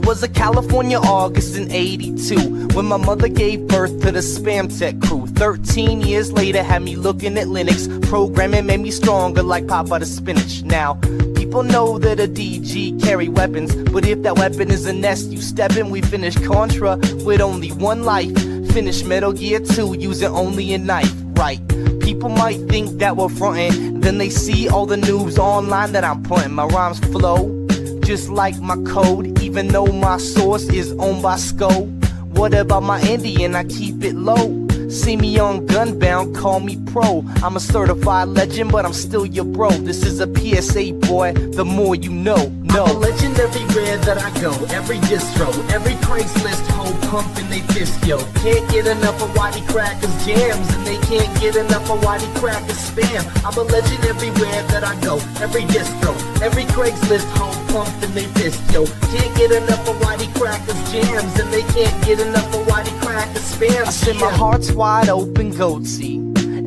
It was a California August in 82 when my mother gave birth to the Spam Tech crew. 13 years later had me looking at Linux. Programming made me stronger like Papa the Spinach. Now, people know that a DG carry weapons, but if that weapon is a nest you step in, we finish Contra with only one life. Finish Metal Gear 2 using only a knife, right? People might think that we're frontin', then they see all the noobs online that I'm putting. My rhymes flow just like my code, even though my source is owned by Sko. What about my Indian? I keep it low. See me on Gunbound, call me pro. I'm a certified legend, but I'm still your bro. This is a PSA, boy, the more you know. I'm a legend everywhere that I go. Every distro, every Craigslist hoe pumping they fist, yo. Can't get enough of Whitey Crackers jams, and they can't get enough of Whitey Crackers spam. I'm a legend everywhere that I go. Every distro, every Craigslist hoe pumping they fist, yo. Can't get enough of Whitey Crackers jams, and they can't get enough of Whitey Crackers spam. I said my heart's wide open goatee,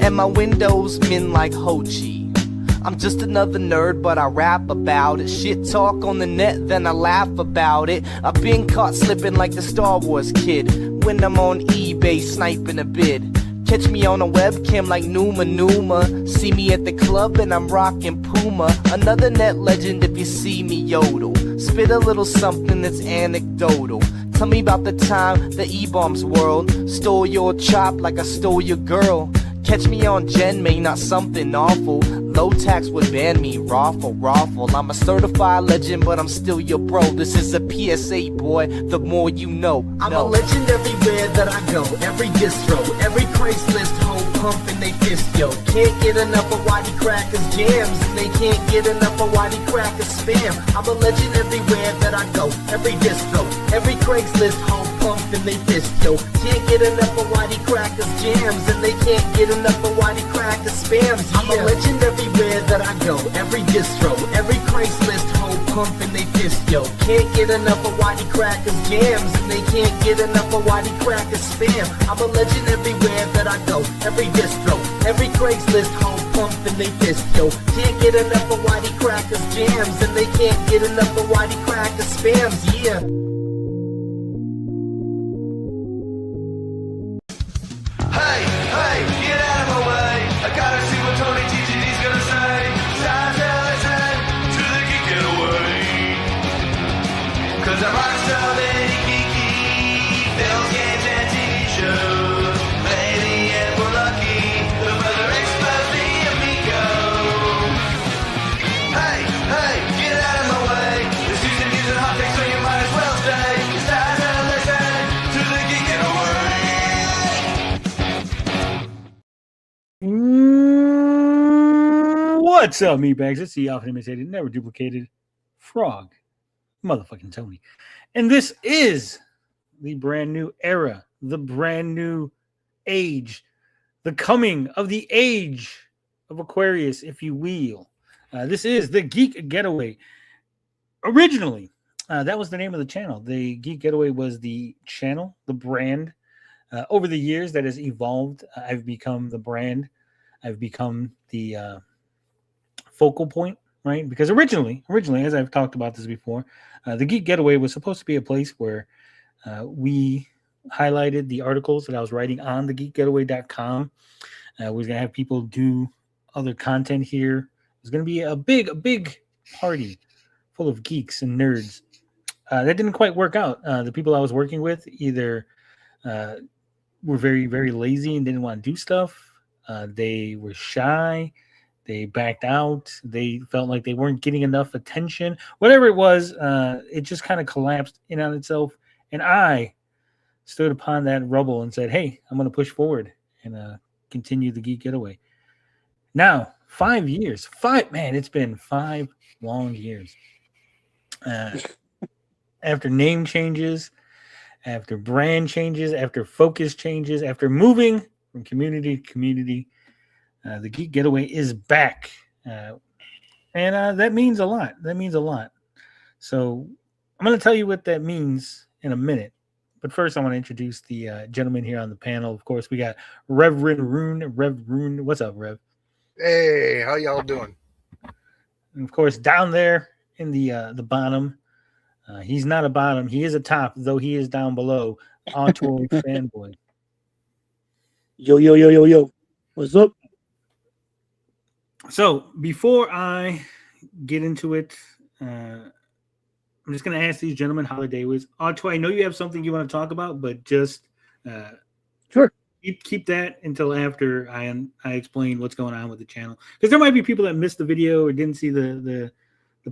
and my windows min like Ho Chi. I'm just another nerd, but I rap about it. Shit talk on the net, then I laugh about it. I've been caught slipping like the Star Wars kid when I'm on eBay sniping a bid. Catch me on a webcam like Numa Numa. See me at the club and I'm rocking Puma. Another net legend if you see me yodel. Spit a little something that's anecdotal. Tell me about the time the E-Bombs world stole your chop like I stole your girl. Catch me on Gen May, not something awful. Low tax would ban me, raffle. I'm a certified legend, but I'm still your bro. This is a PSA, boy, the more you know. I'm a legend everywhere that I go. Every distro, every Craigslist hoe pumping they fist, yo. Can't get enough of Whitey Crackers jams, and they can't get enough of Whitey Crackers spam. I'm a legend everywhere that I go. Every distro, every Craigslist hoe pumping they fist, yo. Can't get enough of Whitey Crackers jams, and they can't get enough of Whitey Crackers spams. Yeah. I'm a legend everywhere that I go. Every distro, every Craigslist hoe pumping they fist, yo. Can't get enough of Whitey Crackers jams, and they can't get enough of Whitey Crackers spam. I'm a legend everywhere that I go. Every distro, every Craigslist hoe pumping they fist, yo. Can't get enough of Whitey Crackers jams, and they can't get enough of Whitey Crackers spams. Yeah. What's up, meatbags? It's the often imitated, never duplicated frog, motherfucking Tony. And this is the brand new era, the brand new age, the coming of the age of Aquarius, if you will. This is the Geek Getaway. Originally, that was the name of the channel. The Geek Getaway was the channel, the brand. Over the years, that has evolved. I've become the brand. I've become the focal point, right? Because originally, as I've talked about this before, the Geek Getaway was supposed to be a place where we highlighted the articles that I was writing on the geekgetaway.com. We're going to have people do other content here. It's going to be a big party full of geeks and nerds. That didn't quite work out. The people I was working with either were very, very lazy and didn't want to do stuff. They were shy. They backed out. They felt like they weren't getting enough attention. Whatever it was, it just kind of collapsed in on itself. And I stood upon that rubble and said, hey, I'm going to push forward and continue the Geek Getaway. Now, 5 years. It's been 5 long years. After name changes, after brand changes, after focus changes, after moving from community to community, the Geek Getaway is back. And that means a lot. So I'm going to tell you what that means in a minute. But first, I want to introduce the gentleman here on the panel. Of course, we got Reverend Rune. Rev Rune. What's up, Rev? Hey, how y'all doing? And of course, down there in the bottom, He's not a bottom. He is a top, though he is down below. Entourage fanboy. Yo. What's up? So before I get into it, I'm just going to ask these gentlemen how their day was. Otto, I know you have something you want to talk about, but just Sure. Keep that until after I explain what's going on with the channel, because there might be people that missed the video or didn't see the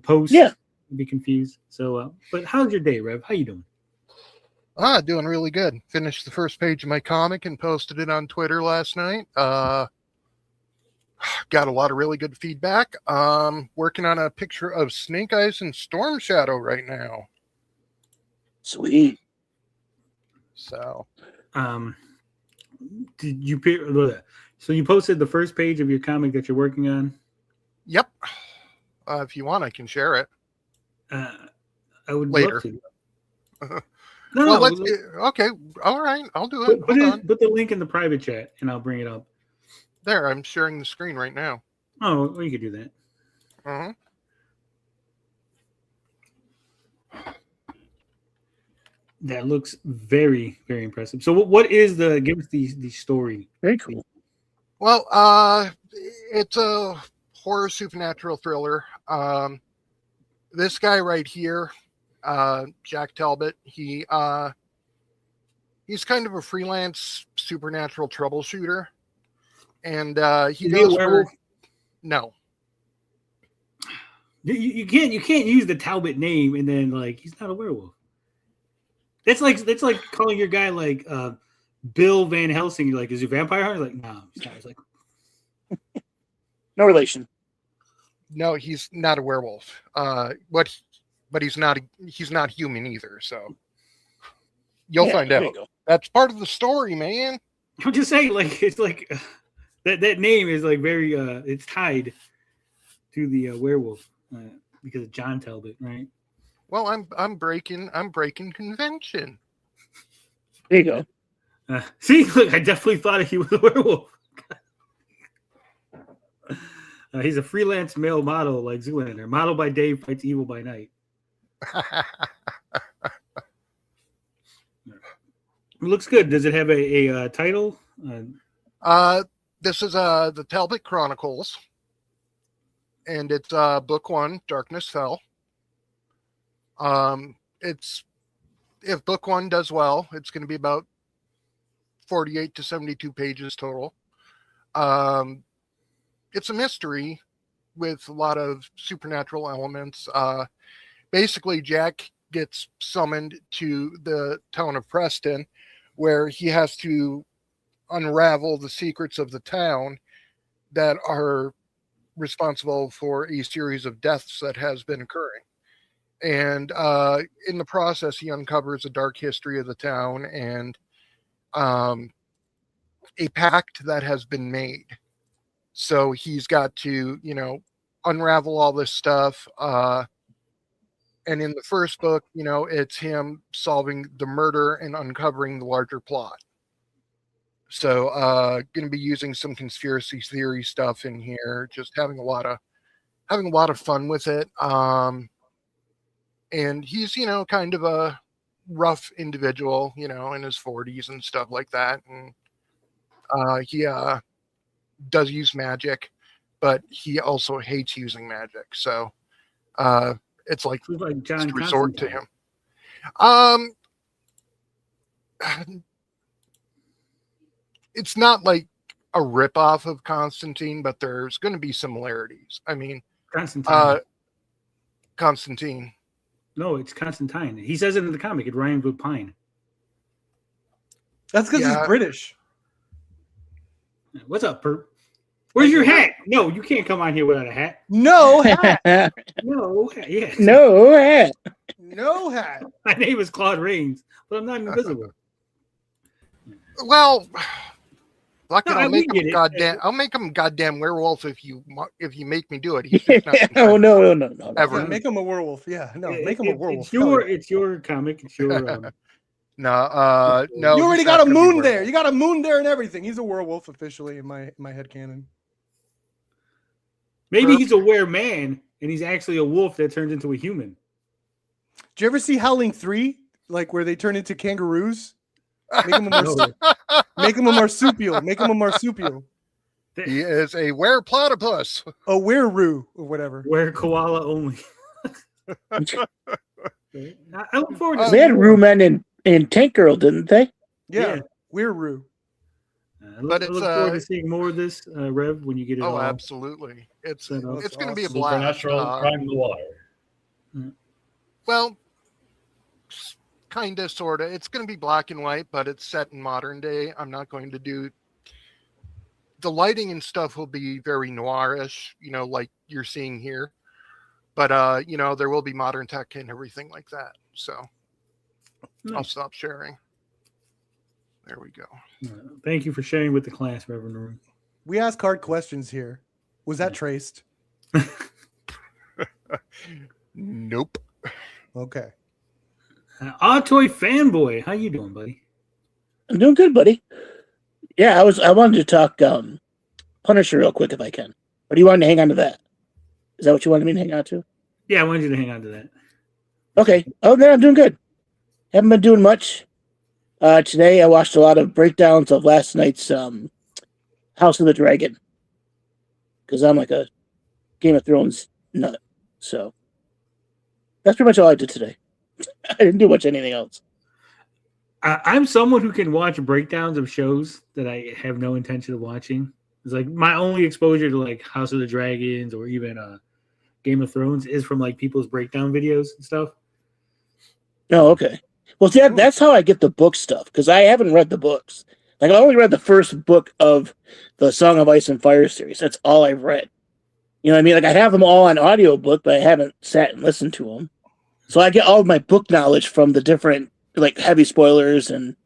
post. Yeah, be confused. So, but how's your day, Rev? How you doing? Doing really good. Finished the first page of my comic and posted it on Twitter last night. Got a lot of really good feedback. Working on a picture of Snake Eyes and Storm Shadow right now. sweet. So, did you so you posted the first page of your comic that you're working on? yep. If you want, I can share it. I would Later. love to. Okay. All right. I'll do it. Put the link in the private chat and I'll bring it up. There, I'm sharing the screen right now. Oh, well, you could do that. Uh-huh. That looks very, very impressive. So, what is give us the story? Very cool. Well, it's a horror supernatural thriller. This guy right here, Jack Talbot, he's kind of a freelance supernatural troubleshooter, and he goes for no. You can't use the Talbot name and then he's not a werewolf. That's like calling your guy Bill Van Helsing. You're like, is he a vampire hunter? Like, no, he's not. It's like No relation. No, he's not a werewolf. But he's not human either. So you'll find out. That's part of the story, man. I'm just saying, it's that name is very it's tied to the werewolf because of John Talbot, right? Well, I'm breaking convention. There you go. See, look, I definitely thought he was a werewolf. He's a freelance male model like Zoolander. Model by day, fights evil by night. It looks good. Does it have a title? This is the Talbot Chronicles, and it's book 1, Darkness Fell. It's if book 1 does well, it's going to be about 48 to 72 pages total. It's a mystery with a lot of supernatural elements. Basically, Jack gets summoned to the town of Preston, where he has to unravel the secrets of the town that are responsible for a series of deaths that has been occurring. And in the process, he uncovers a dark history of the town and a pact that has been made. So he's got to, unravel all this stuff. And in the first book, it's him solving the murder and uncovering the larger plot. So going to be using some conspiracy theory stuff in here, just having a lot of fun with it. And he's, kind of a rough individual, in his 40s and stuff like that. And he does use magic, but he also hates using magic. So it's like John resort to him. It's not like a ripoff of Constantine, but there's going to be similarities. I mean, Constantine. No, it's Constantine. He says it in the comic. It rhymes with pine. That's because he's British. What's up, Perp? Where's your hat? No, you can't come on here without a hat. No hat. No hat. Yes. No hat. No hat. My name is Claude Rains, but I'm not invisible. Well, I'll make him goddamn werewolf if you make me do it. He's just not no. Ever. Yeah, make him a werewolf. Yeah, no, make him a werewolf. It's your comic. It's your. No. You already got a moon there. You got a moon there and everything. He's a werewolf officially in my headcanon. Maybe he's a wereman and he's actually a wolf that turns into a human. Did you ever see Howling 3? Like where they turn into kangaroos? Make them a marsupial. Make them a marsupial. He is a were-platypus. A wereroo or whatever. Where koala only. I look forward to They had Roo-Men in Tank Girl, didn't they? Yeah, Yeah. wereroo. But I it's, look forward to seeing more of this, Rev, when you get it all. Absolutely. It's Set up. going to be a blast. Supernatural crime noir. Well, kind of, sort of. It's going to be black and white, but it's set in modern day. I'm not going to do... The lighting and stuff will be very noirish, like you're seeing here. But, there will be modern tech and everything like that. So I'll stop sharing. There we go. Thank you for sharing with the class, Reverend Room. We ask hard questions here. Was that traced? Nope. Okay. Toy fanboy, how you doing, buddy? I'm doing good, buddy. Yeah, I wanted to talk Punisher real quick if I can. Or do you want to hang on to that? Is that what you wanted me to hang on to? Yeah, I wanted you to hang on to that. Okay. Oh, then I'm doing good. Haven't been doing much. Today I watched a lot of breakdowns of last night's House of the Dragon. Because I'm like a Game of Thrones nut. So that's pretty much all I did today. I didn't do much anything else. I'm someone who can watch breakdowns of shows that I have no intention of watching. It's like my only exposure to like House of the Dragons or even Game of Thrones is from like people's breakdown videos and stuff. Oh, okay. Well, see, that's how I get the book stuff, because I haven't read the books. Like, I only read the first book of the Song of Ice and Fire series. That's all I've read. You know what I mean? Like, I have them all on audiobook, but I haven't sat and listened to them. So I get all of my book knowledge from the different, like, heavy spoilers and,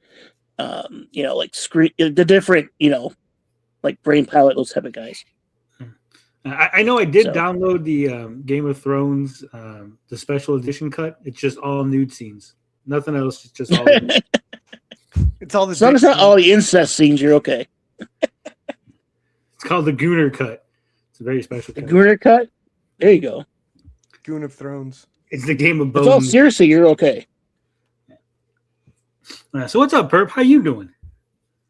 like, the different, like, Brain Pilot, those type of guys. I know I did download the Game of Thrones, the special edition cut. It's just all nude scenes. Nothing else. It's just all. It's all the. As long as not all the incest scenes, you're okay. It's called the Gooner cut. It's a very special The cut. Gooner cut? There you go. Goon of Thrones. It's the Game of Bones. It's all seriously, you're okay. So what's up, Perp? How you doing?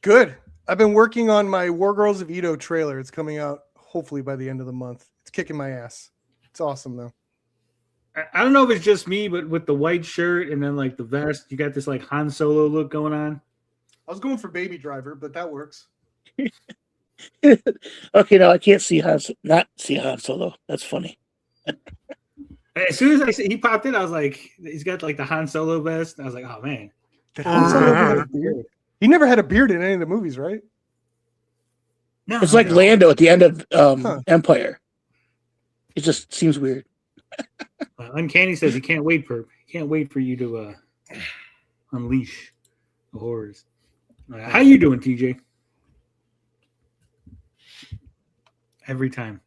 Good. I've been working on my War Girls of Edo trailer. It's coming out hopefully by the end of the month. It's kicking my ass. It's awesome though. I don't know if it's just me, but with the white shirt and then like the vest, you got this like Han Solo look going on. I was going for Baby Driver, but that works. Okay, no, I can't see not see Han Solo. That's funny. As soon as he popped in, I was like, he's got like the Han Solo vest. I was like, oh man. Did Han Solo have a beard? He never had a beard in any of the movies, right? No, It's like Lando at the end of Empire. It just seems weird. Uncanny says he can't wait, Perp. He can't wait for you to unleash the horrors. How you doing, TJ? Every time.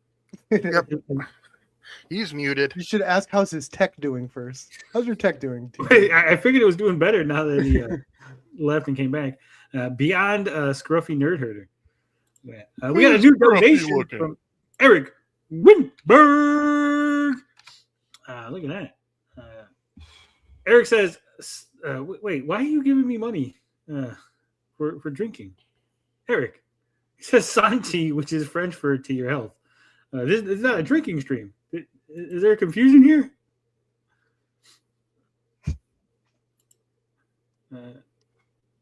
Yep. He's muted. You should ask how's his tech doing first. How's your tech doing? TJ? I figured it was doing better now that he left and came back. Beyond Scruffy Nerd Herder. We got a new donation from Eric Wintberg. Look at that. Eric says, wait, why are you giving me money for drinking? Eric, he says Santi, which is French for to your health. This is not a drinking stream. Is there a confusion here?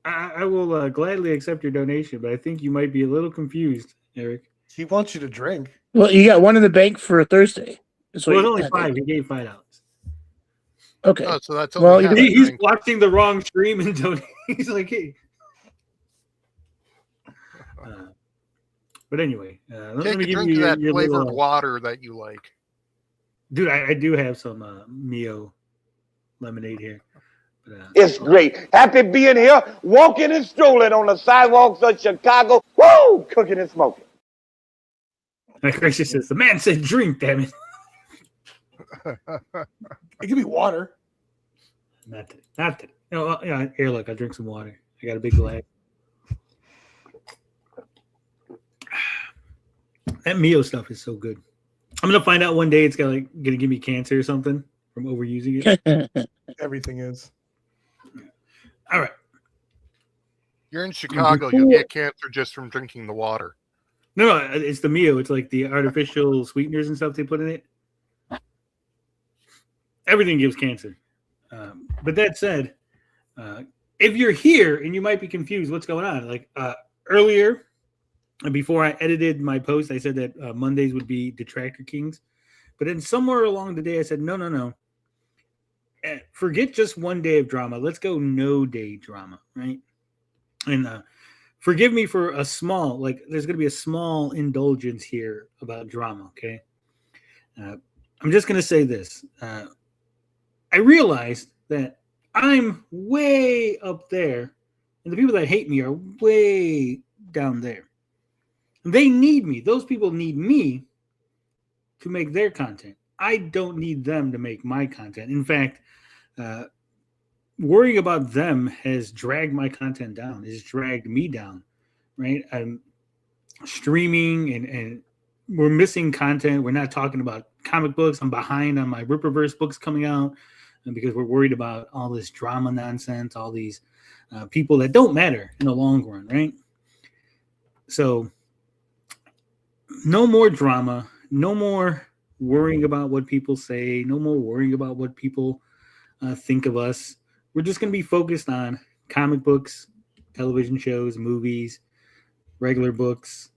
I will gladly accept your donation, but I think you might be a little confused, Eric. He wants you to drink. Well, you got one in the bank for Thursday. So it's only $5. He gave $5. Okay. Oh, so that's Well, he's watching the wrong stream and donating. He's like, hey. But anyway, let me give you that your flavored little, water that you like. Dude, I do have some Mio lemonade here. But, It's great. Happy being here, walking and strolling on the sidewalks of Chicago. Woo! Cooking and smoking. Gracious says, the man said drink, damn it. It could be water. Not that. No, here, look, I'll drink some water. I got a big glass. That Mio stuff is so good. I'm gonna find out one day it's gonna give me cancer or something from overusing it. Everything is. All right. You're in Chicago. You'll get cancer just from drinking the water. No, it's the Mio. It's like the artificial sweeteners and stuff they put in it. Everything gives cancer. But that said, if you're here and you might be confused, what's going on? Like earlier, before I edited my post, I said that Mondays would be Detractor Kings. But then somewhere along the day, I said, no. Forget just one day of drama. Let's go no day drama, right? And forgive me for a small, there's going to be a small indulgence here about drama, okay? I'm just going to say this. I realized that I'm way up there, and the people that hate me are way down there. They need me. Those people need me to make their content. I don't need them to make my content. In fact, worrying about them has dragged my content down. It's dragged me down, right? I'm streaming and we're missing content. We're not talking about comic books. I'm behind on my Ripperverse books coming out, and because we're worried about all this drama nonsense, all these people that don't matter in the long run, right? So no more drama, no more worrying about what people say, no more worrying about what people think of us. We're just going to be focused on comic books, television shows, movies, regular books,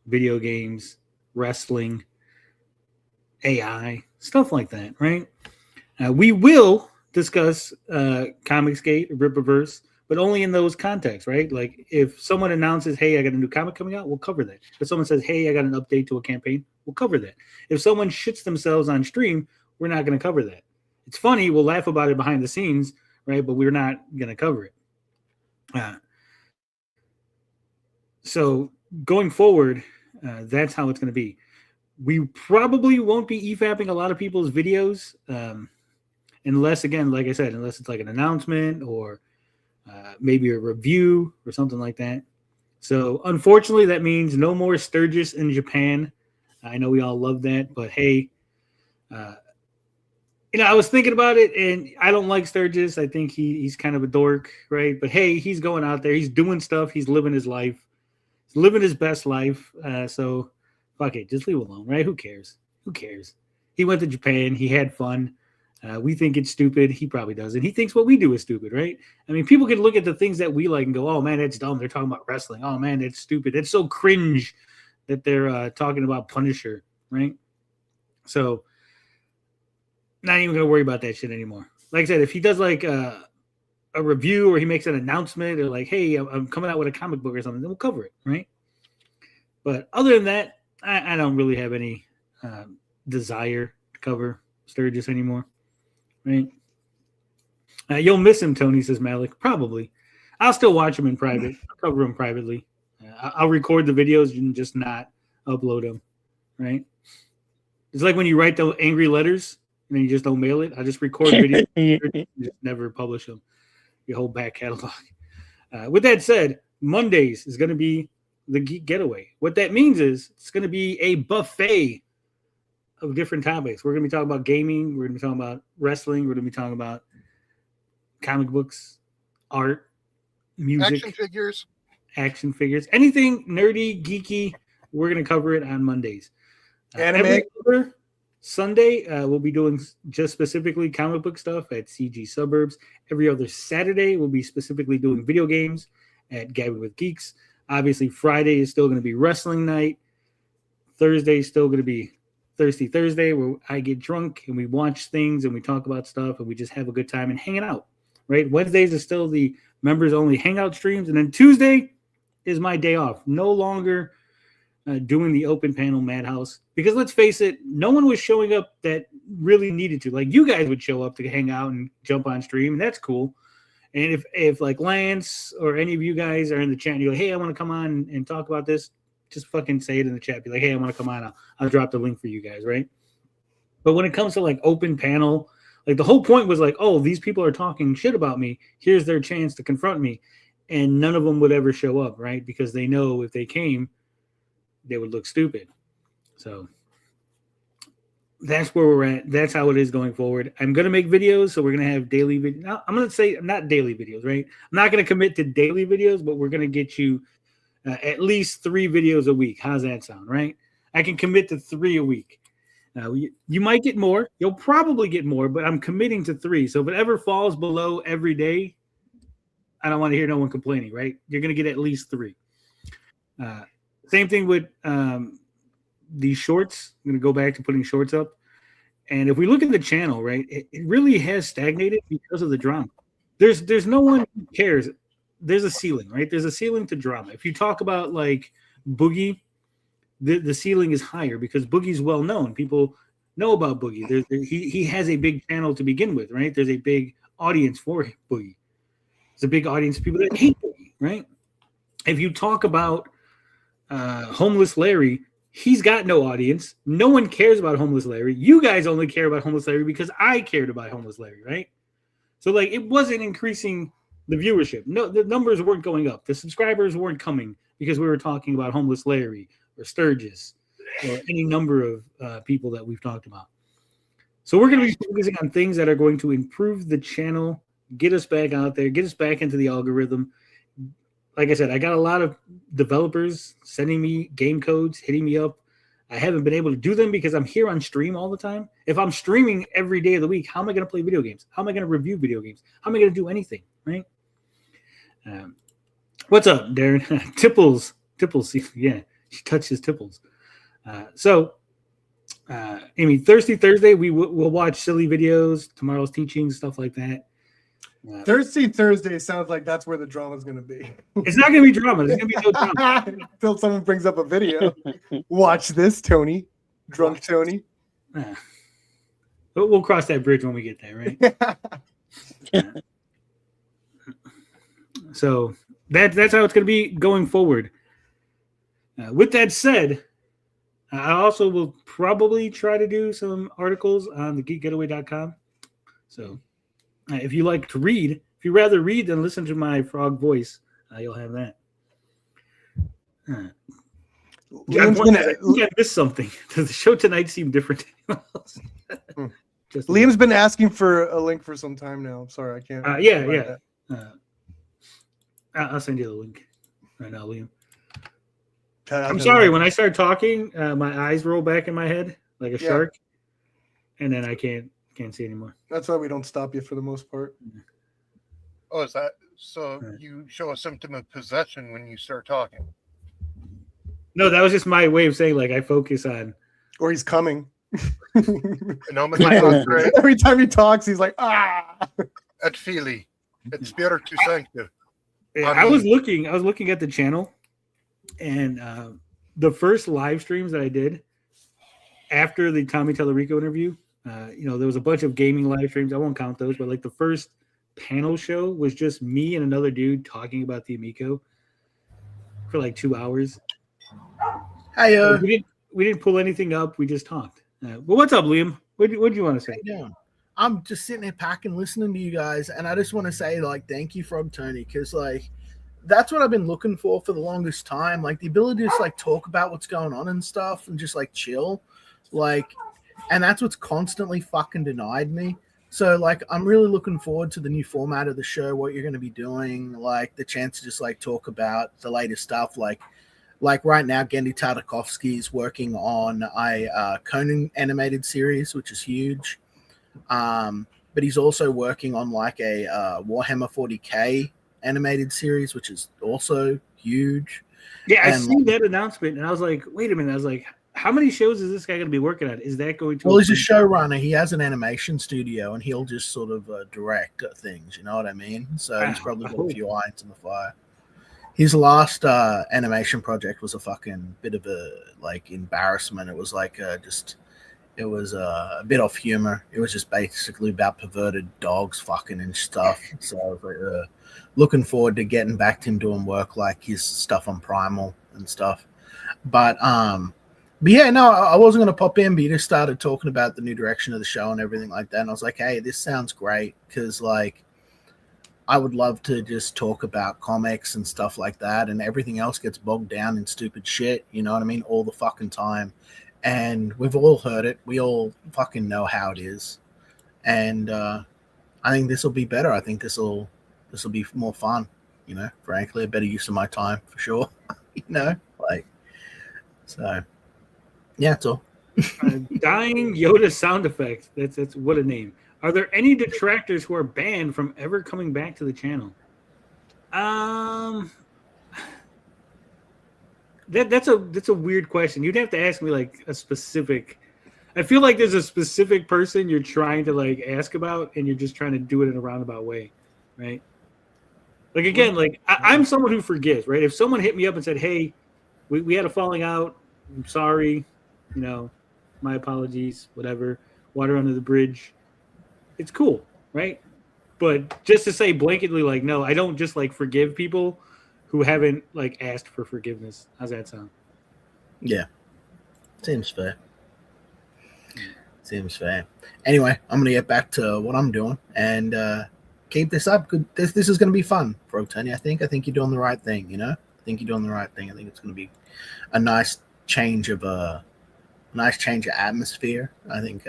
video games, wrestling, AI, stuff like that, right? We will discuss Comicsgate, Ripperverse, but only in those contexts, right? Like if someone announces, hey, I got a new comic coming out, we'll cover that. If someone says, hey, I got an update to a campaign, we'll cover that. If someone shits themselves on stream, we're not going to cover that. It's funny, we'll laugh about it behind the scenes, right? But we're not going to cover it. So going forward, that's how it's going to be. We probably won't be EFAPing a lot of people's videos, unless, again, like I said, unless it's like an announcement or maybe a review or something like that. So unfortunately, that means no more Sturgis in Japan. I know we all love that, but hey, I was thinking about it, and I don't like Sturgis. I think he's kind of a dork, right? But hey, he's going out there. He's doing stuff. He's living his life. He's living his best life. So fuck it. Just leave it alone, right? Who cares? Who cares? He went to Japan. He had fun. We think it's stupid. He probably doesn't. He thinks what we do is stupid, right? I mean, people can look at the things that we like and go, oh, man, that's dumb. They're talking about wrestling. Oh, man, that's stupid. It's so cringe that they're talking about Punisher, right? So not even going to worry about that shit anymore. Like I said, if he does like a review or he makes an announcement or like, hey, I'm coming out with a comic book or something, then we'll cover it, right? But other than that, I don't really have any desire to cover Sturgis anymore. Right. You'll miss him, Tony, says Malik. Probably. I'll still watch him in private. I'll cover him privately. I'll record the videos and just not upload them. Right. It's like when you write the angry letters and then you just don't mail it. I just record videos and just never publish them. Your whole back catalog. With that said, Mondays is going to be the Geek Getaway. What that means is it's going to be a buffet of different topics. We're going to be talking about gaming. We're going to be talking about wrestling. We're going to be talking about comic books, art, music, action figures, anything nerdy, geeky. We're going to cover it on Mondays. Every other Sunday, we'll be doing just specifically comic book stuff at CG Suburbs. Every other Saturday, we'll be specifically doing video games at Gabbing with Geeks. Obviously, Friday is still going to be wrestling night. Thursday is still going to be Thirsty Thursday, where I get drunk and we watch things and we talk about stuff and we just have a good time and hanging out, right? Wednesdays is still the members only hangout streams. And then Tuesday is my day off. No longer doing the open panel Madhouse, because let's face it, no one was showing up that really needed to. Like you guys would show up to hang out and jump on stream, and that's cool. And if like Lance or any of you guys are in the chat and you're like, hey, I want to come on and talk about this, just fucking say it in the chat. Be like, hey, I want to come on. I'll drop the link for you guys, right? But when it comes to like open panel, like the whole point was like, oh, these people are talking shit about me. Here's their chance to confront me. And none of them would ever show up, right? Because they know if they came, they would look stupid. So that's where we're at. That's how it is going forward. I'm going to make videos, so we're going to have daily videos. I'm going to say not daily videos, right? I'm not going to commit to daily videos, but we're going to get you at least 3 videos a week. How's that sound, right? I can commit to 3 a week. You might get more. You'll probably get more, but I'm committing to 3. So if it ever falls below every day, I don't want to hear no one complaining, right? You're going to get at least 3. Same thing with these shorts. I'm going to go back to putting shorts up. And if we look at the channel, right, it really has stagnated because of the drama. There's no one who cares. There's a ceiling, right? There's a ceiling to drama. If you talk about like Boogie, the ceiling is higher because Boogie's well known. People know about Boogie. He has a big channel to begin with, right? There's a big audience for Boogie. There's a big audience of people that hate Boogie, right? If you talk about Homeless Larry, he's got no audience. No one cares about Homeless Larry. You guys only care about Homeless Larry because I cared about Homeless Larry, right? So like it wasn't increasing the viewership. No, the numbers weren't going up. The subscribers weren't coming because we were talking about Homeless Larry or Sturgis or any number of people that we've talked about. So we're going to be focusing on things that are going to improve the channel, get us back out there, get us back into the algorithm. Like I said, I got a lot of developers sending me game codes, hitting me up. I haven't been able to do them because I'm here on stream all the time. If I'm streaming every day of the week, how am I going to play video games? How am I going to review video games? How am I going to do anything, right? What's up, Darren? Tipples, yeah, she touches Tipples. Amy, Thursday, we'll watch silly videos, tomorrow's teachings, stuff like that. Thursday sounds like that's where the drama's going to be. It's not going to be drama. There's going to be no drama. Until someone brings up a video. Watch this, Tony. Drunk Tony. We'll cross that bridge when we get there, right? So that's how it's going to be going forward. With that said, I also will probably try to do some articles on the geekgetaway.com. So if you like to read, if you rather read than listen to my frog voice, you'll have that. I missed something. Does the show tonight seem different? Liam's been asking for a link for some time now. I'm sorry, I can't. Yeah. I'll send you the link right now, Liam. I'm sorry. When I start talking, my eyes roll back in my head like a shark, and then I can't see anymore. That's why we don't stop you for the most part. Oh, is that so? You show a symptom of possession when you start talking. No, that was just my way of saying like I focus on. Or he's coming. Every time he talks, he's like, ah. Et fili, et spiritu sancto. I was looking at the channel, and the first live streams that I did after the Tommy Tallarico interview, there was a bunch of gaming live streams. I won't count those, but like the first panel show was just me and another dude talking about the Amico for like 2 hours. Hey, we didn't pull anything up. We just talked. But what's up, Liam? What do you want to say? Yeah. I'm just sitting there packing, listening to you guys, and I just want to say, like, thank you, Frog Tony, because, like, that's what I've been looking for the longest time. Like, the ability to just, like, talk about what's going on and stuff and just, like, chill. Like, and that's what's constantly fucking denied me. So, like, I'm really looking forward to the new format of the show, what you're going to be doing, like, the chance to just, like, talk about the latest stuff. Like right now, Gendy Tartakovsky is working on a Conan animated series, which is huge. But he's also working on like a Warhammer 40K animated series, which is also huge. Yeah, I seen that announcement, and I was like, wait a minute. I was like, how many shows is this guy going to be working on? Is that going to? Well, he's a showrunner. He has an animation studio, and he'll just sort of direct things. You know what I mean? So he's probably got a few irons in the fire. His last animation project was a fucking bit of a like embarrassment. It was like it was a bit off humor. It was just basically about perverted dogs fucking and stuff. So I was like, looking forward to getting back to him doing work like his stuff on Primal and stuff. But yeah, no, I wasn't going to pop in, but you just started talking about the new direction of the show and everything like that. And I was like, hey, this sounds great because, like, I would love to just talk about comics and stuff like that, and everything else gets bogged down in stupid shit. You know what I mean? All the fucking time. and we've all heard it. We all fucking know how it is, and I think this will be better. I think this will be more fun. You know, frankly, a better use of my time for sure. You know, like so. Yeah, that's all. Dying Yoda sound effect. That's what a name. Are there any detractors who are banned from ever coming back to the channel? That's a weird question. You'd have to ask me like a specific. I feel like there's a specific person you're trying to like ask about, and you're just trying to do it in a roundabout way, right? Like again, like I'm someone who forgives, right? If someone hit me up and said, "Hey, we had a falling out. I'm sorry, you know, my apologies, whatever. Water under the bridge." It's cool, right? But just to say blanketly, like, no, I don't just like forgive people who haven't like asked for forgiveness. How's that sound? Yeah, seems fair. Seems fair. Anyway, I'm gonna get back to what I'm doing and keep this up. Good. This is gonna be fun, Bro Tony. I think you're doing the right thing. You know, I think you're doing the right thing. I think it's gonna be a nice change of atmosphere. I think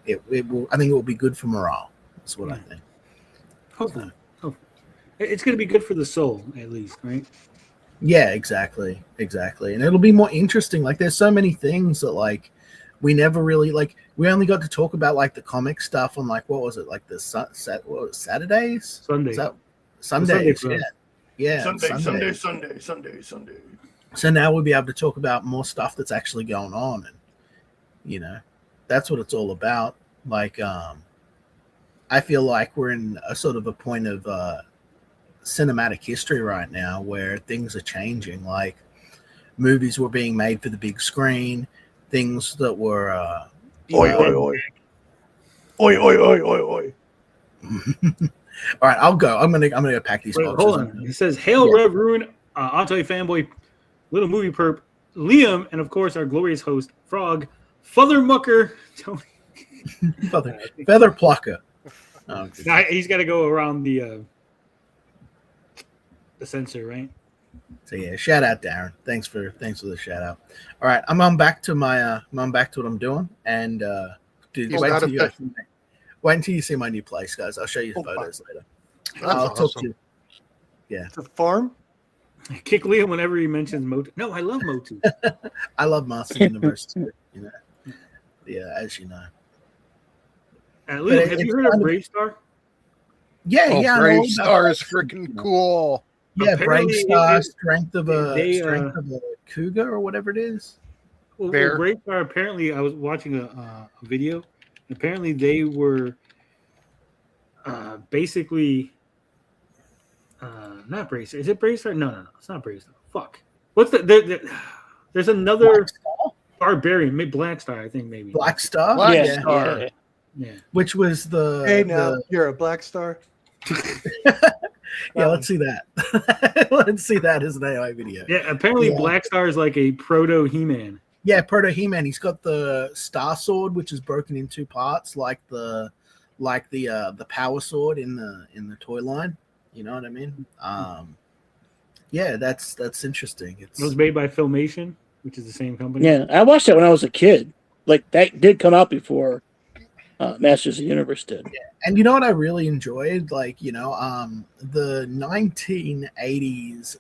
it will. I think it will be good for morale. That's what I think. Hopefully. It's going to be good for the soul, at least, right? Yeah, exactly, and it'll be more interesting. Like, there's so many things that like we never really like. We only got to talk about like the comic stuff on like what was it like the Saturdays? Sunday. Sundays. Sunday, Yeah. Sunday. So now we'll be able to talk about more stuff that's actually going on, and you know, that's what it's all about. Like, I feel like we're in a sort of a point of cinematic history right now where things are changing. Like, movies were being made for the big screen, things that were Oi. All right, I'll go. I'm gonna go pack these boxes. Hold on. It says, "Hail Rev Ruin, Antoy fanboy, little movie perp, Liam, and of course our glorious host Frog, Father Mucker, Tony." Feather plucker. Now, he's got to go around the censor, right? So yeah, shout out Darren. Thanks for the shout out. All right, I'm on back to my back to what I'm doing, and dude, wait until you see my new place, guys. I'll show you photos later. I'll talk to you. Yeah, it's a farm. Kick Liam whenever he mentions Motu. No, I love Motu. I love Master Universe. You know, yeah, as you know. Liam, have you heard of Brave Star? Yeah. Brave Star is freaking cool. Yeah, Apparently Brave Star, strength of a cougar or whatever it is. Well, Brave Star. Apparently, I was watching a video. Apparently, they were basically not Brave Star. Is it Brave Star? No, it's not Brave Star. Fuck. What's there's another barbarian, Black Star, I think maybe. Black Star. Black Star. Yeah. Which was the Hey, now you're a Black Star. Yeah, let's see that. Let's see that as an AI video. Yeah, apparently Black Star is like a proto He-Man. Yeah, proto He-Man. He's got the Star Sword, which is broken in two parts, like the Power Sword in the toy line. You know what I mean? Yeah, that's interesting. It was made by Filmation, which is the same company. Yeah, I watched that when I was a kid. Like, that did come out before Masters of the Universe did. Yeah. And you know what I really enjoyed? Like, you know, the 1980s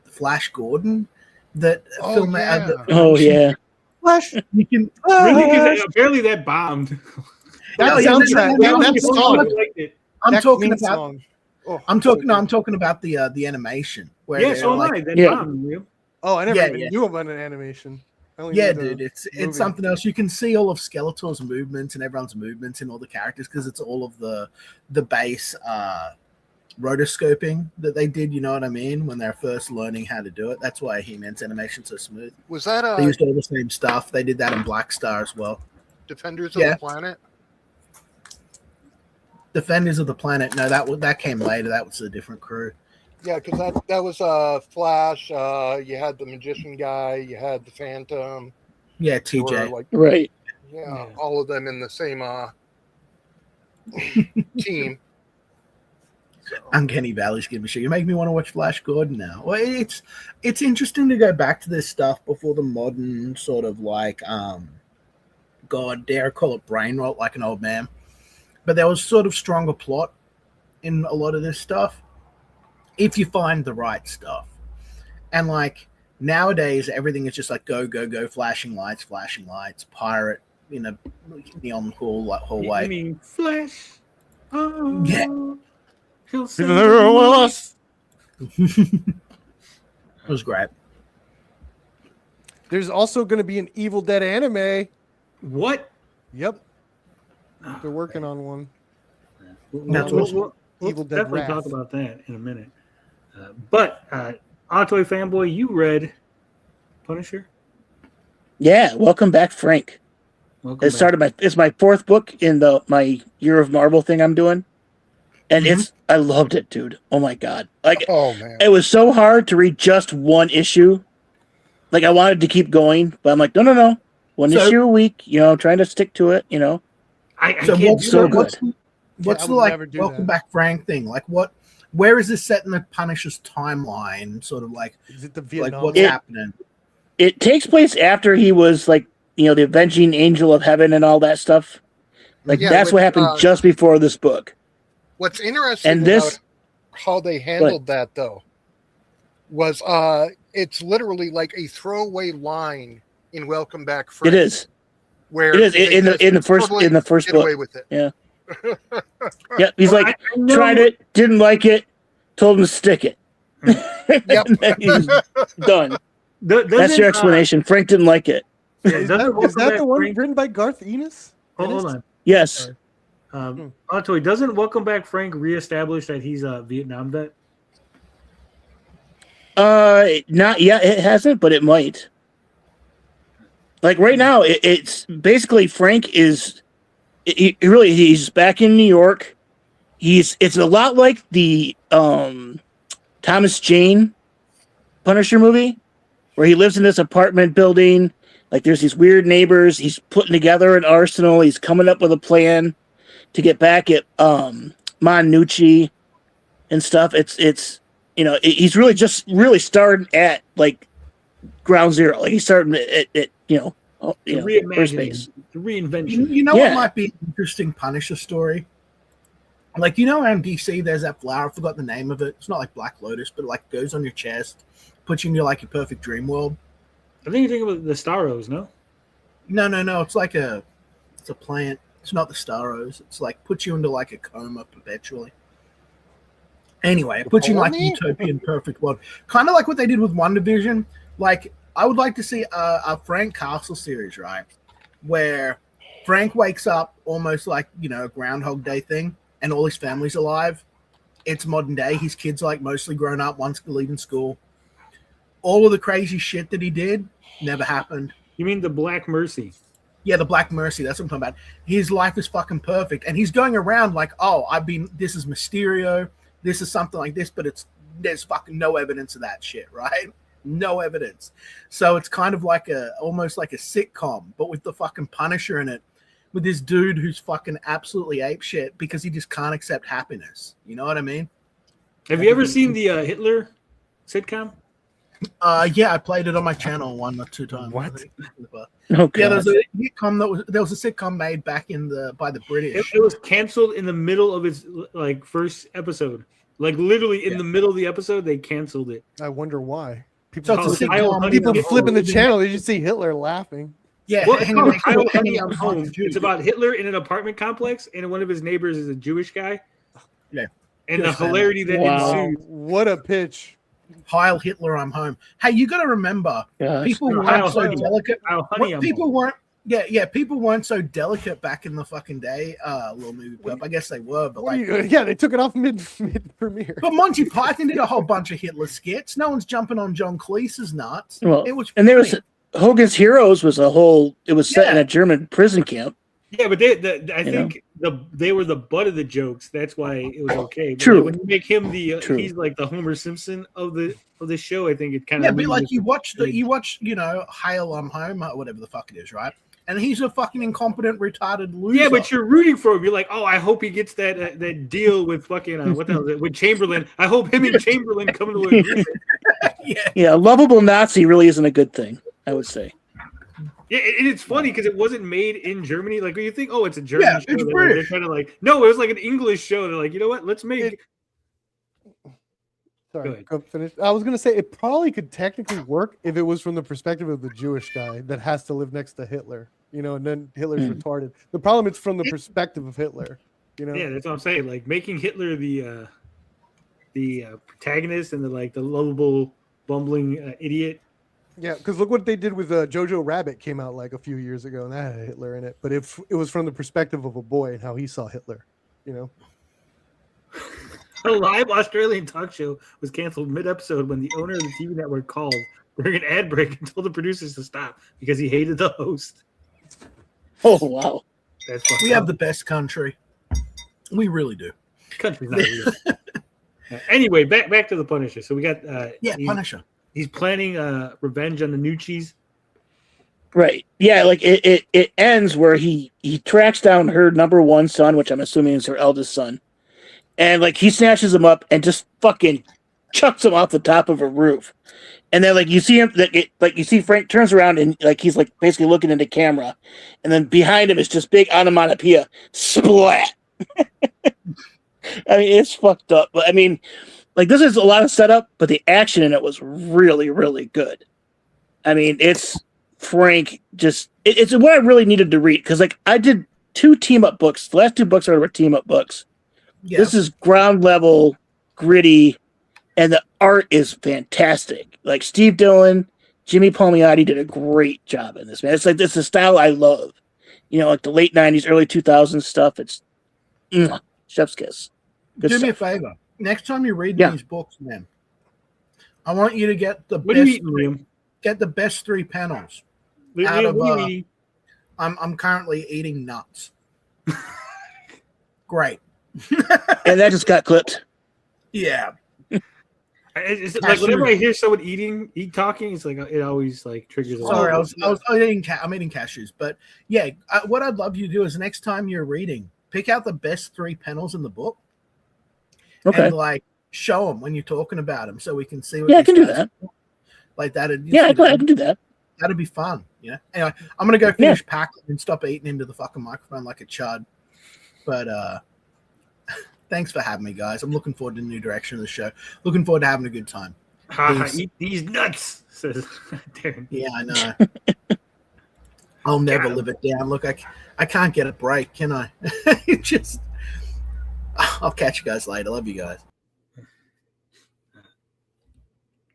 Flash Gordon that film. Flash. You can really, apparently that bombed. That soundtrack. That song. I'm talking about the animation. Where bombed. Oh, I never even knew about an animation. Yeah, dude, it's something else. You can see all of Skeletor's movements and everyone's movements in all the characters because it's all of the base rotoscoping that they did. You know what I mean? When they're first learning how to do it. That's why He-Man's animation's so smooth. Was that they used all the same stuff? They did that in Black Star as well. Defenders of the Planet? Defenders of the Planet. No, that came later. That was a different crew. Yeah, because that was Flash. You had the Magician guy. You had the Phantom. Yeah, TJ. Right. Yeah, all of them in the same team. Uncanny Valley's giving me shit. You make me want to watch Flash Gordon now. Well, it's interesting to go back to this stuff before the modern sort of like God dare I call it brain rot like an old man. But there was sort of stronger plot in a lot of this stuff if you find the right stuff. And like nowadays everything is just like go, flashing lights, pirate in a neon hallway. You mean Flash? Oh, Yeah. He'll say It was great. There's also going to be an Evil Dead anime. what? Yep. They're working on one. We'll Evil Dead definitely Wrath. talk about that in a minute. But Autoy fanboy, you read Punisher? Yeah, welcome back, Frank. Welcome It started it's my fourth book in my Year of Marvel thing I'm doing. And I loved it, dude. Oh my God. Like, Oh man. it was so hard to read just one issue. Like, I wanted to keep going, but I'm like, no. One issue a week, trying to stick to it, I So can't what's do so that. good. What's I the would like never do welcome that. back Frank thing? Like where is this set in the Punisher's timeline? Sort of like Is it the Vietnam? what's happening? It takes place after he was, like, the avenging angel of heaven and all that stuff. Like, Yeah, that's with, what happened just before this book. What's interesting And this- about how they handled that though was it's literally like a throwaway line in Welcome Back Frank. It is. Where It is they in just the first totally get book. away with it. Yeah. Yeah, he's Well, like, I know- tried it, didn't like it, told him to stick it. Yep. And then he's done. Doesn't, That's your explanation. Frank didn't like it. Is that Welcome the Back one Frank- written by Garth Ennis? Hold on. Yes. Autoy, doesn't Welcome Back Frank reestablish that he's a Vietnam vet? Not yet. It hasn't, but it might. Like right now, it's basically Frank is. He's back in New York. It's a lot like the Thomas Jane Punisher movie, where he lives in this apartment building. Like there's these weird neighbors. He's putting together an arsenal. He's coming up with a plan to get back at Monucci and stuff. It's he's really just starting at like ground zero. Like he's starting at first base. The reinvention. You know Yeah. what might be an interesting Punisher story? Like, on DC, there's that flower. I forgot the name of it. It's not like Black Lotus, but it like goes on your chest, puts you in your like your perfect dream world. I think you're thinking about the Starros, no? No. It's like it's a plant. It's not the Starros. It's like puts you into like a coma perpetually. Anyway, it puts you in like Colony? utopian perfect world. Kind of like what they did with WandaVision. Like, I would like to see a Frank Castle series, right? Where Frank wakes up almost like, a Groundhog Day thing, and all his family's alive. It's modern day. His kids are like mostly grown up, one's leaving school. All of the crazy shit that he did never happened. You mean the Black Mercy? Yeah, the Black Mercy. That's what I'm talking about. His life is fucking perfect. And he's going around like, this is Mysterio. This is something like this, but there's fucking no evidence of that shit, right? No evidence. So it's kind of like almost like a sitcom, but with the fucking Punisher in it, with this dude who's fucking absolutely ape shit because he just can't accept happiness. You know what I mean? Have you ever seen the Hitler sitcom? Yeah, I played it on my channel 1 or 2 times. What? I think. Oh, Yeah, God. there was a sitcom made back by the British. It was canceled in the middle of its like first episode. Like literally in the middle of the episode, they canceled it. I wonder why. So it's a Kyle sitcom. Honey, People I'm flipping the home. channel, they just see Hitler laughing. Yeah, Well, hanging next to Kyle a- Honey, hanging I'm next to a home. bunch of Jews. It's about Hitler in an apartment complex, and one of his neighbors is a Jewish guy. Yeah. And the Yes, man. hilarity that Wow. ensues. What a pitch. Heil Hitler, I'm home. Hey, you got to remember, Gosh. people No, weren't Heil so Honey. delicate. Kyle Honey, I'm People home. weren't. Yeah, people weren't so delicate back in the fucking day. Little movie pup. I guess they were, but What are like, you, they took it off mid premiere. but Monty Python did a whole bunch of Hitler skits. No one's jumping on John Cleese's nuts. Well, It was, and there was funny. Hogan's Heroes was it was set in Yeah. a German prison camp. Yeah, but I think they were the butt of the jokes. That's why it was okay. But True. like, when you make him True. he's like the Homer Simpson of the show. I think it kind Yeah, of but like you watch Hail I'm Home or whatever the fuck it is, right? and he's a fucking incompetent, retarded loser. Yeah, but you're rooting for him. You're like, oh, I hope he gets that deal with fucking what the hell is it? With Chamberlain. I hope him and Chamberlain come to an agreement. Yeah, a lovable Nazi really isn't a good thing, I would say. Yeah, and it's funny because it wasn't made in Germany. Like, when you think, oh, it's a German Yeah, show. it's They're British. kind of like, no, it was like an English show. They're like, you know what? Let's make. Sorry, go finish. I was gonna say it probably could technically work if it was from the perspective of the Jewish guy that has to live next to Hitler, you know, and then Hitler's retarded. The problem is from the perspective of Hitler, you know. Yeah, that's what I'm saying. Like, making Hitler the protagonist and the lovable, bumbling idiot. Yeah, because look what they did with Jojo Rabbit came out like a few years ago, and that had Hitler in it. But if it was from the perspective of a boy and how he saw Hitler, you know. A live Australian talk show was canceled mid-episode when the owner of the TV network called during an ad break and told the producers to stop because he hated the host. Oh, wow. That's fucked We have up. the best country. We really do. Country's not real. Anyway, back to the Punisher. So we got Punisher. He's planning revenge on the Nucci's. Right. Yeah, like it ends where he tracks down her number one son, which I'm assuming is her eldest son. And like he snatches him up and just fucking chucks him off the top of a roof. And then like you see him like you see Frank turns around and like he's like basically looking into camera. And then behind him is just big onomatopoeia. Splat. I mean, it's fucked up. But I mean, like this is a lot of setup, but the action in it was really, really good. I mean, it's Frank just it's what I really needed to read because like I did 2 team-up books. The last 2 books were team-up books. Yeah. This is ground level, gritty, and the art is fantastic. Like Steve Dillon, Jimmy Palmiotti did a great job in this, man. It's like it's a style I love. You know, like the late 90s, early 2000s stuff. It's chef's kiss. Good Do me a stuff. favor. Next time you read Yeah. these books, man, I want you to get the What are you best. eating, Liam? Get the best 3 panels. Liam, Out of, what are you eating? I'm currently eating nuts. Great. And that just got clipped. Yeah. It's like whenever I hear someone talking, it's like it always like triggers. Sorry, I'm eating cashews, but yeah, what I'd love you to do is next time you're reading, pick out the best 3 panels in the book, Okay. and like show them when you're talking about them, so we can see. What Yeah, I these can do guys that. are. Like that. Yeah, I can do that. That'd be fun. Yeah. Anyway, I'm gonna go finish packing and stop eating into the fucking microphone like a chud. But thanks for having me, guys. I'm looking forward to the new direction of the show. Looking forward to having a good time. Eat these nuts, says Darren. Yeah, I know. I'll never live it down. Look, I can't get a break, can I? Just, I'll catch you guys later. Love you guys.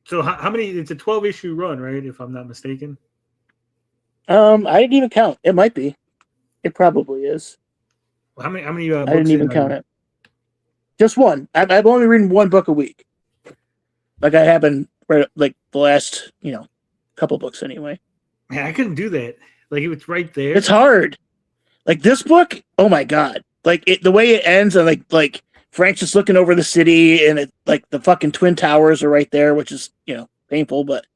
So how many? It's a 12-issue run, right? If I'm not mistaken. I didn't even count. It might be. It probably is. How many? I didn't even count it. Just one. I've only reading 1 book a week. Like I have been, like the last, couple books anyway. Man, I couldn't do that. Like it was right there. It's hard. Like this book, oh my god! Like the way it ends, and like Frank's just looking over the city, and it like the fucking Twin Towers are right there, which is painful, but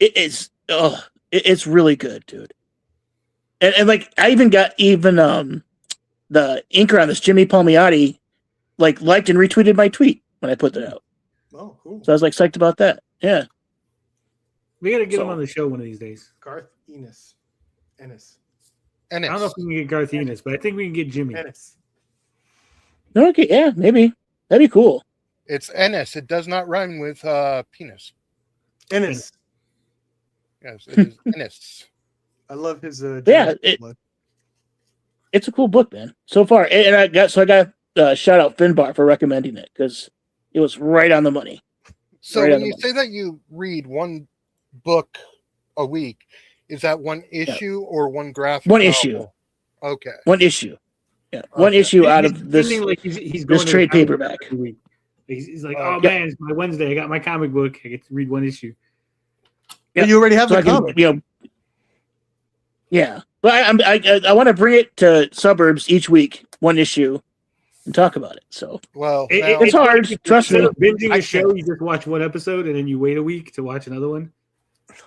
it is. Oh, it's really good, dude. And like I even got the inker on this, Jimmy Palmiotti, liked and retweeted my tweet when I put that out. Oh, cool. So I was psyched about that. Yeah. We got to get him on the show one of these days. Garth Ennis. I don't know if we can get Garth Ennis, but I think we can get Jimmy. Ennis. Okay, yeah, maybe that'd be cool. It's Ennis. It does not rhyme with penis. Ennis. Yes, it is Ennis. I love his. It's a cool book, man. So far, and I got shout out Finbar for recommending it because it was right on the money. So Right when on the you money. say that you read 1 book a week, is that 1 issue or 1 graphic? 1 novel? issue. Okay. 1 issue. Yeah, 1 issue out of this. Like he's this going to trade the comic book paperback. every week. He's like, Oh, oh man, it's my Wednesday. I got my comic book. I get to read 1 issue. Yeah. You already have So the I can, comic. yeah, but I want to bring it to suburbs each week, 1 issue, and talk about it. So Well, it's hard. Trust me. Instead of binging I a show, you just watch 1 episode and then you wait a week to watch another one.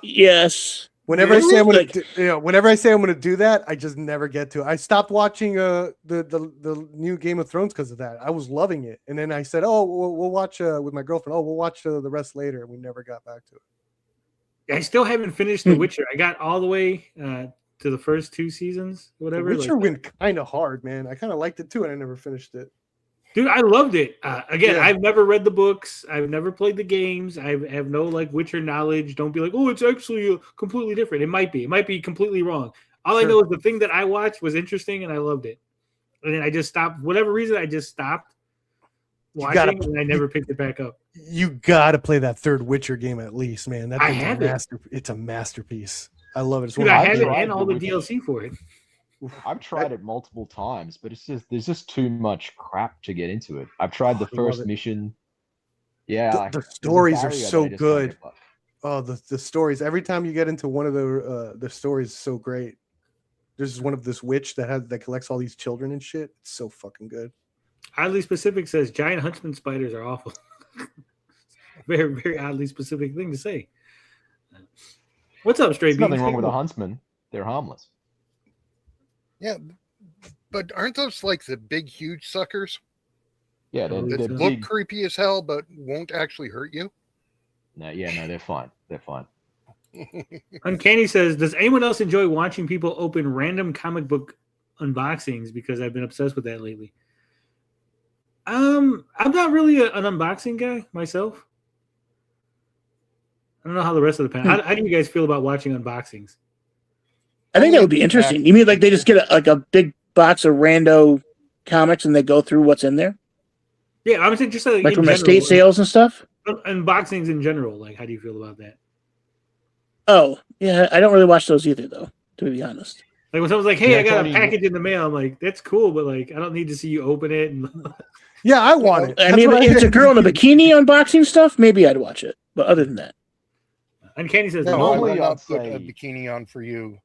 Yes. Whenever I say I'm gonna, Like- whenever I say I'm gonna do that, I just never get to it. I stopped watching the new Game of Thrones because of that. I was loving it, and then I said, "Oh, we'll watch with my girlfriend. Oh, we'll watch the rest later." And we never got back to it. I still haven't finished The Witcher. I got all the way to the first 2 seasons, whatever. The Witcher went kind of hard, man. I kind of liked it too, and I never finished it. Dude, I loved it. Again, Yeah. I've never read the books. I've never played the games. I have no like Witcher knowledge. Don't be like, oh, it's actually completely different. It might be. It might be completely wrong. All I Sure. know is the thing that I watched was interesting, and I loved it. And then I just stopped. Whatever reason, I just stopped watching, and I never picked it back up. You gotta play that third Witcher game at least, man. That I thing's have a it. It's a masterpiece. I love it. It's Dude, one of I my have it favorite- and all the Witcher. DLC for it. I've tried it multiple times, but there's just too much crap to get into it. I've tried the I love first it. mission. Yeah, The there's a stories are barrier that so I just can't good. get past. Oh, the stories. Every time you get into one of the stories is so great. There's one of this witch that collects all these children and shit. It's so fucking good. Oddly specific says giant huntsman spiders are awful. Very, very oddly specific thing to say. What's up, Stray There's Beans? nothing wrong with a huntsman. They're harmless. Yeah, but aren't those like the big, huge suckers Yeah, they're that look big. creepy as hell, but won't actually hurt you? No, they're fine. They're fine. Uncanny says, does anyone else enjoy watching people open random comic book unboxings? Because I've been obsessed with that lately. I'm not really an unboxing guy myself. I don't know how the rest of the panel. How do you guys feel about watching unboxings? I think that would be interesting. You mean like they just get a big box of rando comics and they go through what's in there, Yeah, I'm saying just like like in from general, estate sales and stuff? unboxings in general. Like, how do you feel about that? Oh, yeah, I don't really watch those either, though. To be honest, Like when someone's like, "Hey, Yeah, I got Tony, a package in the mail," I'm like, "That's cool," but like, I don't need to see you open it. And Yeah, I want it. I That's mean, what if it's a girl in a bikini unboxing stuff, maybe I'd watch it. But other than that, Uncanny says, No, I Normally will not I'd put say- a bikini on for you.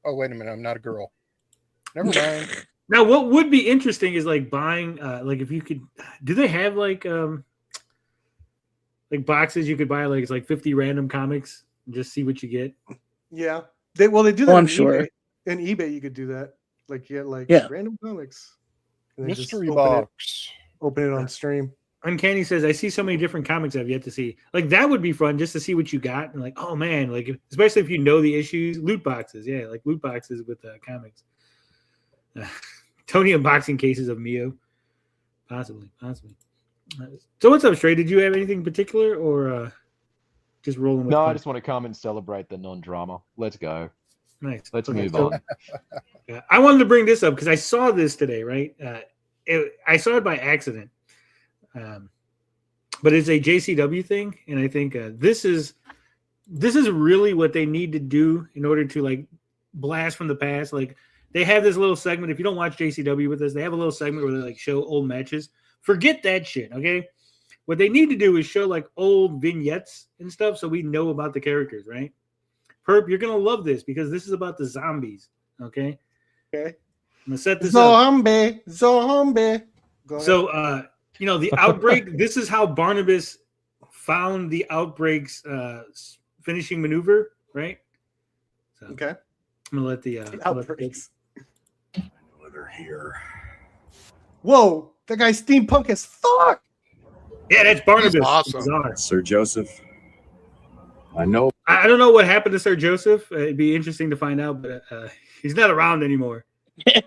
Oh, wait a minute, I'm not a girl. Never mind. Now, what would be interesting is like buying, like if you could, do they have like boxes you could buy like it's like 50 random comics and just see what you get? Yeah, they do that. Oh, on I'm sure. eBay. In eBay, you could do that. Like you get Yeah. random comics. And then just Mystery open box. Open it on stream. Uncanny says, I see so many different comics I've yet to see. Like that would be fun just to see what you got and like, oh man, like especially if you know the issues, loot boxes, yeah, like loot boxes with comics. Tony unboxing cases of Mio, possibly. So what's up, Stray? Did you have anything in particular or just rolling with? No, I fun? just want to come and celebrate the non-drama. Let's go. Nice. Let's Okay, move so- on. Yeah, I wanted to bring this up because I saw this today, right? I saw it by accident, but it's a JCW thing, and I think this is really what they need to do in order to like blast from the past. Like they have this little segment. If you don't watch JCW with us, they have a little segment where they like show old matches. Forget that shit, okay? What they need to do is show like old vignettes and stuff so we know about the characters, right? Perp, you're gonna love this because this is about the zombies. Okay. Okay. I'm gonna set this up. Zombie. Go ahead. So the outbreak, this is how Barnabas found the outbreak's finishing maneuver, right? So okay. I'm gonna let the Outbreaks. They're here. Whoa, that guy's steampunk as fuck. Yeah, that's Barnabas. He's awesome. Bizarre. Sir Joseph. I know. I don't know what happened to Sir Joseph. It'd be interesting to find out, but he's not around anymore.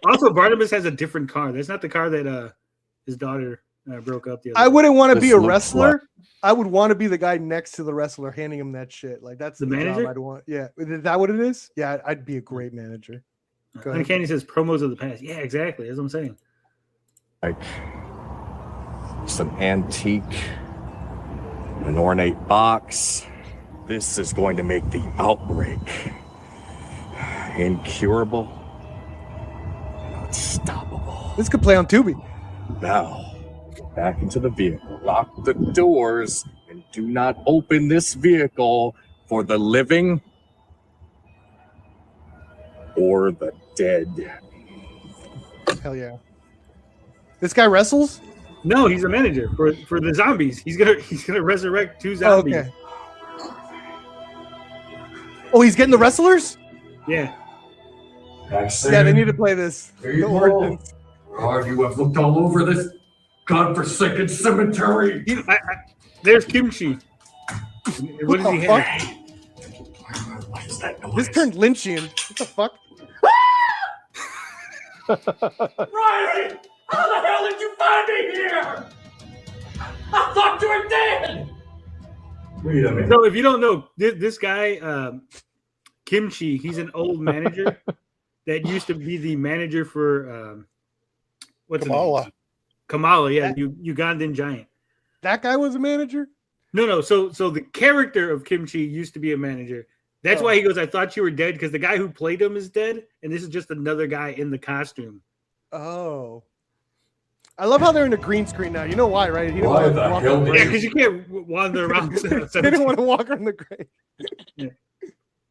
Also, Barnabas has a different car. That's not the car that his daughter broke up the other I day. wouldn't want to be This a looks wrestler. I would want to be the guy next to the wrestler handing him that shit. Like that's The the job manager? I'd want. Yeah. Is that what it is? Yeah, I'd be a great manager. Go ahead. Uncanny says promos of the past. Yeah, exactly. That's what I'm saying. Like some antique, an ornate box. This is going to make the outbreak incurable, unstoppable. This could play on Tubi. Now, back into the vehicle. Lock the doors and do not open this vehicle for the living or the dead. Hell yeah. This guy wrestles? No, he's a manager for the zombies. He's gonna resurrect 2 Oh, zombies. okay. Oh, he's getting the wrestlers? Yeah. Yeah, they need to play this. The origins. You have looked all over this godforsaken cemetery. There's Kimchi. What does he have? What is that noise? This turned Lynchian. What the fuck? Riley! How the hell did you find me here? I thought you were dead! Wait a minute. So if you don't know, this guy, Kimchi, he's an old manager that used to be the manager for what's Kamala. it? Kamala, yeah, Ugandan giant. That guy was a manager? No. So the character of Kimchi used to be a manager. That's why he goes, I thought you were dead, because the guy who played him is dead, and this is just another guy in the costume. Oh. I love how they're in a green screen now. You know why, right? He didn't Why want the to walk hell on the did Yeah, grave. because you can't wander around. They didn't want to walk on the grave. Yeah.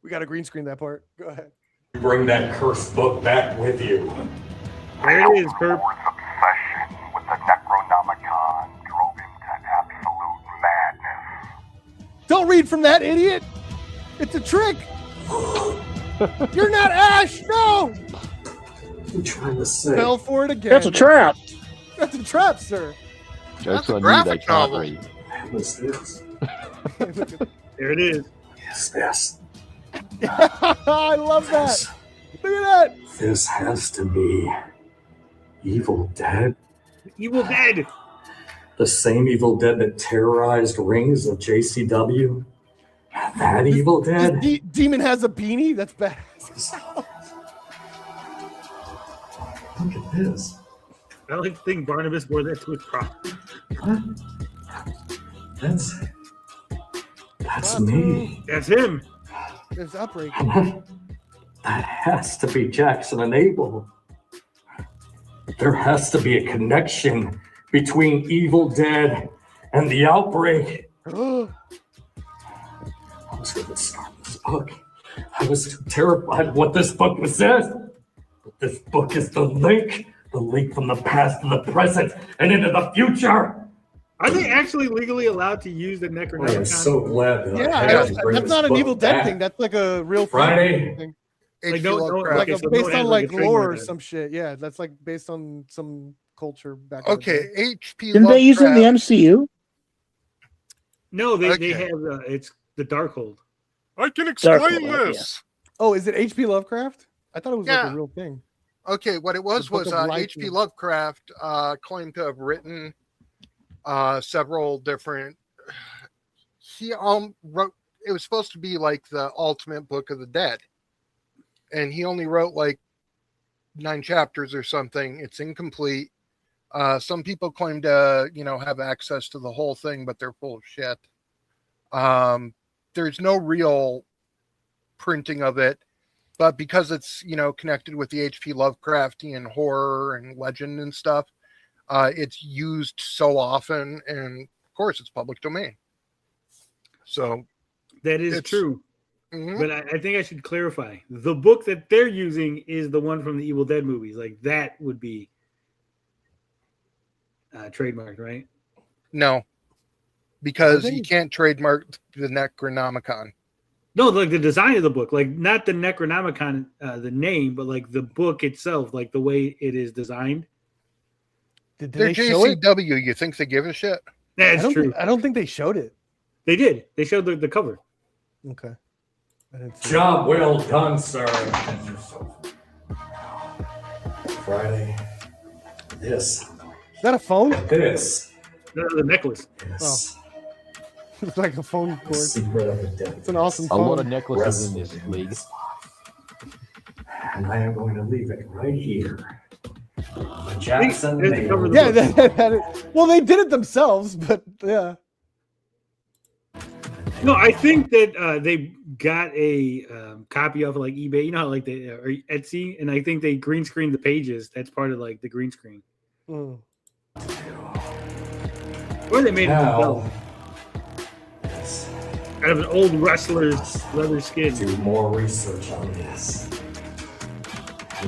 We got to green screen that part. Go ahead. Bring that cursed book back with you. There it is, Perp. Obsession with the Necronomicon drove him to absolute madness. Don't read from that, idiot. It's a trick. You're not Ash. No. What are you trying to say? Fell for it again. That's a trap. That's a trap, sir. Jokes That's a on you, they graphic can't novel. read. What's this? There it is. Yes, this. I love that. Look at that. This has to be Evil Dead. Evil Dead. The same Evil Dead that terrorized rings of JCW. That Evil Dead. This demon has a beanie. That's badass. Look at this. I like to think Barnabas wore that to his prom. That's me. That's him. There's Outbreak. That has to be Jackson and Abel. There has to be a connection between Evil Dead and the Outbreak. I was going to start this book. I was terrified of what this book was says. But this book is the link from the past to the present and into the future. Are they actually legally allowed to use the I am Necronomicon? so glad that I had to bring that's this not an book Evil Dead back. thing. That's like a real Friday. thing. Like, H.P. no, Lovecraft. Like okay, a, so based don't on have, like a trademark lore or on it. some shit. Yeah, that's like based on some culture back. in the Okay, day. H.P. Didn't they use it in the Lovecraft. MCU? No, they Okay. have it's the Darkhold. I can Dark explain Lord, this. Oh, is it H.P. Lovecraft? I thought it was like Yeah. a real thing. Okay, what it was The Book was of Life H.P. and- Lovecraft claimed to have written several different. He wrote. It was supposed to be like the ultimate Book of the Dead, and he only wrote like 9 chapters or something. It's incomplete. Some people claim to, have access to the whole thing, but they're full of shit. There's no real printing of it, but because it's, connected with the H.P. Lovecraftian horror and legend and stuff, it's used so often, and of course it's public domain. So That is It's- true. mhm. But I think I should clarify. The book that they're using is the one from the Evil Dead movies. Like that would be trademarked, right? No, because Are they? you can't trademark the Necronomicon. No, like the design of the book, like not the Necronomicon, the name, but like the book itself, like the way it is designed. Did They're they show it? JCW. You think they give a shit? That's true. I don't think they showed it. They did. They showed the cover. Okay. I didn't see it. Job well done, sir. Friday. This. Is that a phone? This. The necklace. This. It's like a phone The cord. secret of the dead. It's an awesome A phone. lot of necklaces in this league. And I am going to leave it right here. The Jackson There's the cover of the Yeah, book. well, they did it themselves, but yeah. No, I think that they got a copy of like eBay, how like the or Etsy, and I think they green screened the pages. That's part of like the green screen, Mm. or they made it Now, themselves out of an old wrestler's leather skin. do more research on this.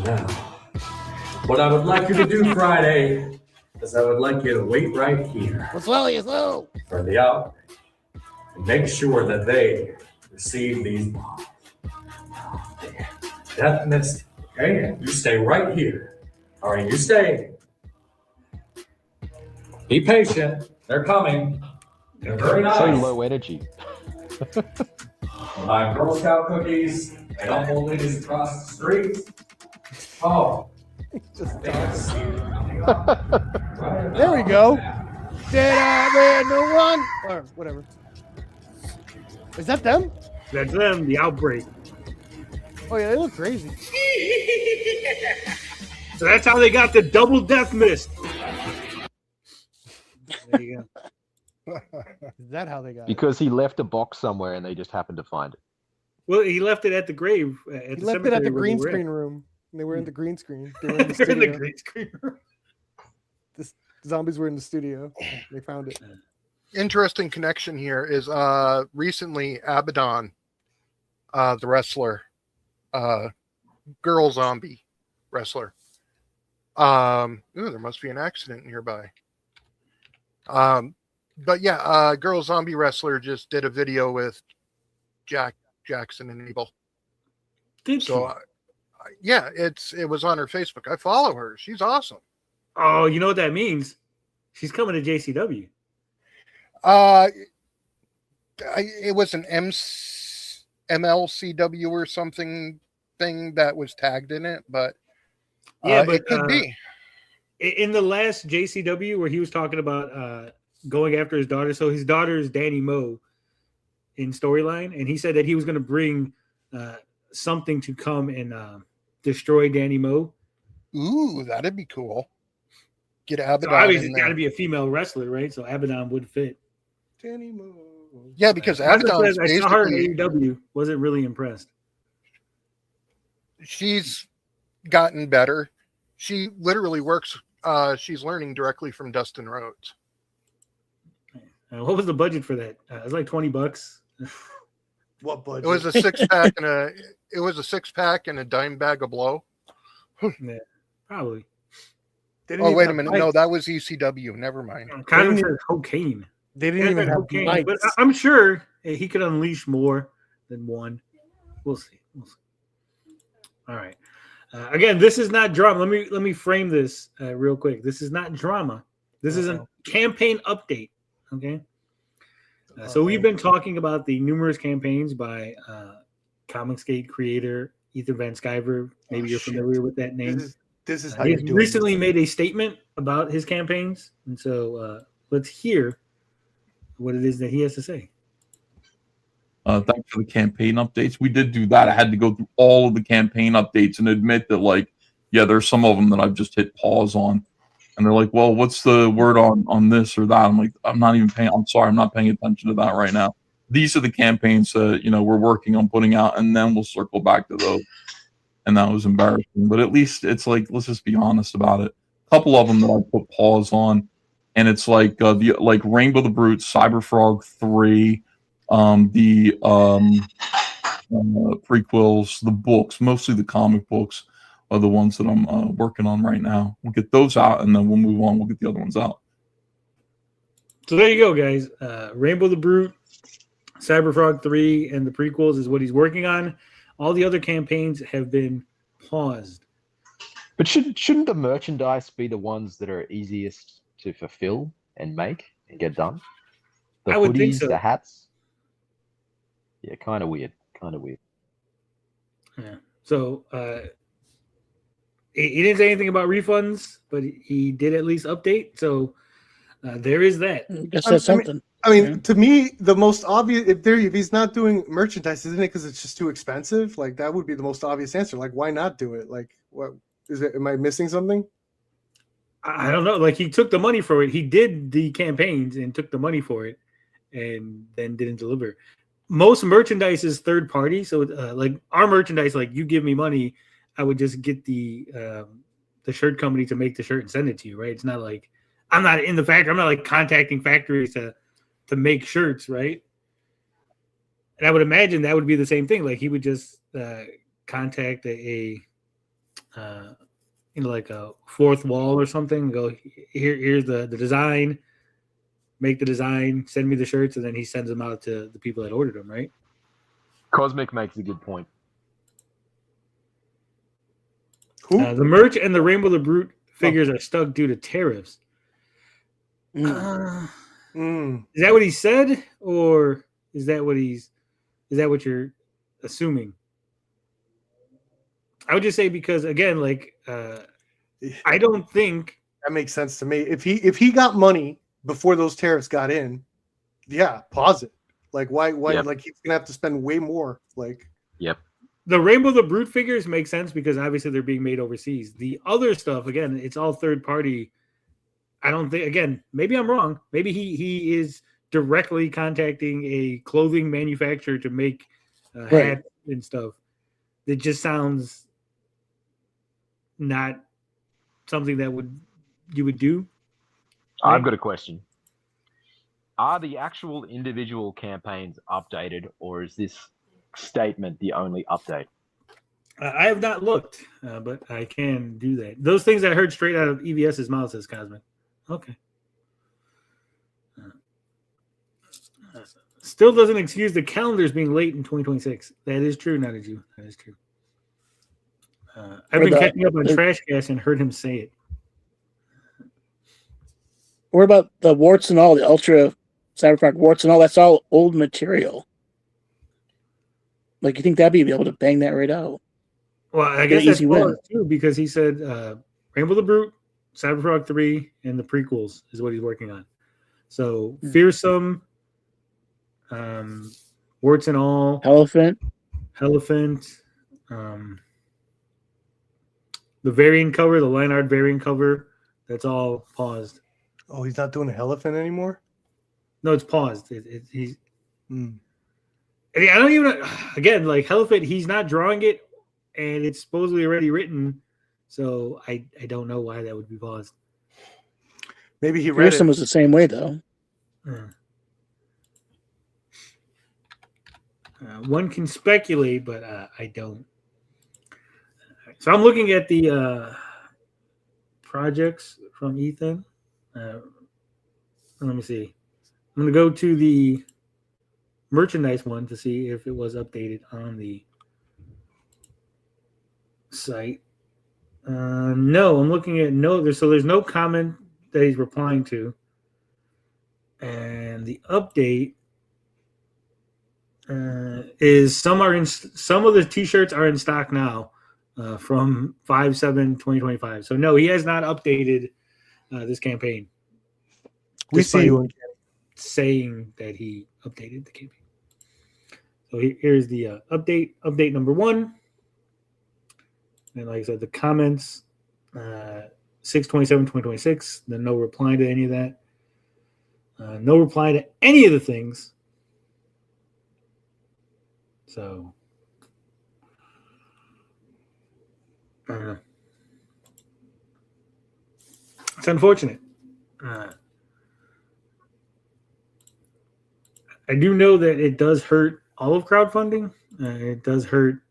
Now, what I would like you to do Friday is I would like you to wait right here Slow. for the out and make sure that they receive these bombs. Death Mist. Okay, you stay right here. All right, you stay. Be patient. They're coming. They're very nice. So low energy. We'll have Girl Scout cookies and old ladies across the street. Oh. There we go. Did I read the one? Or whatever. Is that them? That's them, the outbreak. Oh yeah, they look crazy. So that's how they got the double death mist. There you go. Is that how they got it? Because he left a box somewhere and they just happened to find it. Well, he left it at the grave. He left it at the green screen room. And they were in the green screen. They were in the They're in the studio. green screen room. The zombies were in the studio. They found it. Interesting connection here is recently Abaddon, the wrestler, girl zombie wrestler. Ooh, there must be an accident nearby. But yeah, girl zombie wrestler just did a video with Jackson and Abel. Did So yeah, it was on her Facebook. I follow her. She's awesome. Oh, you know what that means? She's coming to JCW. It was an MLCW or something thing that was tagged in it, but Yeah, but it could be. In the last JCW where he was talking about going after his daughter. So his daughter is Danny Moe in storyline, and he said that he was going to bring something to come and destroy Danny Moe. Ooh, that'd be cool. Get Abaddon. So obviously, in it's got to there. be a female wrestler, right? So Abaddon would fit. Danny Moe. Yeah, because I Abaddon is saw her in basically AEW. Wasn't really impressed. she's gotten better. She literally works. She's learning directly from Dustin Rhodes. What was the budget for that? It was like $20. What budget? It was a 6-pack and a. It was a 6-pack and a dime bag of blow. Yeah, probably. They didn't Oh even wait a have minute! mics. No, that was ECW. Never mind. Kind of didn't says cocaine. They didn't even have cocaine, mics. but I'm sure he could unleash more than one. We'll see. We'll see. All right. Again, this is not drama. Let me frame this real quick. This is not drama. This is a campaign update. Okay. So we've been talking about the numerous campaigns by Comicsgate creator Ethan Van Sciver. Maybe you're familiar with that name. This is how He's you do recently made a statement about his campaigns, and so let's hear what it is that he has to say. Thanks for the campaign updates. We did do that. I had to go through all of the campaign updates and admit that, like, yeah, there's some of them that I've just hit pause on. And they're like, well, what's the word on this or that? I'm like, I'm not paying attention to that right now. These are the campaigns that, we're working on putting out, and then we'll circle back to those. And that was embarrassing. But at least it's like, let's just be honest about it. A couple of them that I put pause on, and it's like Rainbow the Brute, Cyberfrog 3, the prequels, the books, mostly the comic books are the ones that I'm working on right now. We'll get those out, and then we'll move on. We'll get the other ones out. So there you go, guys. Rainbow the Brute, Cyberfrog 3, and the prequels is what he's working on. All the other campaigns have been paused. But shouldn't the merchandise be the ones that are easiest to fulfill and make and get done? The I would hoodies, think so. the hats. Yeah, kind of weird. Yeah. So he didn't say anything about refunds, but he did at least update. So there is that. I guess that's something. I mean, to me, the most obvious if he's not doing merchandise, isn't it because it's just too expensive? Like that would be the most obvious answer. Like, why not do it? Like, what is it? Am I missing something? I don't know. Like he took the money for it. He did the campaigns and took the money for it, and then didn't deliver. Most merchandise is third party. So like our merchandise, like you give me money, I would just get the shirt company to make the shirt and send it to you, right? It's not like I'm not in the factory. I'm not like contacting factories to make shirts, right? And I would imagine that would be the same thing. Like he would just contact like a fourth wall or something. Go here's the design, make the design, send me the shirts, and then he sends them out to the people that ordered them, right? Cosmic makes a good point. The merch and the Rainbow the Brute figures are stuck due to tariffs. Is that what he said, or is that what you're assuming? I would just say because again, like I don't think that makes sense to me. If he got money before those tariffs got in, yeah, pause it. Like why like he's gonna have to spend way more. Like the Rainbow the Brute figures make sense because obviously they're being made overseas. The other stuff, again, it's all third party. I don't think, again, maybe I'm wrong. Maybe he is directly contacting a clothing manufacturer to make hats and stuff. It just sounds not something that you would do. I've got a question. Are the actual individual campaigns updated, or is this statement the only update? I have not looked, but I can do that. Those things I heard straight out of EVS's mouth, says Cosmic. Okay. Still doesn't excuse the calendars being late in 2026. That is true, not a Jew. That is true. I've been catching up on Trashcast and heard him say it. What about the warts and all, the Ultra Cyberpunk warts and all? That's all old material. Like, you think that'd be able to bang that right out? Well, I guess that's win too, because he said Rainbow the Brute, Cyberpunk 3, and the prequels is what he's working on. So Fearsome, warts and all, Elephant, the variant cover, the line art variant cover, that's all paused. Oh, he's not doing Elephant anymore? No, it's paused. He's. I don't even. Again, like Elephant, he's not drawing it, and it's supposedly already written. So I don't know why that would be paused. Maybe he read Fearsome was the same way though. One can speculate, but I don't. So I'm looking at the projects from Ethan. Let me see. I'm going to go to the merchandise one to see if it was updated on the site. No, I'm looking at there's no comment that he's replying to. And the update is some of the t-shirts are in stock now from 5/7/2025. So no, he has not updated this campaign. We see you saying that he updated the campaign. So here's the update number 1. And like I said, the comments 6/27/2026. Then no reply to any of that. No reply to any of the things. So I don't know. It's unfortunate. I do know that it does hurt all of crowdfunding. It does hurt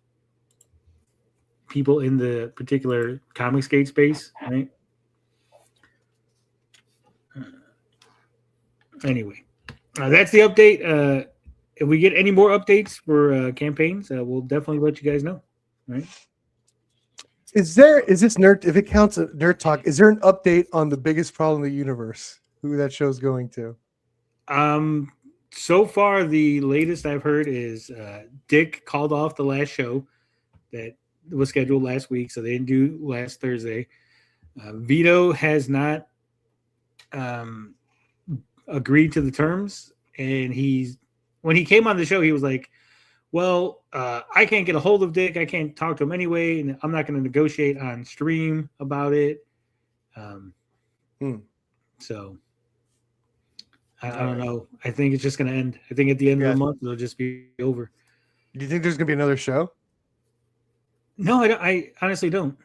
people in the particular Comicsgate space, right? Anyway, that's the update. If we get any more updates for campaigns, we'll definitely let you guys know. Right? Is this nerd? If it counts as nerd talk, is there an update on the biggest problem in the universe? Who that show's going to? So far, the latest I've heard is Dick called off the last show that was scheduled last week, so they didn't do last Thursday. Vito has not agreed to the terms, and when he came on the show, he was like, well, I can't get a hold of Dick. I can't talk to him anyway, and I'm not going to negotiate on stream about it. So I don't know. I think it's just going to end. I think at the end of the month, it'll just be over. Do you think there's going to be another show? No, I honestly don't.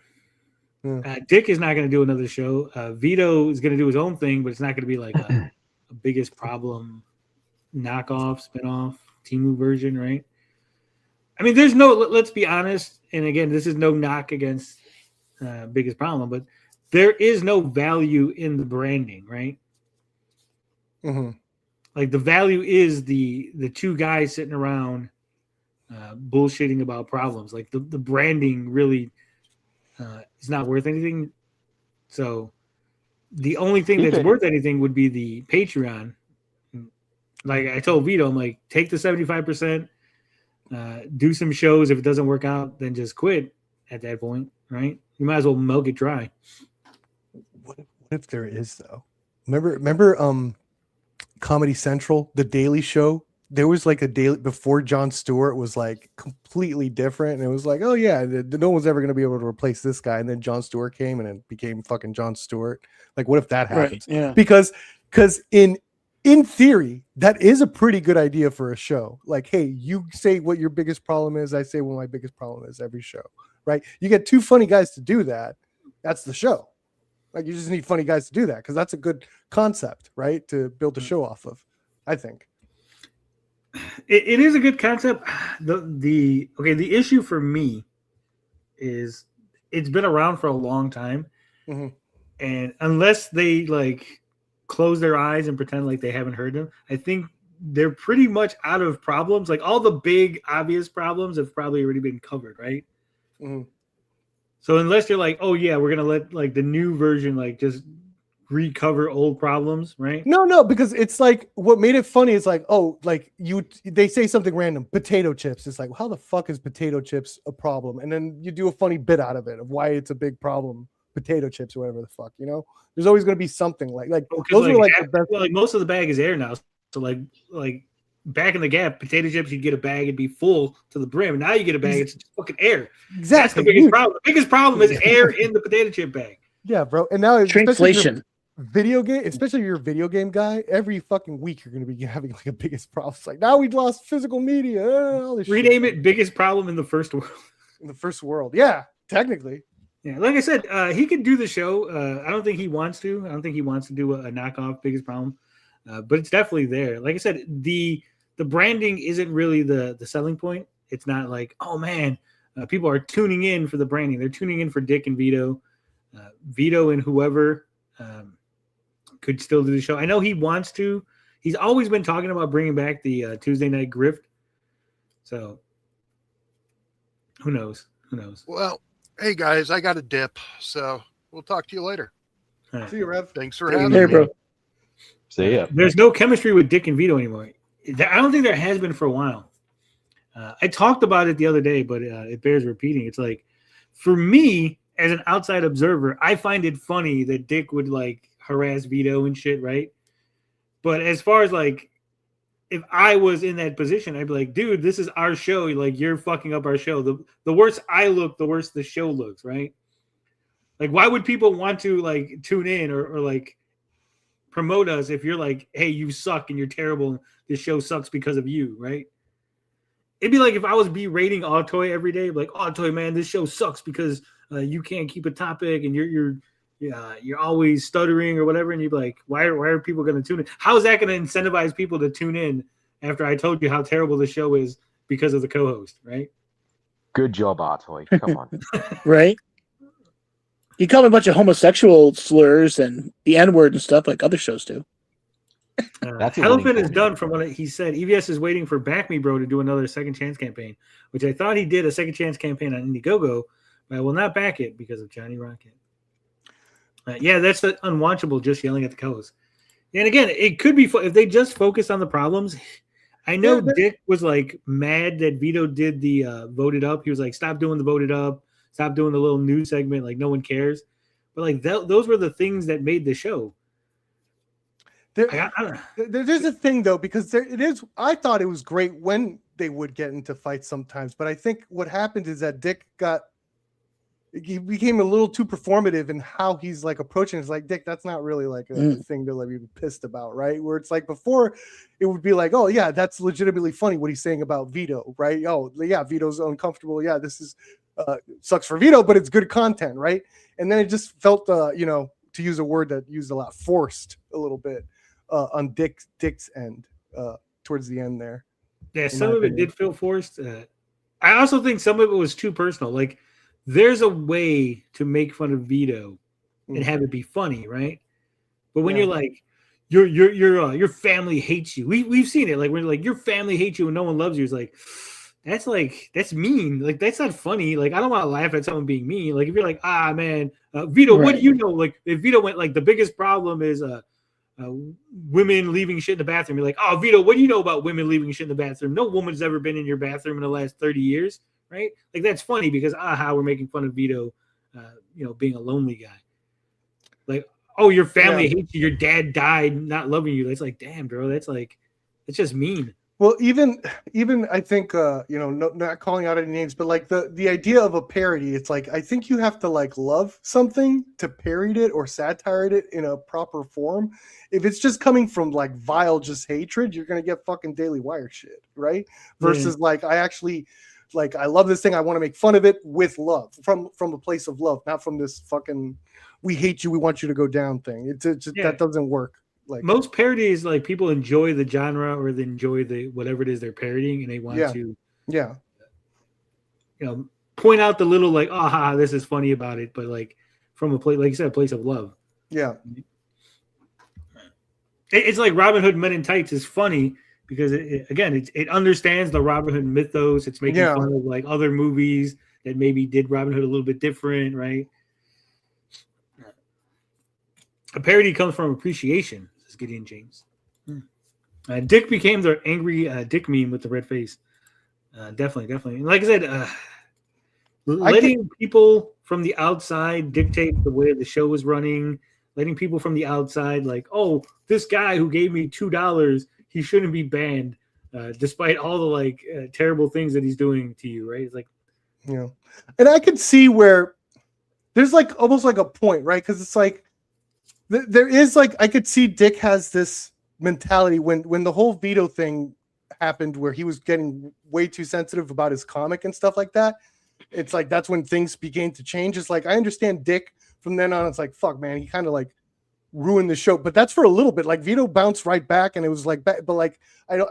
Dick is not going to do another show. Vito is going to do his own thing, but it's not going to be like a biggest problem knockoff, spinoff, Temu version, right? I mean, there's no, let's be honest, and again, this is no knock against biggest problem, but there is no value in the branding, right? Mm-hmm. Like the value is the two guys sitting around bullshitting about problems. Like the branding really it's not worth anything. So the only thing Keep that's it. worth anything would be the Patreon. Like I told Vito, I'm like, take the 75%, do some shows. If it doesn't work out, then just quit at that point, right? You might as well milk it dry. What if there is though? Remember Comedy Central, The Daily Show? There was like a daily before Jon Stewart was like completely different, and it was like, oh yeah, no one's ever going to be able to replace this guy. And then Jon Stewart came, and it became fucking Jon Stewart. Like, what if that happens? Right, yeah. Because in theory, that is a pretty good idea for a show. Like, hey, you say what your biggest problem is, I say what my biggest problem is every show, right? You get two funny guys to do that. That's the show. Like, you just need funny guys to do that because that's a good concept, right? To build a show off of, I think. It is a good concept. The issue for me is it's been around for a long time, and unless they like close their eyes and pretend like they haven't heard them, I think they're pretty much out of problems. Like all the big obvious problems have probably already been covered, right? So unless you're like, oh yeah, we're gonna let like the new version like just recover old problems, right? No, because it's like what made it funny is like, oh, like they say something random, potato chips. It's like, well, how the fuck is potato chips a problem? And then you do a funny bit out of it of why it's a big problem, potato chips or whatever the fuck, you know? There's always going to be something like those are like the best. Well, like most of the bag is air now. So like back in the Gap, potato chips, you'd get a bag, it'd be full to the brim. And now you get a bag, it's just fucking air. Exactly. That's the biggest problem. The biggest problem is air in the potato chip bag. Yeah, bro. And now Shrinkflation. Video game, especially if you're a video game guy, every fucking week you're going to be having like a biggest problem. It's like now we lost physical media. All this Rename shit. it biggest problem in the first world. In the first world, yeah, technically. Yeah, like I said, he could do the show. I don't think he wants to. I don't think he wants to do a knockoff biggest problem, but it's definitely there. Like I said, the branding isn't really the selling point. It's not like, oh man, people are tuning in for the branding. They're tuning in for Dick and Vito, Vito and whoever. Could still do the show. I know he wants to. He's always been talking about bringing back the Tuesday Night Grift. So who knows? Who knows? Well, hey guys, I got a dip, so we'll talk to you later. Right. See you, Rev. Thanks for having Hey, me. bro. See ya. There's no chemistry with Dick and Vito anymore. I don't think there has been for a while. I talked about it the other day, but it bears repeating. It's like, for me, as an outside observer, I find it funny that Dick would like harass Vito and shit, right? But as far as like, if I was in that position, I'd be like, dude, this is our show. Like, you're fucking up our show. The worse I look, the worse the show looks, right? Like, why would people want to like tune in or like promote us if you're like, hey, you suck and you're terrible. This show sucks because of you, right? It'd be like if I was berating Autoy every day, like, Autoy, man, this show sucks because you can't keep a topic and you're always stuttering or whatever, and you're like, why are people going to tune in? How is that going to incentivize people to tune in after I told you how terrible the show is because of the co-host, right? Good job, Artoy. Come on. Right? You call me a bunch of homosexual slurs and the N-word and stuff like other shows do. That's Elephant is done from what he said. EVS is waiting for Back Me Bro to do another Second Chance campaign, which I thought he did a Second Chance campaign on Indiegogo, but I will not back it because of Johnny Rocket. Yeah, that's unwatchable, just yelling at the co-host. And again, it could be if they just focus on the problems. I know Dick was like mad that Vito did the voted up. He was like, stop doing the voted up. Stop doing the little news segment. Like, no one cares. But like those were the things that made the show. There's a thing though, because it is. I thought it was great when they would get into fights sometimes, but I think what happened is that Dick he became a little too performative in how he's like approaching. It's like, Dick, that's not really like a thing to like be pissed about, right? Where it's like before, it would be like, oh yeah, that's legitimately funny what he's saying about Vito, right? Oh yeah, Vito's uncomfortable. Yeah, this is sucks for Vito, but it's good content, right? And then it just felt, to use a word that used a lot, forced a little bit on Dick's end towards the end there. Yeah, some of it did feel forced. I also think some of it was too personal. Like, there's a way to make fun of Vito and have it be funny, right? But when you're like, your family hates you. We've seen it. Like, when like your family hates you and no one loves you, it's like, that's mean. Like that's not funny. Like I don't want to laugh at someone being mean. Like if you're like, ah man, Vito, what do you know? Like if Vito went like the biggest problem is women leaving shit in the bathroom. You're like, oh Vito, what do you know about women leaving shit in the bathroom? No woman's ever been in your bathroom in the last 30 years, right? Like that's funny because we're making fun of Vito, being a lonely guy. Like, oh, your family hates you. Your dad died not loving you. That's like, damn, bro. That's just mean. Well, even I think not calling out any names, but like the idea of a parody, it's like I think you have to like love something to parody it or satire it in a proper form. If it's just coming from like vile just hatred, you're gonna get fucking Daily Wire shit, right? Versus like I actually like I love this thing, I want to make fun of it with love from a place of love, not from this fucking we hate you, we want you to go down thing. It's just that doesn't work. Like most parodies, like people enjoy the genre or they enjoy the whatever it is they're parodying, and they want to, point out the little like, this is funny about it, but like from a place, like you said, a place of love. Yeah, it's like Robin Hood Men in Tights is funny because it understands the Robin Hood mythos. It's making fun of like other movies that maybe did Robin Hood a little bit different, right? A parody comes from appreciation. Gideon James. Dick became the angry Dick meme with the red face. Definitely. And like I said, letting people from the outside dictate the way the show is running, letting people from the outside like, oh, this guy who gave me $2, he shouldn't be banned, despite all the like terrible things that he's doing to you, right? It's like, and I could see where there's like almost like a point, right? Because it's like there is like I could see Dick has this mentality when the whole Vito thing happened where he was getting way too sensitive about his comic and stuff like that. It's like that's when things began to change. It's like I understand Dick from then on. It's like fuck, man, he kind of like ruined the show, but that's for a little bit. Like Vito bounced right back, and it was like, but like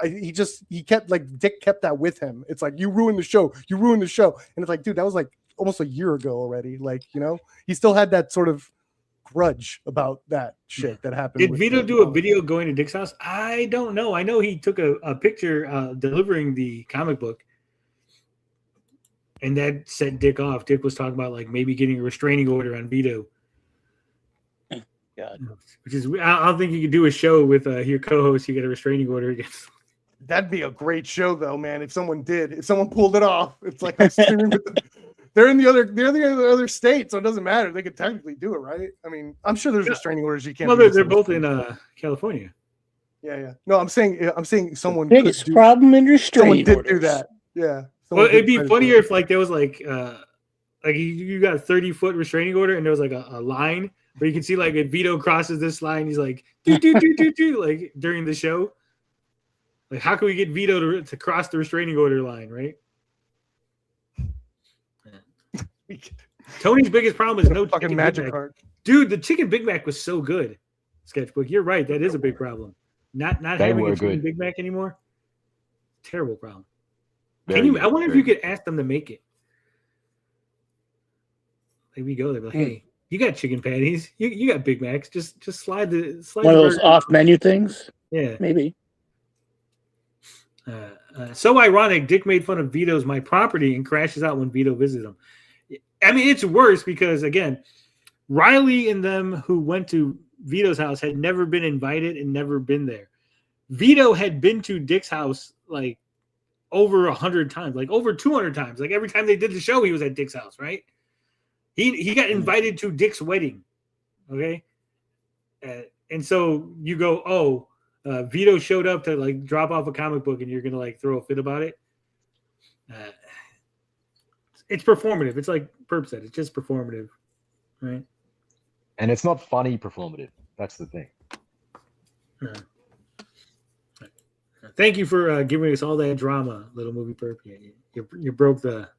he kept like Dick kept that with him. It's like you ruined the show, and it's like, dude, that was like almost a year ago already. Like he still had that sort of grudge about that shit that happened. Did Vito do a video going to Dick's house? I don't know. I know he took a picture delivering the comic book, and that set Dick off. Dick was talking about like maybe getting a restraining order on Vito. God. Which is, I don't think you could do a show with your co-host. You get a restraining order against. That'd be a great show, though, man. If someone pulled it off, it's like I'm streaming with them. They're in the other state, so it doesn't matter. They could technically do it, right? I mean, I'm sure there's restraining orders you can't. Well, they're both in California. Yeah. No, I'm saying someone. Biggest problem in restraining orders. Someone did do that. Yeah. Well, it'd be funnier if like there was like you got a 30-foot restraining order and there was like a line where you can see like if Vito crosses this line, he's like do like during the show. Like how can we get Vito to cross the restraining order line, right? Tony's biggest problem is no fucking magic card. Dude, the chicken Big Mac was so good. Sketchbook, you're right. That is a big problem. Not having a chicken Big Mac anymore. Terrible problem. I wonder if you could ask them to make it. There we go. They're like, hey, you got chicken patties. You got Big Macs. Just slide one of those off menu things. Yeah, maybe. So ironic. Dick made fun of Vito's My Property and crashes out when Vito visits him. I mean, it's worse because again, Riley and them who went to Vito's house had never been invited and never been there. Vito had been to Dick's house like over 100 times, like over 200 times. Like every time they did the show, he was at Dick's house, right? He got invited to Dick's wedding, okay? And so you go, Vito showed up to like drop off a comic book, and you're gonna like throw a fit about it. It's performative. It's like Perp said. It's just performative, right? And it's not funny performative. That's the thing. Thank you for giving us all that drama, Little Movie Perp. You broke the.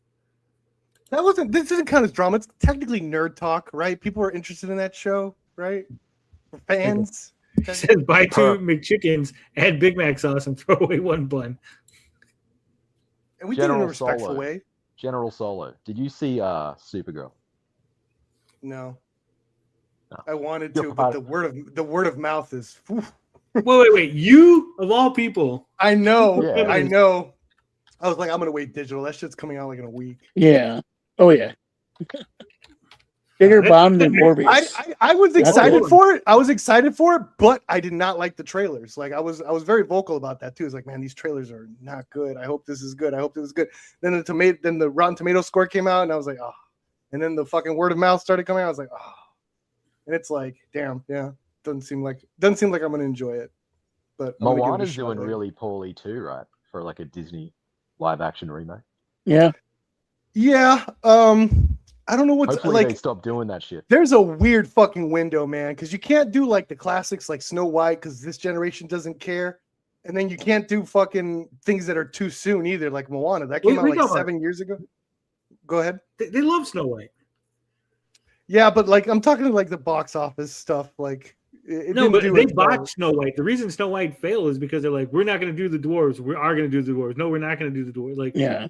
This isn't kind of drama. It's technically nerd talk, right? People are interested in that show, right? For fans. He says buy 2 McChickens, add Big Mac sauce, and throw away 1 bun. And we did it in a respectful way. General Solo. Did you see Supergirl? No. I wanted to, but the word of mouth is. Wait! You of all people. I know. Yeah. I know. I was like, I'm gonna wait digital. That shit's coming out like in a week. Yeah. Oh yeah. Bigger bomb than Morbius. I was excited for it. I was excited for it, but I did not like the trailers. Like I was very vocal about that too. It's like, man, these trailers are not good. I hope this is good. I hope this is good. Then the Rotten Tomato score came out, and I was like, oh. And then the fucking word of mouth started coming out. I was like, oh. And it's like, damn, yeah. Doesn't seem like I'm gonna enjoy it. But Moana's doing really poorly too, right? For like a Disney live action remake. Yeah. Yeah. I don't know what's Hopefully like. they stop doing that shit. There's a weird fucking window, man, because you can't do like the classics like Snow White because this generation doesn't care, and then you can't do fucking things that are too soon either, like Moana. That came out like 7 years ago. Go ahead. They love Snow White. Yeah, but like I'm talking like the box office stuff. Like no, but they botched Snow White. The reason Snow White failed is because they're like, we're not going to do the dwarves. We are going to do the dwarves. No, we're not going to do the dwarves. Like, yeah.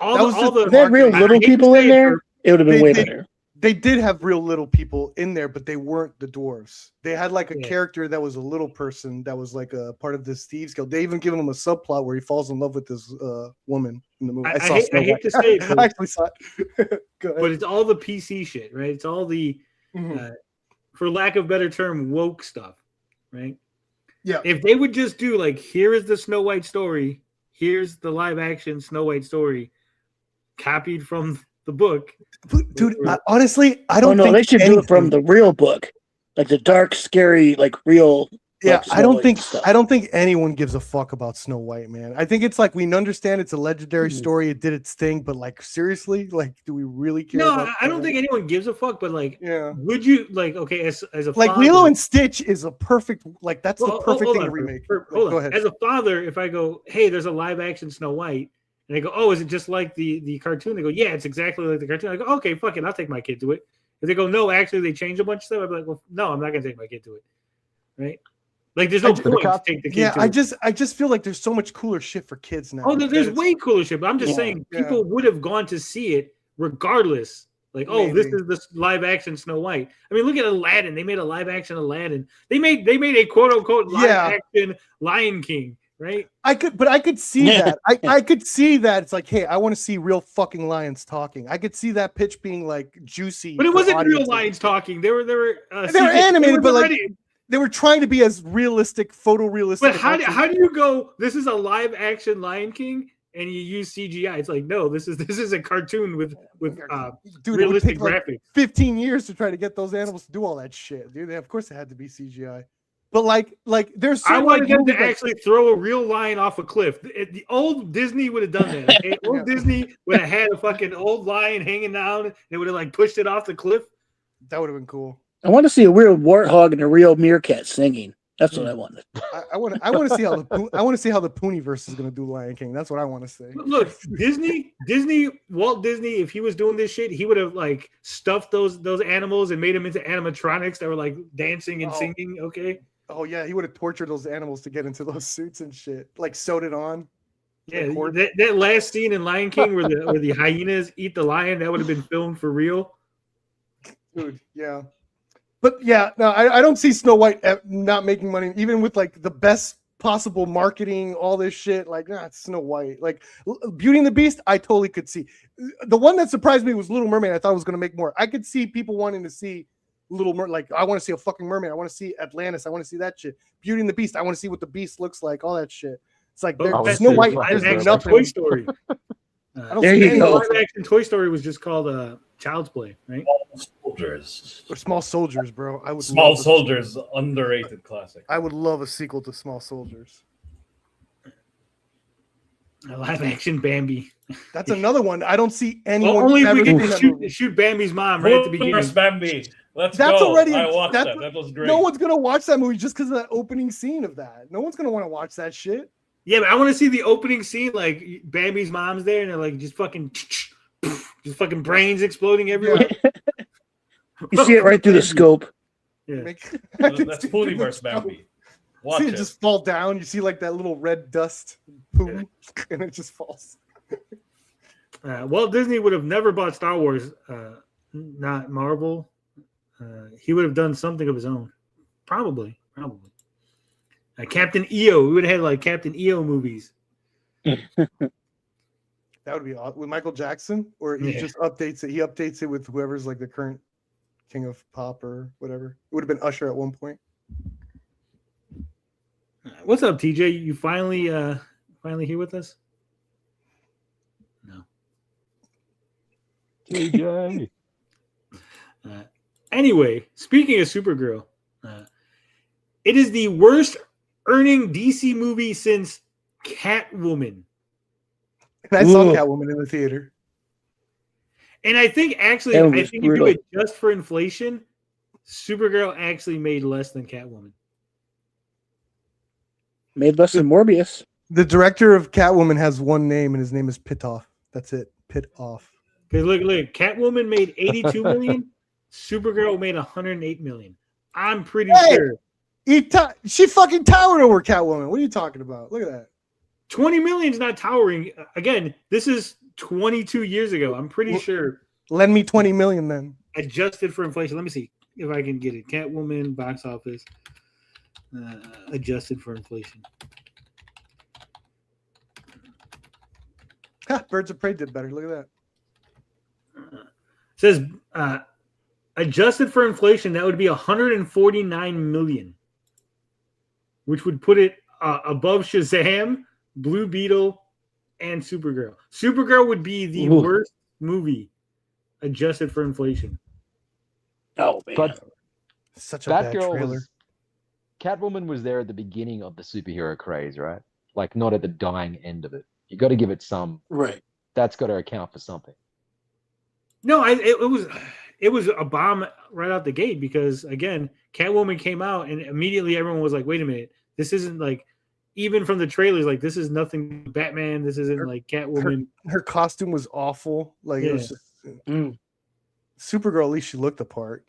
If they had real little people in there, it would have been way better. They did have real little people in there, but they weren't the dwarves. They had like a character that was a little person that was like a part of this thieves guild. They even given him a subplot where he falls in love with this woman in the movie. I hate to say it, I actually saw it. But it's all the PC shit, right? It's all the, for lack of a better term, woke stuff, right? Yeah. If they would just do like, here is the Snow White story, here's the live action Snow White story, copied from the book. Dude, honestly, I don't think they should do it from the real book, like the dark, scary, like real. Yeah, I don't think anyone gives a fuck about Snow White, man. I think it's like we understand it's a legendary story. It did its thing, but like seriously, like, do we really care? No, I don't think anyone gives a fuck. But like, would you like? Okay, as a like father, Lilo and Stitch is a perfect like that's the perfect thing to remake. Hold go on. ahead. As a father, if I go, hey, there's a live action Snow White. And they go, oh, is it just like the cartoon? They go, yeah, it's exactly like the cartoon. I go, okay, fuck it, I'll take my kid to it. If they go, no, actually, they changed a bunch of stuff, I'd be like, well, no, I'm not going to take my kid to it. Right? Like, there's no point to take the kid to it. I just feel like there's so much cooler shit for kids now. Oh, there's way cooler shit, but I'm just saying people would have gone to see it regardless. Like, oh, this is the live action Snow White. I mean, look at Aladdin. They made a live action Aladdin. They made a quote unquote live action Lion King. Right, I could see that. I could see that. It's like, hey, I want to see real fucking lions talking. I could see that pitch being like juicy. But it wasn't real lions talking. They were animated, but like they were trying to be as realistic, photorealistic. But how do you go? This is a live action Lion King, and you use CGI. It's like, no, this is a cartoon with realistic graphics. Like 15 years to try to get those animals to do all that shit, dude. Of course, it had to be CGI. But like there's I wanted them to actually throw a real lion off a cliff. The old Disney would have done that. Okay? Old Disney would have had a fucking old lion hanging down and they would have like pushed it off the cliff. That would have been cool. I want to see a real warthog and a real meerkat singing. That's what I wanted. I want to see how the Ponyverse is going to do Lion King. That's what I want to say. Look, Walt Disney, if he was doing this shit, he would have like stuffed those animals and made them into animatronics that were like dancing and singing. Okay. Oh yeah, he would have tortured those animals to get into those suits and shit. Like sewed it on. Yeah, that last scene in Lion King where the hyenas eat the lion, that would have been filmed for real. Dude, yeah. But yeah, no, I don't see Snow White not making money, even with like the best possible marketing, all this shit. Like, nah, it's Snow White. Like Beauty and the Beast, I totally could see. The one that surprised me was Little Mermaid. I thought it was going to make more. I could see people wanting to see Little Mermaid. Like, I want to see a fucking mermaid. I want to see Atlantis. I want to see that shit. Beauty and the Beast. I want to see what the Beast looks like. All that shit. It's like Snow White. There's nothing. Toy Story. There you go. Live action Toy Story was just called Child's Play, right? Soldiers. Or Small Soldiers, bro. I would. Small Soldiers, underrated classic. I would love a sequel to Small Soldiers. A live action Bambi. That's another one. I don't see anyone. Well, only if we can shoot Bambi's mom right at the beginning. First Bambi. That's go. Already. I watched that. That was great. No one's gonna watch that movie just because of that opening scene of that. No one's gonna want to watch that shit. Yeah, but I want to see the opening scene, like Bambi's mom's there, and they're like just fucking brains exploding everywhere. You see it right through the scope. Yeah, that's Ponyverse Bambi. Watch see it just fall down. You see like that little red dust, boom, and it just falls. Walt Disney would have never bought Star Wars, not Marvel. He would have done something of his own, probably. Captain EO. We would have had like Captain EO movies. That would be awesome. With Michael Jackson, or he just updates it. He updates it with whoever's like the current king of pop or whatever. It would have been Usher at one point. What's up, TJ? You finally here with us? No. TJ. Anyway, speaking of Supergirl, it is the worst earning DC movie since Catwoman. And I saw Catwoman in the theater. And I think actually, if you adjust for inflation, Supergirl actually made less than Catwoman. Made less than Morbius. The director of Catwoman has one name, and his name is Pitoff. That's it. Pitoff. Because look, Catwoman made 82 million. Supergirl made 108 million. I'm pretty sure. She fucking towered over Catwoman. What are you talking about? Look at that. 20 million is not towering. Again, this is 22 years ago. I'm pretty sure. Lend me 20 million then. Adjusted for inflation. Let me see if I can get it. Catwoman box office. Adjusted for inflation. Birds of Prey did better. Look at that. Says adjusted for inflation, that would be 149 million, which would put it above Shazam, Blue Beetle, and Supergirl. Supergirl would be the worst movie adjusted for inflation. Oh man, but such a bad Batgirl trailer. Catwoman was there at the beginning of the superhero craze, right? Like not at the dying end of it. You got to give it some. Right. That's got to account for something. No, it was a bomb right out the gate because again, Catwoman came out and immediately everyone was like, "Wait a minute, this isn't like." Even from the trailers, like this is nothing Batman. This isn't like Catwoman. Her costume was awful. Like it was just Supergirl. At least she looked the part.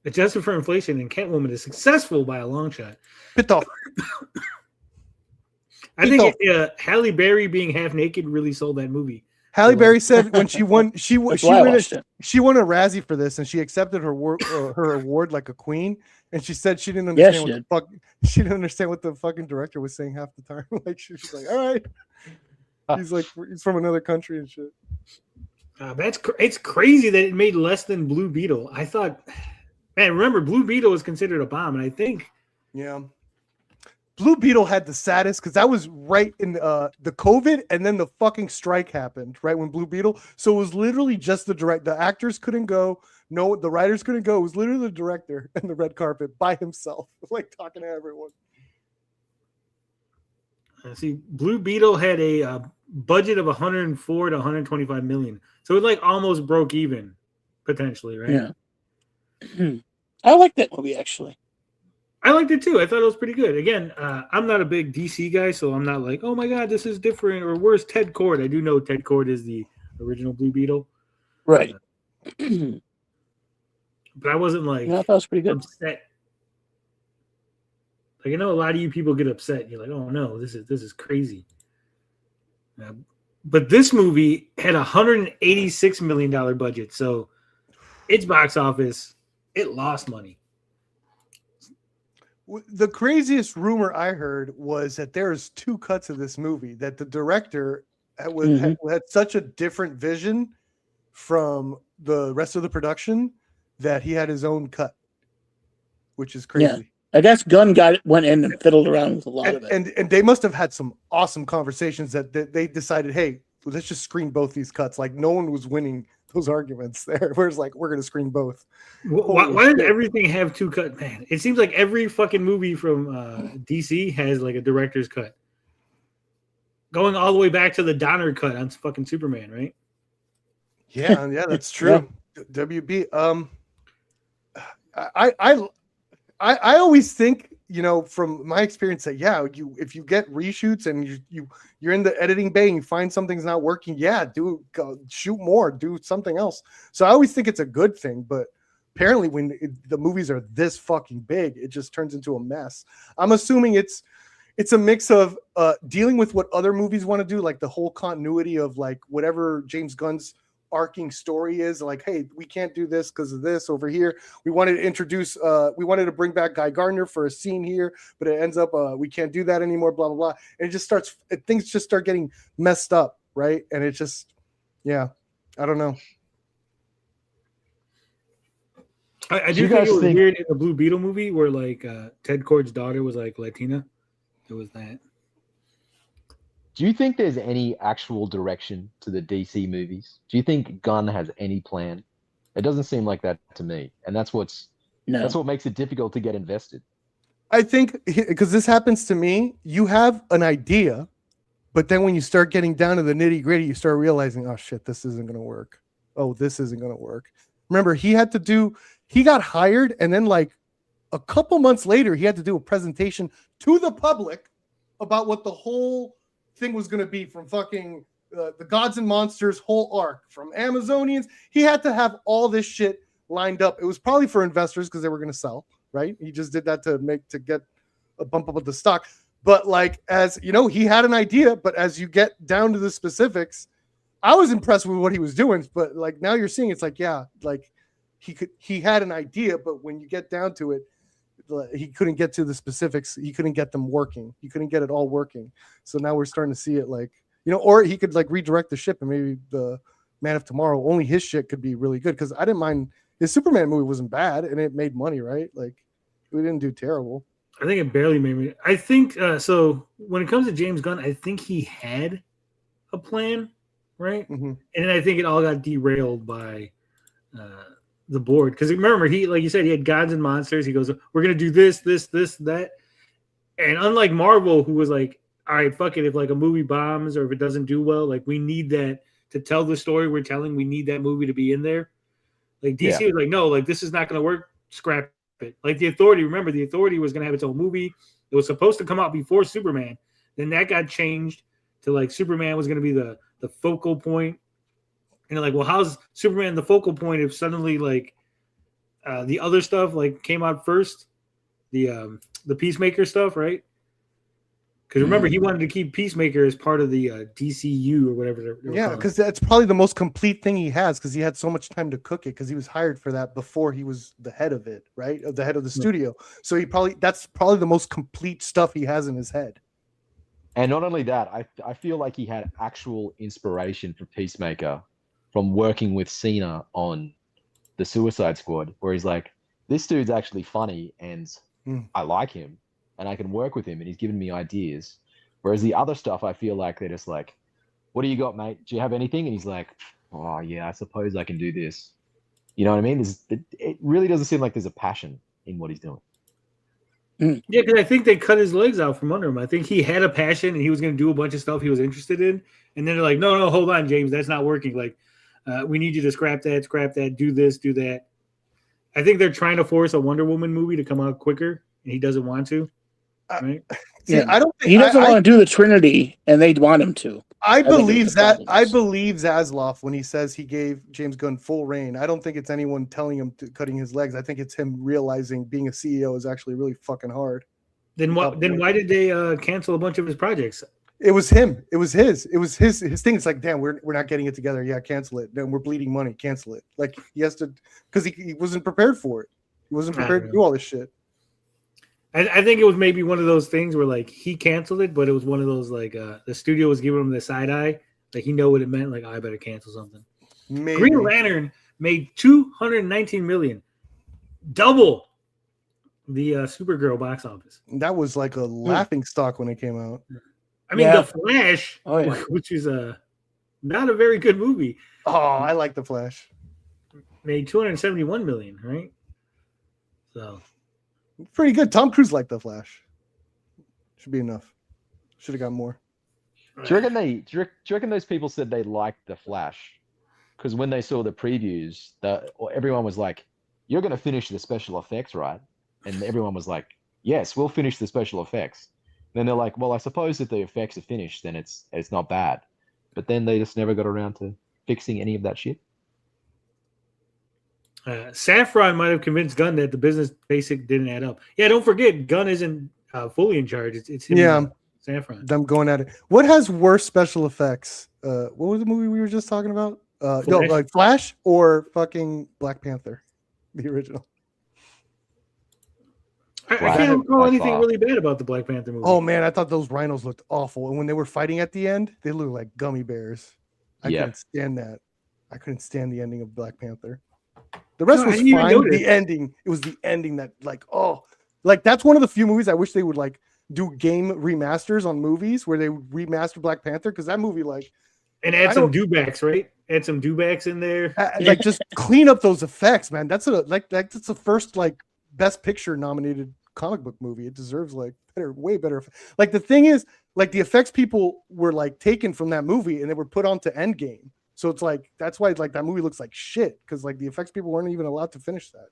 Adjusted for inflation, and Catwoman is successful by a long shot. Pitoff. I think Halle Berry being half naked really sold that movie. Halle Berry said when she won, she won a Razzie for this, and she accepted her award like a queen. And she said she didn't understand she didn't understand what the fucking director was saying half the time. Like she's like, all right, he's like he's from another country and shit. It's crazy that it made less than Blue Beetle. I thought, man, remember Blue Beetle was considered a bomb, and I think Blue Beetle had the saddest because that was right in the COVID, and then the fucking strike happened right when Blue Beetle. So it was literally just the actors couldn't go. No, the writers couldn't go. It was literally the director and the red carpet by himself, like talking to everyone. See, Blue Beetle had a budget of 104 to 125 million, so it like almost broke even, potentially, right? Yeah. I like that movie actually. I liked it too. I thought it was pretty good. Again, I'm not a big DC guy, so I'm not like, oh my god, this is different. Or where's Ted Kord? I do know Ted Kord is the original Blue Beetle, right? But I wasn't like, I thought it was pretty good. Upset. Like I know a lot of you people get upset. You're like, oh no, this is crazy. But this movie had $186 million budget, so its box office, it lost money. The craziest rumor I heard was that there's 2 cuts of this movie, that the director had such a different vision from the rest of the production that he had his own cut, which is crazy. Yeah. I guess Gunn went in and fiddled around with a lot of it. And they must have had some awesome conversations that they decided, hey, let's just screen both these cuts. Like no one was winning those arguments there. Whereas like, we're going to screen both. Why did everything have 2 cuts? Man, it seems like every fucking movie from DC has like a director's cut. Going all the way back to the Donner cut on fucking Superman, right? Yeah, that's true. Yeah. WB. I always think, from my experience that if you get reshoots and you're in the editing bay and you find something's not working, shoot more, do something else. So I always think it's a good thing, but apparently when the movies are this fucking big, it just turns into a mess. I'm assuming it's a mix of dealing with what other movies want to do, like the whole continuity of like whatever James Gunn's arcing story is. Like, hey, we can't do this because of this over here. We wanted to bring back Guy Gardner for a scene here, but it ends up we can't do that anymore. Blah blah blah. And things just start getting messed up, right? And it just, yeah, I don't know. I do think it was weird in the Blue Beetle movie where like Ted Kord's daughter was like Latina. It was that. Do you think there's any actual direction to the DC movies? Do you think Gunn has any plan? It doesn't seem like that to me, and that's what makes it difficult to get invested. I think because this happens to me, you have an idea, but then when you start getting down to the nitty gritty, you start realizing, oh shit, this isn't going to work. Oh, this isn't going to work. Remember, he got hired, and then like a couple months later, he had to do a presentation to the public about what the whole thing was going to be from fucking the Gods and Monsters whole arc from Amazonians. He had to have all this shit lined up. It was probably for investors because they were going to sell, right? He just did that to get a bump up of the stock. But like, as you know, he had an idea, but as you get down to the specifics, I was impressed with what he was doing. But like now you're seeing, it's like, yeah, like he had an idea, but when you get down to it, he couldn't get to the specifics. He couldn't get them working. He couldn't get it all working. So now we're starting to see it like, you know, or he could like redirect the ship and maybe the Man of Tomorrow, only his shit could be really good. Cause I didn't mind his Superman movie wasn't bad and it made money, right? Like we didn't do terrible. I think it barely made me. I think so. When it comes to James Gunn, I think he had a plan, right? Mm-hmm. And I think it all got derailed by the board. Because remember, he, like you said, he had Gods and Monsters. He goes, "We're gonna do this, that." And unlike Marvel, who was like, "All right, fuck it. If like a movie bombs or if it doesn't do well, like we need that to tell the story we're telling. We need that movie to be in there." Like DC was like, "No, like this is not gonna work. Scrap it." Like the Authority. Remember, the Authority was gonna have its own movie. It was supposed to come out before Superman. Then that got changed to like Superman was gonna be the focal point. And they're like, well, how's Superman the focal point if suddenly like the other stuff like came out first, the Peacemaker stuff, right? Because remember, he wanted to keep Peacemaker as part of the DCU or whatever. Yeah, because that's probably the most complete thing he has because he had so much time to cook it because he was hired for that before he was the head of it, right? The head of the studio. So that's probably the most complete stuff he has in his head. And not only that, I feel like he had actual inspiration for Peacemaker from working with Cena on the Suicide Squad, where he's like, this dude's actually funny and I like him and I can work with him and he's given me ideas. Whereas the other stuff, I feel like they're just like, what do you got, mate? Do you have anything? And he's like, oh yeah, I suppose I can do this. You know what I mean? It really doesn't seem like there's a passion in what he's doing. Yeah, because I think they cut his legs out from under him. I think he had a passion and he was going to do a bunch of stuff he was interested in. And then they're like, no, hold on, James, that's not working. Like, we need you to scrap that, do this, do that. I think they're trying to force a Wonder Woman movie to come out quicker, and he doesn't want to. Right? Yeah, I don't think he doesn't want to do the Trinity, and they want him to. I believe Zaslav when he says he gave James Gunn full reign. I don't think it's anyone telling him cutting his legs. I think it's him realizing being a CEO is actually really fucking hard. Then why did they cancel a bunch of his projects? It was him. It was his thing. It's like, damn, we're not getting it together. Yeah, cancel it. Then we're bleeding money. Cancel it. Like he has to, because he wasn't prepared for it. He wasn't prepared to do all this shit. I think it was maybe one of those things where like he canceled it, but it was one of those like the studio was giving him the side eye. Like he know what it meant. Like, I better cancel something. Maybe. Green Lantern made $219 million, double the Supergirl box office. That was like a laughing stock when it came out. I mean, The Flash, which is not a very good movie. Oh, I like The Flash. Made $271 million, right? So pretty good. Tom Cruise liked The Flash. Should be enough. Should have got more. Do you reckon those people said they liked The Flash? Because when they saw the previews, everyone was like, "You're going to finish the special effects, right?" And everyone was like, "Yes, we'll finish the special effects." Then they're like, well, I suppose if the effects are finished, then it's not bad. But then they just never got around to fixing any of that shit. Saffron might have convinced Gunn that the business basic didn't add up. Yeah, don't forget, Gunn isn't fully in charge. It's him. Yeah, Saffron. Them going at it. What has worse special effects? What was the movie we were just talking about? No, Flash? like Flash or fucking Black Panther, the original. I Flash, can't recall by anything far. really bad about the Black Panther movie. Oh man, I thought those rhinos looked awful, and when they were fighting at the end, they looked like gummy bears. I Yeah. couldn't stand that. I couldn't stand the ending of Black Panther. The rest No, I was didn't even fine. notice. The ending, it was the ending that like that's one of the few movies I wish they would like do game remasters on movies where they would remaster Black Panther, because that movie like And I add some don't- dewbacks, right? Add some dewbacks in there. like just clean up those effects, man. That's that's the first like Best Picture nominated comic book movie. It deserves like way better. Like the thing is, like the effects people were like taken from that movie and they were put onto Endgame. So it's like that's why like that movie looks like shit, because like the effects people weren't even allowed to finish that.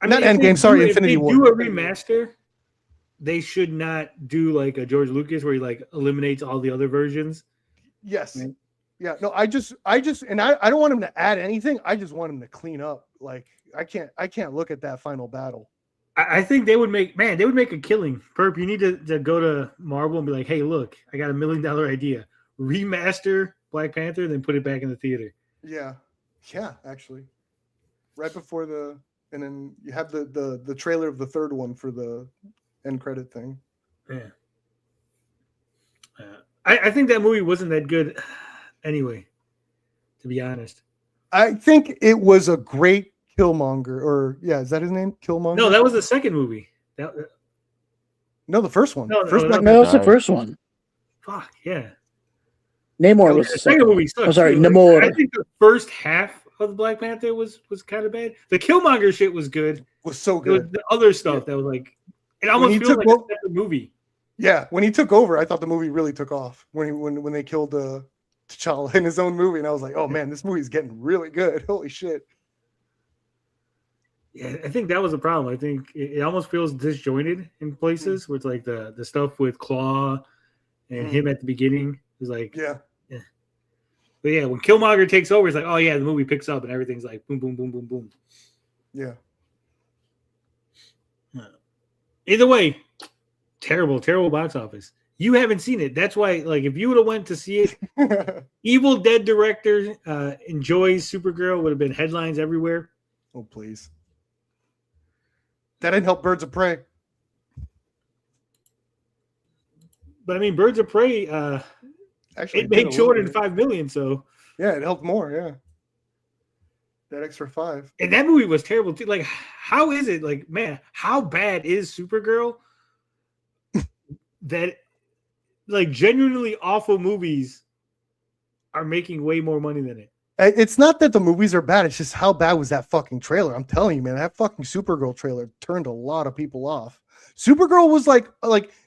Not if they Endgame, sorry, do- Infinity if they War. do a remaster, they should not do like a George Lucas where he like eliminates all the other versions. Yes. Right. Yeah. No, I just and I don't want him to add anything. I just want him to clean up. Like I can't look at that final battle. I think they would make a killing. Perp, you need to go to Marvel and be like, hey, look, I got $1 million idea. Remaster Black Panther, then put it back in the theater. Yeah. Yeah, actually. Right before and then you have the trailer of the third one for the end credit thing. Yeah. I think that movie wasn't that good anyway, to be honest. I think it was a great Killmonger, or is that his name? Killmonger? No, that was the second movie. No, the first one. No, first no, Black No, Panther. that's the first one. Fuck, yeah. Namor The was the second second. movie sucked. Oh, sorry, too. Like, Namor. I think the first half of Black Panther was kind of bad. The Killmonger shit was good. Was so It was good. the other stuff that was like, it When almost he feels took like a o- separate movie. Yeah, when he took over, I thought the movie really took off when they killed T'Challa in his own movie, and I was like, oh man, this movie's getting really good. Holy shit. Yeah, I think that was the problem. I think it almost feels disjointed in places where it's like the stuff with Claw and him at the beginning is like, Yeah. but yeah, when Killmonger takes over, it's like, oh yeah, the movie picks up and everything's like boom, boom, boom, boom, boom. Yeah. Either way, terrible box office. You haven't seen it. That's why, like, if you would have went to see it, Evil Dead director enjoys Supergirl would have been headlines everywhere. Oh please. That didn't help Birds of Prey. But I mean, Birds of Prey, Actually, it did a made little 205 million. So yeah, it helped more. Yeah. That extra 5. and that movie was terrible too. Like, how is it? Like, man, how bad is Supergirl? That like genuinely awful movies are making way more money than it. It's not that the movies are bad. It's just how bad was that fucking trailer? I'm telling you, man, that fucking Supergirl trailer turned a lot of people off. Supergirl was like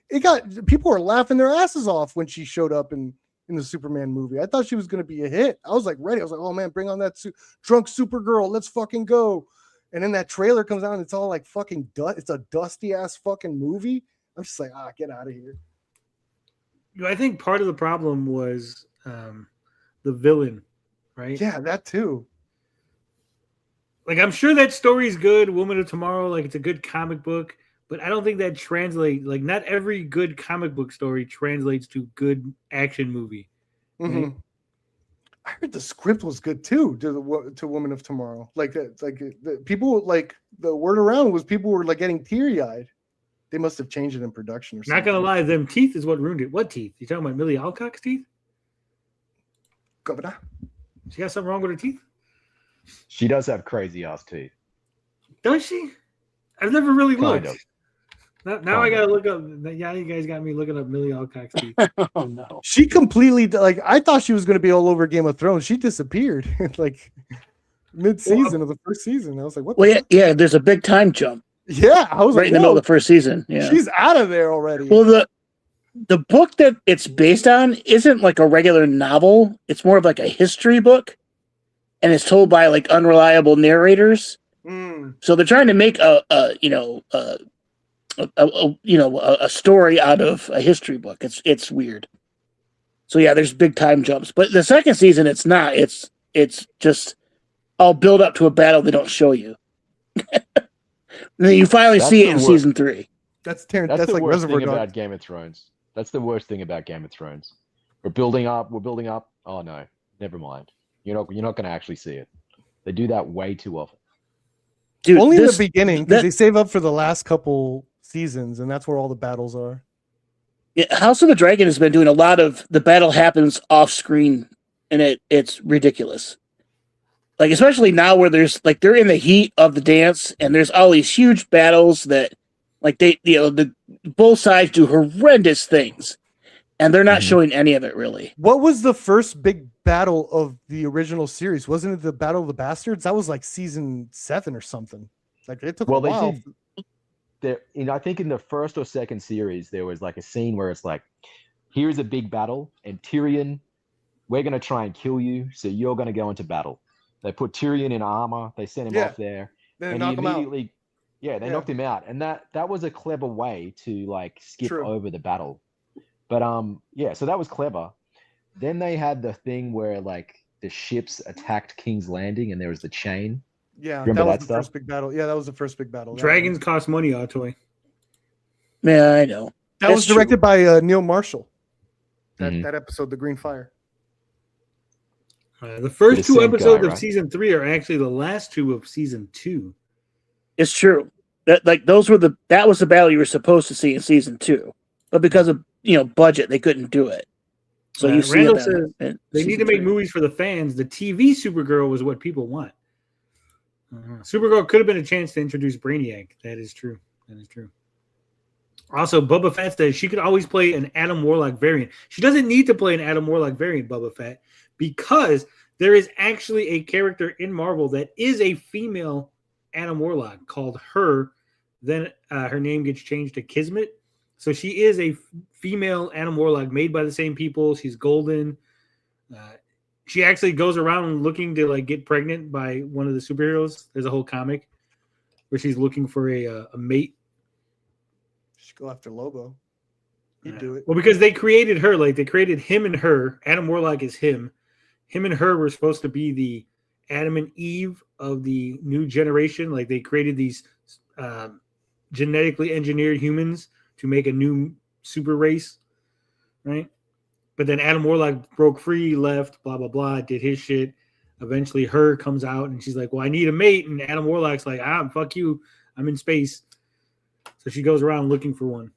it got people were laughing their asses off when she showed up in the Superman movie. I thought she was going to be a hit. I was like ready. I was like, oh man, bring on that drunk Supergirl. Let's fucking go. And then that trailer comes out and it's all like fucking it's a dusty ass fucking movie. I'm just like, get out of here. I think part of the problem was the villain, right? Yeah, that too. Like, I'm sure that story's good, Woman of Tomorrow, like it's a good comic book, but I don't think that translates. Like, not every good comic book story translates to good action movie. Mm-hmm. Right? I heard the script was good too to Woman of Tomorrow. Like that, the people like the word around was people were like getting teary eyed. They must have changed it in production or something. Not gonna lie, them teeth is what ruined it. What teeth? You talking about Millie Alcock's teeth? Governor. She got something wrong with her teeth? She does have crazy ass teeth. Does she? I've never really Kind looked. of. Now I gotta look up. Yeah, you guys got me looking up Millie Alcock's teeth. Oh no. She completely like I thought she was going to be all over Game of Thrones. She disappeared like mid-season of the first season. I was like, what? Well, yeah, there's a big time jump Yeah, I was right like, in the middle whoa, of the first season. Yeah. she's out of there already. Well, the book that it's based on isn't like a regular novel. It's more of like a history book, and it's told by like unreliable narrators. Mm. So they're trying to make a story out of a history book. It's weird. So yeah, there's big time jumps, but the second season it's not. It's just all build up to a battle they don't show you. And then you finally That's see the it in worst. season 3. That's That's the like worst Reservoir thing Dogs. about Game of Thrones. That's the worst thing about Game of Thrones. We're building up. We're building up. Oh no, never mind. You're not going to actually see it. They do that way too often. Dude, Only in the beginning, because they save up for the last couple seasons, and that's where all the battles are. Yeah, House of the Dragon has been doing a lot of the battle happens off screen, and it's ridiculous. Like especially now where there's like they're in the heat of the dance, and there's all these huge battles that like the both sides do horrendous things, and they're not showing any of it really. What was the first big battle of the original series? Wasn't it the Battle of the Bastards? That was like season 7 or something. Like it took a while. They did. I think in the first or second series, there was like a scene where it's like, here's a big battle, and Tyrion, we're going to try and kill you, so you're going to go into battle. They put Tyrion in armor, they sent him off there, then and knock he him out. immediately, they knocked him out, and that was a clever way to like skip over the battle. But so that was clever. Then they had the thing where like the ships attacked King's Landing, and there was the chain. Yeah, remember that was that the stuff? first big battle. Yeah, that was the first big battle. Dragons cost money, Autoy. Yeah, I know. That was directed by Neil Marshall. That episode, The Green Fire. The first 2 episodes of season 3 are actually the last 2 of season 2. It's true. That was the battle you were supposed to see in season 2, but because of budget, they couldn't do it. So you see Randall it says they need to make movies for the fans. The TV Supergirl was what people want. Supergirl could have been a chance to introduce Brainiac. That is true. Also, Boba Fett says she could always play an Adam Warlock variant. She doesn't need to play an Adam Warlock variant, Boba Fett, because there is actually a character in Marvel that is a female Adam Warlock called Her. Then her name gets changed to Kismet. So she is a female Adam Warlock made by the same people. She's golden. She actually goes around looking to like get pregnant by one of the superheroes. There's a whole comic where she's looking for a mate. Should go after Lobo. He'd do it. Well, because they created her, like they created him and her. Adam Warlock is him. Him and her were supposed to be the Adam and Eve of the new generation. Like they created these genetically engineered humans to make a new super race, right? But then Adam Warlock broke free, left, blah, blah, blah, did his shit. Eventually Her comes out and she's like, well, I need a mate. And Adam Warlock's like, fuck you. I'm in space. So she goes around looking for one.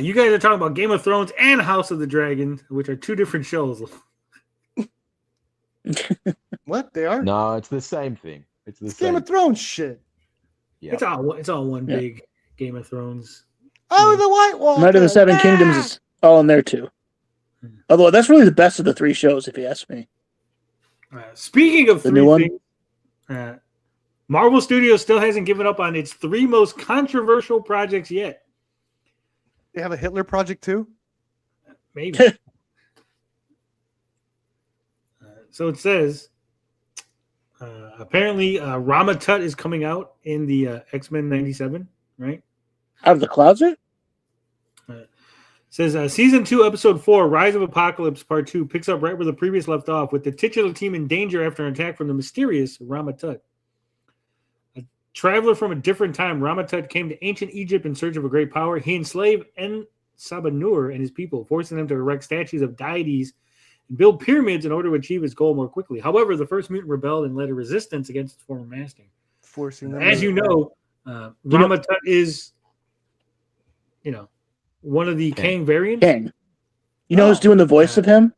You guys are talking about Game of Thrones and House of the Dragon, which are 2 different shows. What? They are? No, it's the same thing. It's the same. Game of Thrones shit. Yeah. It's all one big Game of Thrones. Oh, the White Walker. Night of the Seven Kingdoms is all in there too. Although that's really the best of the 3 shows, if you ask me. Speaking of the 3 new one, things, Marvel Studios still hasn't given up on its 3 most controversial projects yet. They have a Hitler project too? Maybe. So it says, apparently Rama Tut is coming out in the X-Men 97, right? Out of the closet? Says season 2, episode 4, Rise of Apocalypse, part 2, picks up right where the previous left off, with the titular team in danger after an attack from the mysterious Rama Tut. A traveler from a different time, Rama Tut came to ancient Egypt in search of a great power. He enslaved En-Sabanur and his people, forcing them to erect statues of deities and build pyramids in order to achieve his goal more quickly. However, the first mutant rebelled and led a resistance against its former master. Forcing them. As you know, Rama Tut is, one of the Kang variants. Kang. You know who's doing the voice of him?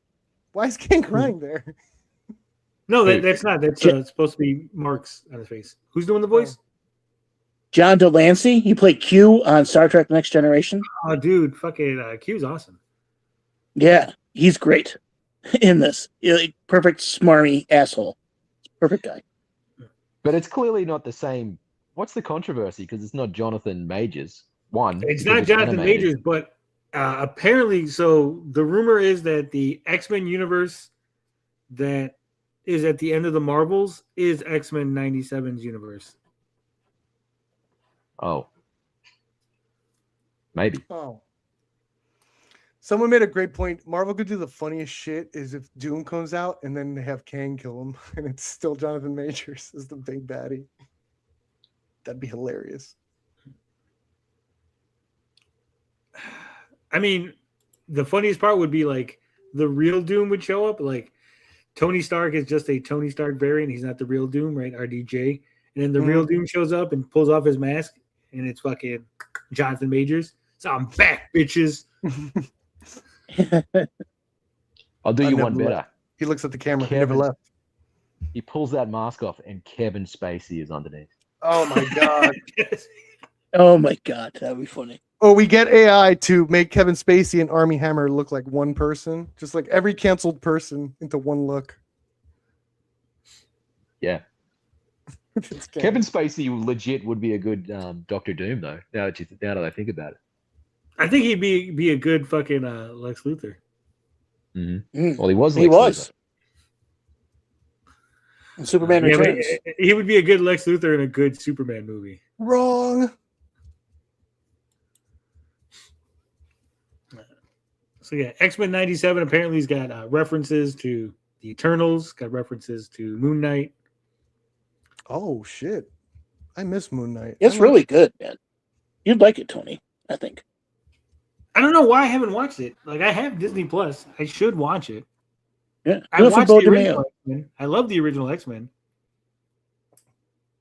Why is Kang crying there? No, that's not. That's supposed to be Mark's on his face. Who's doing the voice? John Delancey. He played Q on Star Trek Next Generation. Oh, dude, fucking Q's awesome. Yeah, he's great in this. Perfect, smarmy asshole. Perfect guy. But it's clearly not the same. What's the controversy? Because it's not Jonathan Majors. It's not Jonathan Majors, but apparently, so the rumor is that the X-Men universe that is at the end of the Marvels is X-Men 97's universe. Oh. Maybe. Oh. Someone made a great point. Marvel could do the funniest shit is if Doom comes out and then they have Kang kill him and it's still Jonathan Majors as the big baddie. That'd be hilarious. I mean, the funniest part would be like the real Doom would show up. Like Tony Stark is just a Tony Stark variant. He's not the real Doom, right? RDJ. And then the real Doom shows up and pulls off his mask, and it's fucking Jonathan Majors. So I'm back, bitches. I'll do I you never one better. left. He looks at the camera. He never left. He pulls that mask off, and Kevin Spacey is underneath. Oh my god. Oh my god, that'd be funny. Oh, we get AI to make Kevin Spacey and Armie Hammer look like one person, just like every canceled person into one look. Yeah. Kevin Spacey legit would be a good Doctor Doom, though. Now that I think about it, I think he'd be a good fucking Lex Luthor. Well, he was. He was. Superman Returns. He would be a good Lex Luthor in a good Superman movie. Wrong. So yeah, X-Men 97 apparently has got references to the Eternals, got references to Moon Knight. Oh shit. I miss Moon Knight. It's really good, man. You'd like it, Tony, I think. I don't know why I haven't watched it. Like, I have Disney Plus. I should watch it. Yeah, I watched the original X-Men. I love the original X-Men.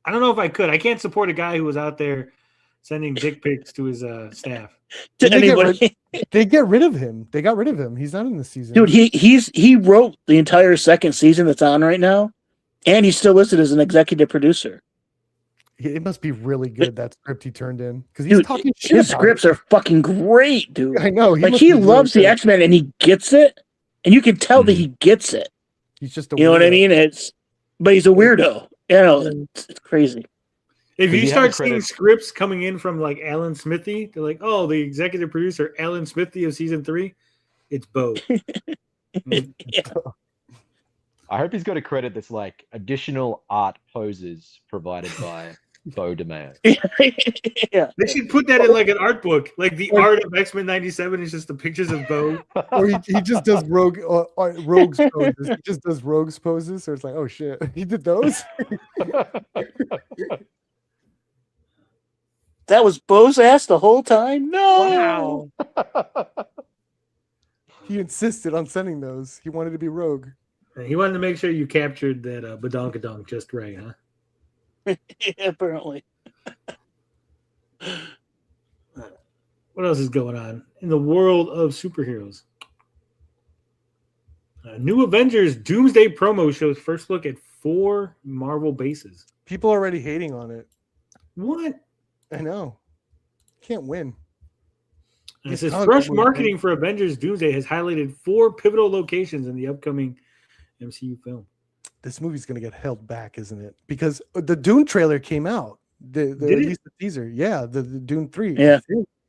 I don't know if I could. I can't support a guy who was out there sending dick pics to his staff. They get rid of him. They got rid of him. He's not in the season. Dude, he wrote the entire second season that's on right now, and he's still listed as an executive producer. It must be really good, that script he turned in, because he's talking shit. His scripts are fucking great, dude. I know. He loves the X-Men, and he gets it, and you can tell that he gets it. He's just a you know what I mean? But he's a weirdo. You know, it's crazy. If you start seeing scripts coming in from like Alan Smithy, they're like, "Oh, the executive producer Alan Smithy of season 3," it's Bo. I hope he's got a credit that's like additional art poses provided by Bo DeMeo. Yeah, they should put that in like an art book. Like the art of X-Men 97 is just the pictures of Bo. Or he just does rogues poses. He just does rogues poses. So it's like, oh shit, he did those. That was Bo's ass the whole time? No. Wow. He insisted on sending those. He wanted to be rogue. He wanted to make sure you captured that badonkadonk just right, huh? Yeah, apparently. What else is going on in the world of superheroes? New Avengers Doomsday promo shows first look at 4 Marvel bases. People are already hating on it. What? I know. Can't win. It says fresh marketing for Avengers Doomsday has highlighted 4 pivotal locations in the upcoming MCU film. This movie's going to get held back, isn't it? Because the Dune trailer came out. They released the teaser. Yeah, the Dune 3. Yeah.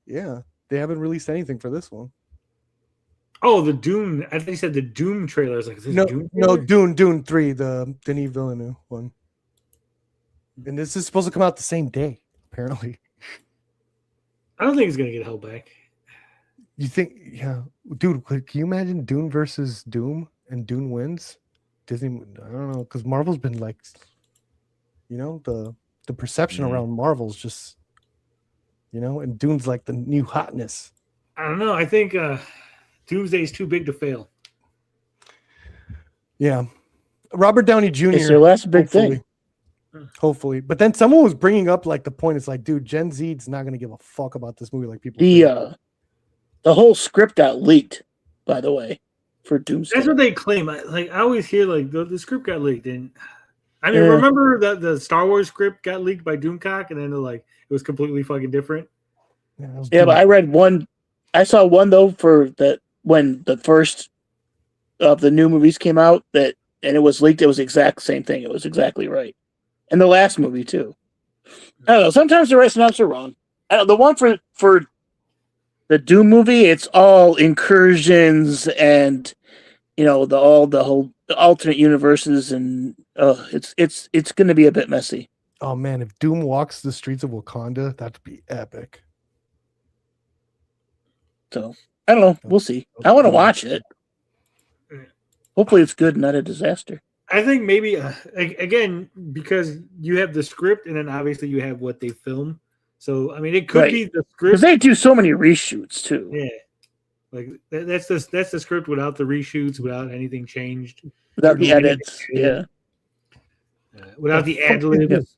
Yeah. They haven't released anything for this one. Oh, the Dune. I think you said the Doom trailer. Is like, Dune 3, the Denis Villeneuve one. And this is supposed to come out the same day, apparently. I don't think it's going to get held back. You think, yeah. Dude, can you imagine Dune versus Doom and Dune wins? Disney, I don't know, because Marvel's been like, you know, the perception around Marvel's just, you know, and Dune's like the new hotness. I don't know. I think Doomsday is too big to fail. Yeah. Robert Downey Jr. It's their last big thing. Hopefully. But then someone was bringing up like the point. It's like, dude, Gen Z's not going to give a fuck about this movie like people think. The whole script got leaked, by the way, for Doomsday. That's what they claim. I always hear like the script got leaked. And I mean, remember that the Star Wars script got leaked by Doomcock and then they're like, it was completely fucking different. Yeah, but I read one. I saw one though for that when the first of the new movies came out and it was leaked. It was the exact same thing. It was exactly right. And the last movie too. I don't know. Sometimes the right synopsis are wrong. The one for the Doom movie, it's all incursions and you know the alternate universes and it's going to be a bit messy. Oh man, if Doom walks the streets of Wakanda, that'd be epic. So I don't know. We'll see. I want to watch it. Hopefully, it's good, not a disaster. I think maybe again because you have the script and then obviously you have what they film. So I mean, it could be the script because they do so many reshoots too. Yeah, Like that's the script without the reshoots, without anything changed, Without the edits, yeah. without the ad libs.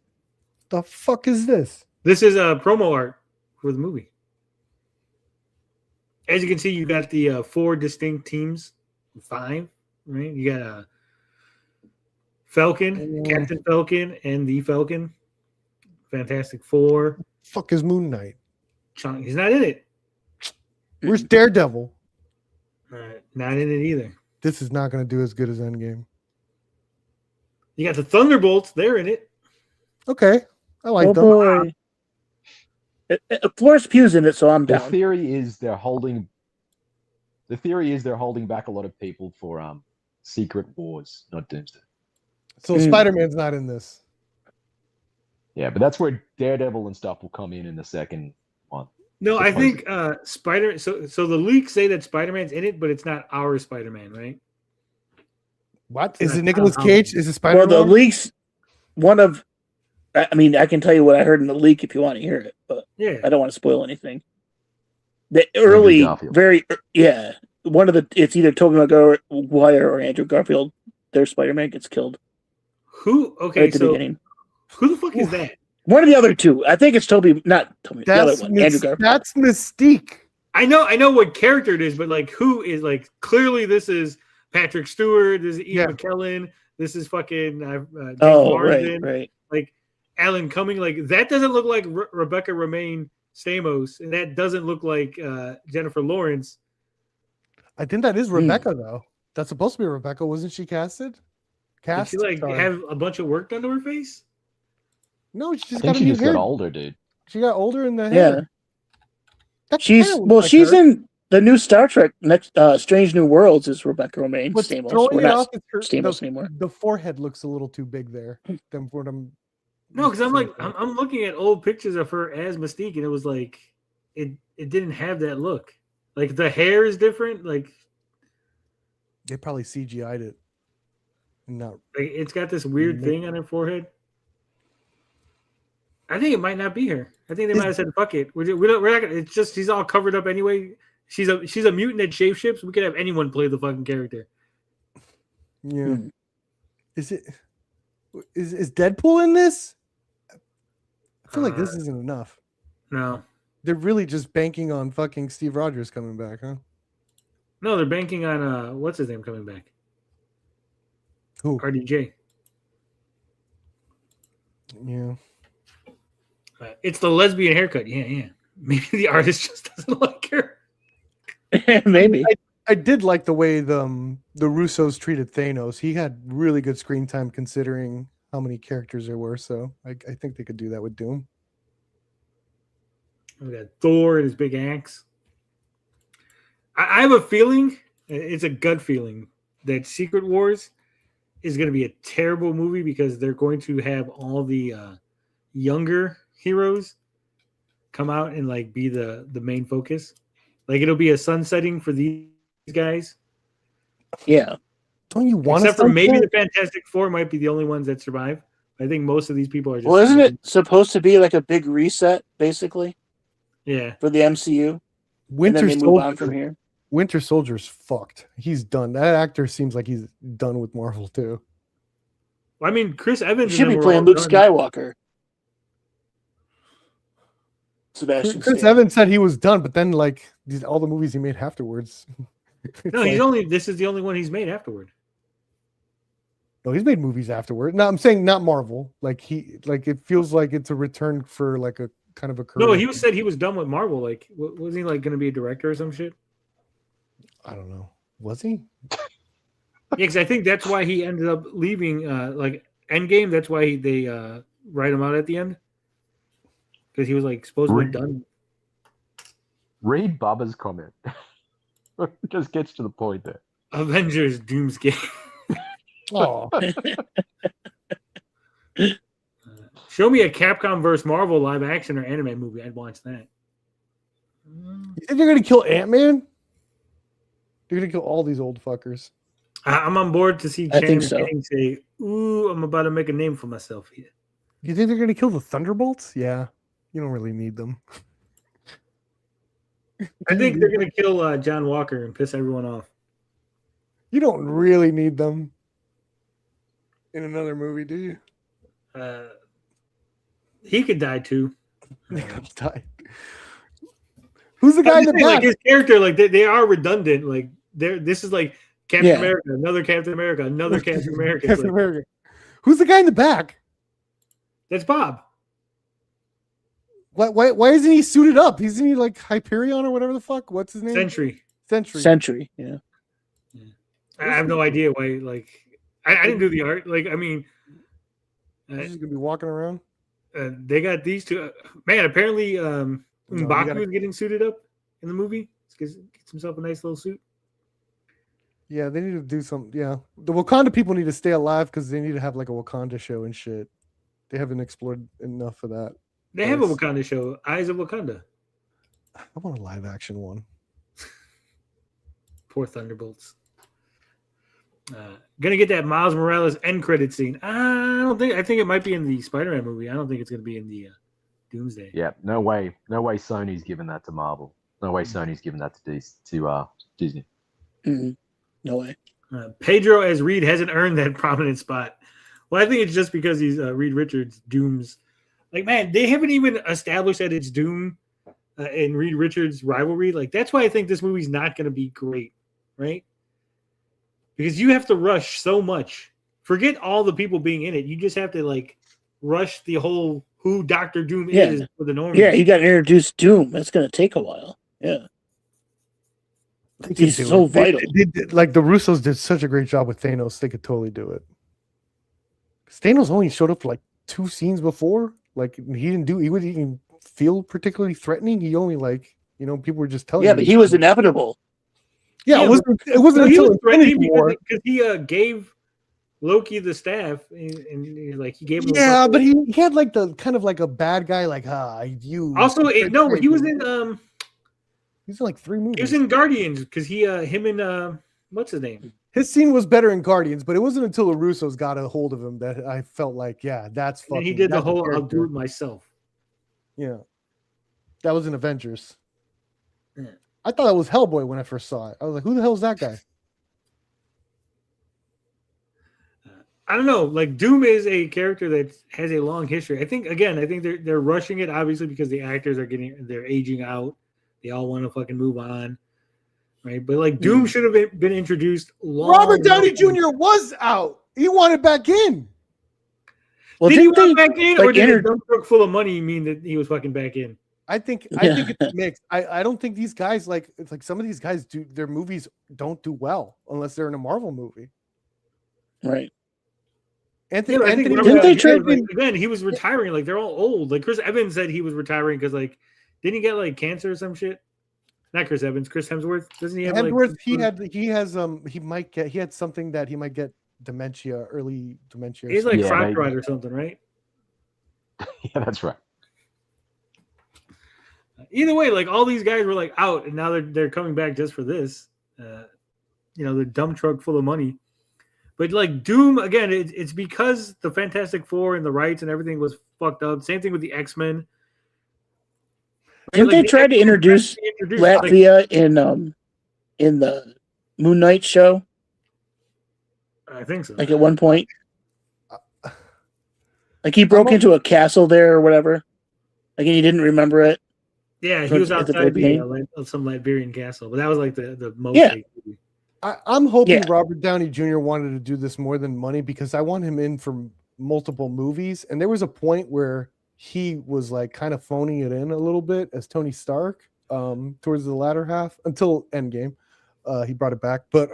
The fuck is this? This is a promo art for the movie. As you can see, you got the 4 distinct teams, 5, right? You got Falcon, Captain Falcon, and the Falcon. Fantastic Four. Fuck is Moon Knight? He's not in it. Where's Daredevil? Not in it either. This is not going to do as good as Endgame. You got the Thunderbolts. They're in it. Okay. I like them. Boy. Florence Pugh's in it, so I'm The down. theory is they're holding back a lot of people for Secret Wars, not Doomsday. So Spider-Man's not in this. Yeah, but that's where Daredevil and stuff will come in the second one. No, I think Spider. So the leaks say that Spider-Man's in it, but it's not our Spider-Man, right? What It's is it? not Nicolas Tom Cage? Holland. Is it Spider-Man? Well, the leaks. I mean, I can tell you what I heard in the leak if you want to hear it, but Yeah. I don't want to spoil anything. The early, one of the it's either Tobey Maguire or Andrew Garfield. Their Spider-Man gets killed. Who? Okay, Right at the beginning. Who the fuck is that? One of the other two. I think it's Toby, not Toby. The other one, Andrew Garfield. That's Mystique. I know what character it is, but like who is like clearly this is Patrick Stewart, this is Ian McKellen, this is fucking James Marsden, right. Like Alan Cumming, like that doesn't look like Rebecca Romaine Stamos, and that doesn't look like Jennifer Lawrence. I think that is Rebecca though. That's supposed to be Rebecca, wasn't she casted? Did she like have a bunch of work done to her face? No, she just I think got she a new just hair. got older, dude. She got older in the Yeah. hair. That She's kinda looks like she's her. in the new Star Trek next Strange New Worlds is Rebecca Romaine What's Stamos. throwing We're it not off is her, Stamos anymore. the forehead looks a little too big there. Than what I'm. No, because I'm looking at old pictures of her as Mystique, and it was like it didn't have that look. Like the hair is different. Like They probably CGI'd it. Not. Like, it's got this weird thing on her forehead. I think it might not be her. I think they might have said, "Fuck it, we're not gonna." It's just she's all covered up anyway. She's a mutant that shapeshifts. We could have anyone play the fucking character. Yeah. Is it? Is Deadpool in this? I feel like this isn't enough. No. They're really just banking on fucking Steve Rogers coming back, huh? No, they're banking on what's his name coming back. Who? RDJ. Yeah. It's the lesbian haircut. Yeah. Maybe the artist just doesn't like her. Maybe. I did like the way the Russos treated Thanos. He had really good screen time considering how many characters there were. So I think they could do that with Doom. We got Thor and his big axe. I have a feeling, it's a gut feeling, that Secret Wars is going to be a terrible movie because they're going to have all the younger heroes come out and like be the main focus. Like it'll be a sunsetting for these guys. Yeah. Don't you want Except for maybe the Fantastic Four might be the only ones that survive. I think most of these people are just. Well, isn't it supposed to be like a big reset, basically? Yeah. For the MCU. Winter and then they move on from here. Winter Soldier's fucked. He's done. That actor seems like he's done with Marvel too. I mean, Chris Evans He should be playing Luke Skywalker. Sebastian Chris Stan. Evans said he was done, but then like all the movies he made afterwards. No, he's only. This is the only one he's made afterward. No, he's made movies afterward. No, I'm saying not Marvel. Like it feels like it's a return for like a kind of a career. No, he said he was done with Marvel. Like, was he like going to be a director or some shit? I don't know. Was he? Yeah, because I think that's why he ended up leaving. Like Endgame. That's why they write him out at the end because he was like supposedly done. Read Bubba's comment. Just gets to the point there. Avengers Doomsday. Oh. Show me a Capcom versus Marvel live action or anime movie. I'd watch that. You think they're gonna kill Ant-Man? They're gonna kill all these old fuckers. I'm on board to see I think Channing so. Tatum say, "Ooh, I'm about to make a name for myself here." You think they're gonna kill the Thunderbolts? Yeah. You don't really need them. I think they're gonna kill John Walker and piss everyone off. You don't really need them in another movie, do you? He could die too. He could die. Who's the guy in the back? Like his character, like they are redundant. Like this is like Captain Yeah. America, another Captain America, another Captain America. It's Captain like, America. Who's the guy in the back? that's Bob. Why isn't he suited up? Isn't he like Hyperion or whatever the fuck? What's his name? Sentry. Sentry. Yeah. I have no idea why. Like I didn't do the art. Like I mean, He's just gonna be walking around. they got these two. Man, apparently M'Baku is getting suited up in the movie. Gets himself a nice little suit. Yeah, they need to do some. Yeah, the Wakanda people need to stay alive because they need to have like a Wakanda show and shit. They haven't explored enough of that. They have a Wakanda show, Eyes of Wakanda. I want a live action one. Poor Thunderbolts. Gonna get that Miles Morales end credit scene. I think it might be in the Spider-Man movie. I don't think it's gonna be in the Doomsday. Yeah, no way Sony's given that to Marvel. No way Sony's given that to Disney. Mm-hmm. No way. Pedro as Reed hasn't earned that prominent spot. Well, I think it's just because he's Reed Richards, Doom's. Like, man, they haven't even established that it's Doom and Reed Richards' rivalry. Like, that's why I think this movie's not going to be great, right? Because you have to rush so much. Forget all the people being in it. You just have to, like, rush the whole who Dr. Doom is for the normal. Yeah, you got to introduce Doom. That's going to take a while. Yeah. He's so vital. Like the Russos did such a great job with Thanos. They could totally do it. Thanos only showed up for like 2 scenes before. Like he wouldn't even feel particularly threatening. He only people were just telling him. Yeah, but he was inevitable. Yeah, it wasn't until Infinity War because he gave Loki the staff and he gave him. Yeah, but he had like the kind of like a bad guy you. Also, he was in He's in like 3 movies. He was in Guardians because him and what's his name? His scene was better in Guardians, but it wasn't until the Russos got a hold of him that I felt like, yeah, that's fucking. And he did the whole "I'll do it myself." Yeah, that was in Avengers. Yeah. I thought that was Hellboy when I first saw it. I was like, who the hell is that guy? I don't know. Like Doom is a character that has a long history. I think they're rushing it obviously because the actors they're aging out. They all want to fucking move on, right? But like Doom should have been introduced long. Robert Downey Jr. was out. He wanted back in. Well, did he want back in, or like, did a dump truck full of money mean that he was fucking back in? I think it's mixed. I don't think these guys it's like some of these guys their movies don't do well unless they're in a Marvel movie. Right. Anthony didn't they try again, he was retiring. Like they're all old. Like Chris Evans said he was retiring because like didn't he get like cancer or some shit? Not Chris Evans, Chris Hemsworth. Doesn't he have Hemsworth? He had something that he might get early dementia. He's like Fractard or something, right? Yeah, that's right. Either way, like all these guys were like out, and now they're coming back just for this. The dump truck full of money. But like Doom again, it's because the Fantastic Four and the rights and everything was fucked up. Same thing with the X-Men. Didn't they try to introduce Latvia in the Moon Knight show? I think so. Like at one point, like he broke into a castle there or whatever. Like and he didn't remember it. Yeah, he was outside of some Liberian castle, but that was like the most. Yeah. I'm hoping Robert Downey Jr. wanted to do this more than money because I want him in for multiple movies. And there was a point where he was like kind of phoning it in a little bit as Tony Stark towards the latter half until Endgame. He brought it back, but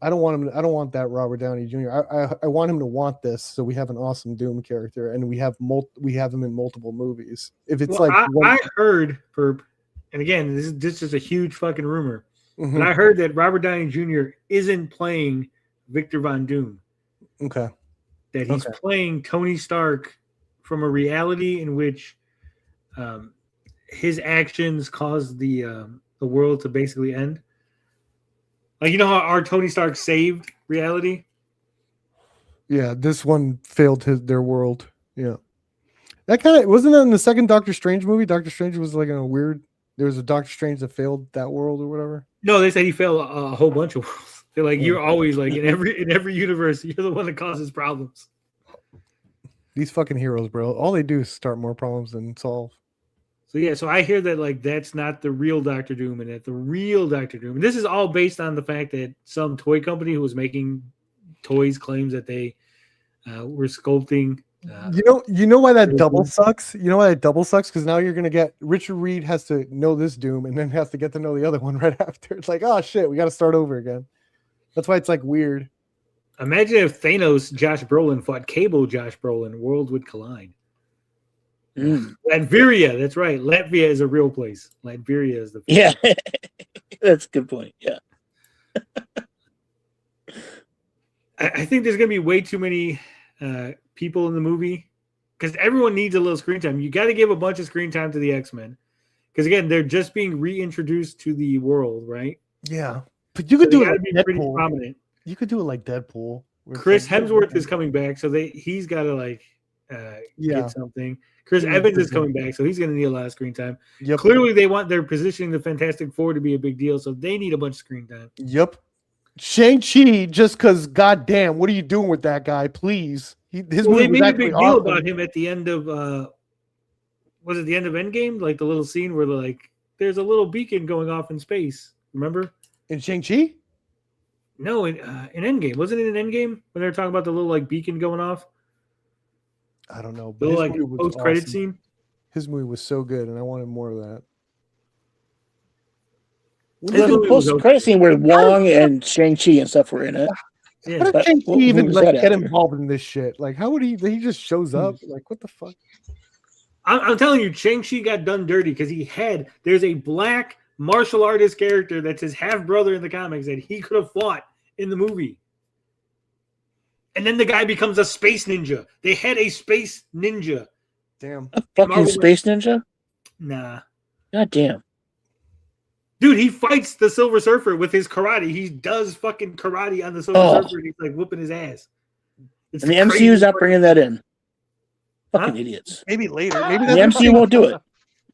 I don't want that Robert Downey Jr. I want him to want this, so we have an awesome Doom character, and we have him in multiple movies. If it's I heard and again, this is a huge fucking rumor, but I heard that Robert Downey Jr. isn't playing Victor Von Doom. Okay, that he's playing Tony Stark from a reality in which his actions caused the world to basically end. Like, you know how our Tony Stark saved reality? Yeah, this one failed their world. Yeah. That kind of wasn't that in the second Doctor Strange movie? Doctor Strange was like in a weird There was a Doctor Strange that failed that world or whatever. No, they said he failed a whole bunch of worlds. They're like, you're always like in every universe, you're the one that causes problems. These fucking heroes, bro. All they do is start more problems than solve. So yeah, so I hear that like that's not the real Doctor Doom, and that the real Doctor Doom. And this is all based on the fact that some toy company who was making toys claims that they were sculpting. You know why that double sucks? You know why that double sucks? Because now you're gonna get Richard Reed has to know this Doom and then has to get to know the other one right after. It's like, oh shit, we got to start over again. That's why it's like weird. Imagine if Thanos Josh Brolin fought Cable Josh Brolin, world would collide. Latveria, that's right. Latvia is a real place. Latveria is the yeah. That's a good point. Yeah. I think there's gonna be way too many people in the movie because everyone needs a little screen time. You got to give a bunch of screen time to the X-Men because again, they're just being reintroduced to the world, right? Yeah, but you could do it like be Deadpool. pretty prominent. You could do it like Deadpool. Chris Hemsworth is coming back, so he's got to like get something. Chris Evans is coming back, so he's going to need a lot of screen time. Yep. Clearly, they're positioning the Fantastic Four to be a big deal, so they need a bunch of screen time. Yep. Shang-Chi, just because, goddamn, what are you doing with that guy? Please. They made a big deal about him at the end of, was it the end of Endgame? Like the little scene where like there's a little beacon going off in space. Remember? In Shang-Chi? No, in Endgame. Wasn't it in Endgame when they were talking about the little like beacon going off? I don't know. The little like post-credit scene. His movie was so good, and I wanted more of that. The post-credit scene where Wong and Shang-Chi and stuff were in it. Yeah. How did Shang-Chi even like get involved in this shit? Like, how would he just shows up? Like, what the fuck? I'm telling you, Shang-Chi got done dirty because there's a black martial artist character that's his half-brother in the comics that he could have fought in the movie. And then the guy becomes a space ninja. They had a space ninja. Damn. A fucking space ninja? Nah. God damn. Dude, he fights the Silver Surfer with his karate. He does fucking karate on the Silver Surfer. And he's like whooping his ass. And the MCU's not bringing that in. Fucking idiots. Maybe later. Maybe the MCU won't do it.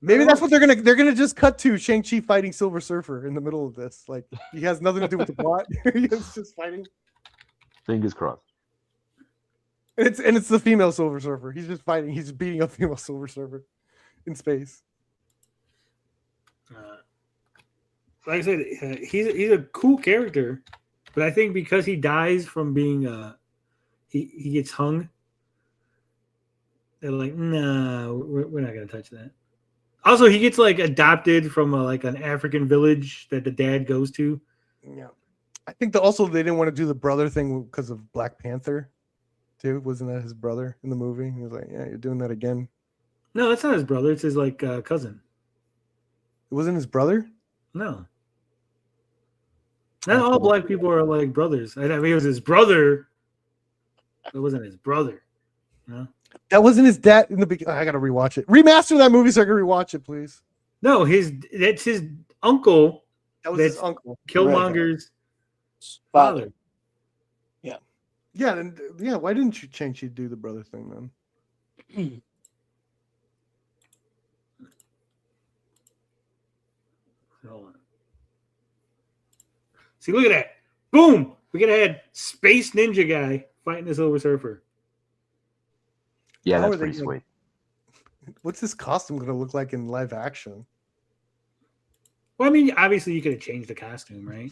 Maybe that's what they're gonna just cut to Shang-Chi fighting Silver Surfer in the middle of this. Like he has nothing to do with the plot. He's just fighting. Fingers crossed. And it's the female Silver Surfer. He's just fighting. He's beating up female Silver Surfer in space. Like I said, he's a cool character, but I think because he dies from being he gets hung. They're like, nah, we're not gonna touch that. Also, he gets like adopted from like an African village that the dad goes to. Yeah, I think that also they didn't want to do the brother thing because of Black Panther. Too, wasn't that his brother in the movie? He was like, "Yeah, you're doing that again." No, that's not his brother. It's his like cousin. It wasn't his brother. No, not all black people are like brothers. I mean, it was his brother. It wasn't his brother. No, that wasn't his dad in the beginning. I gotta rewatch it. Remaster that movie so I can rewatch it, please. No, that's his uncle. That was his uncle. Killmonger's father. Yeah, and why didn't you Shang-Chi do the brother thing then? Hold on. See, look at that. Boom! We could have had Space Ninja guy fighting the Silver Surfer. Yeah, that's pretty sweet. What's this costume going to look like in live action? Well, I mean, obviously you could have changed the costume, right?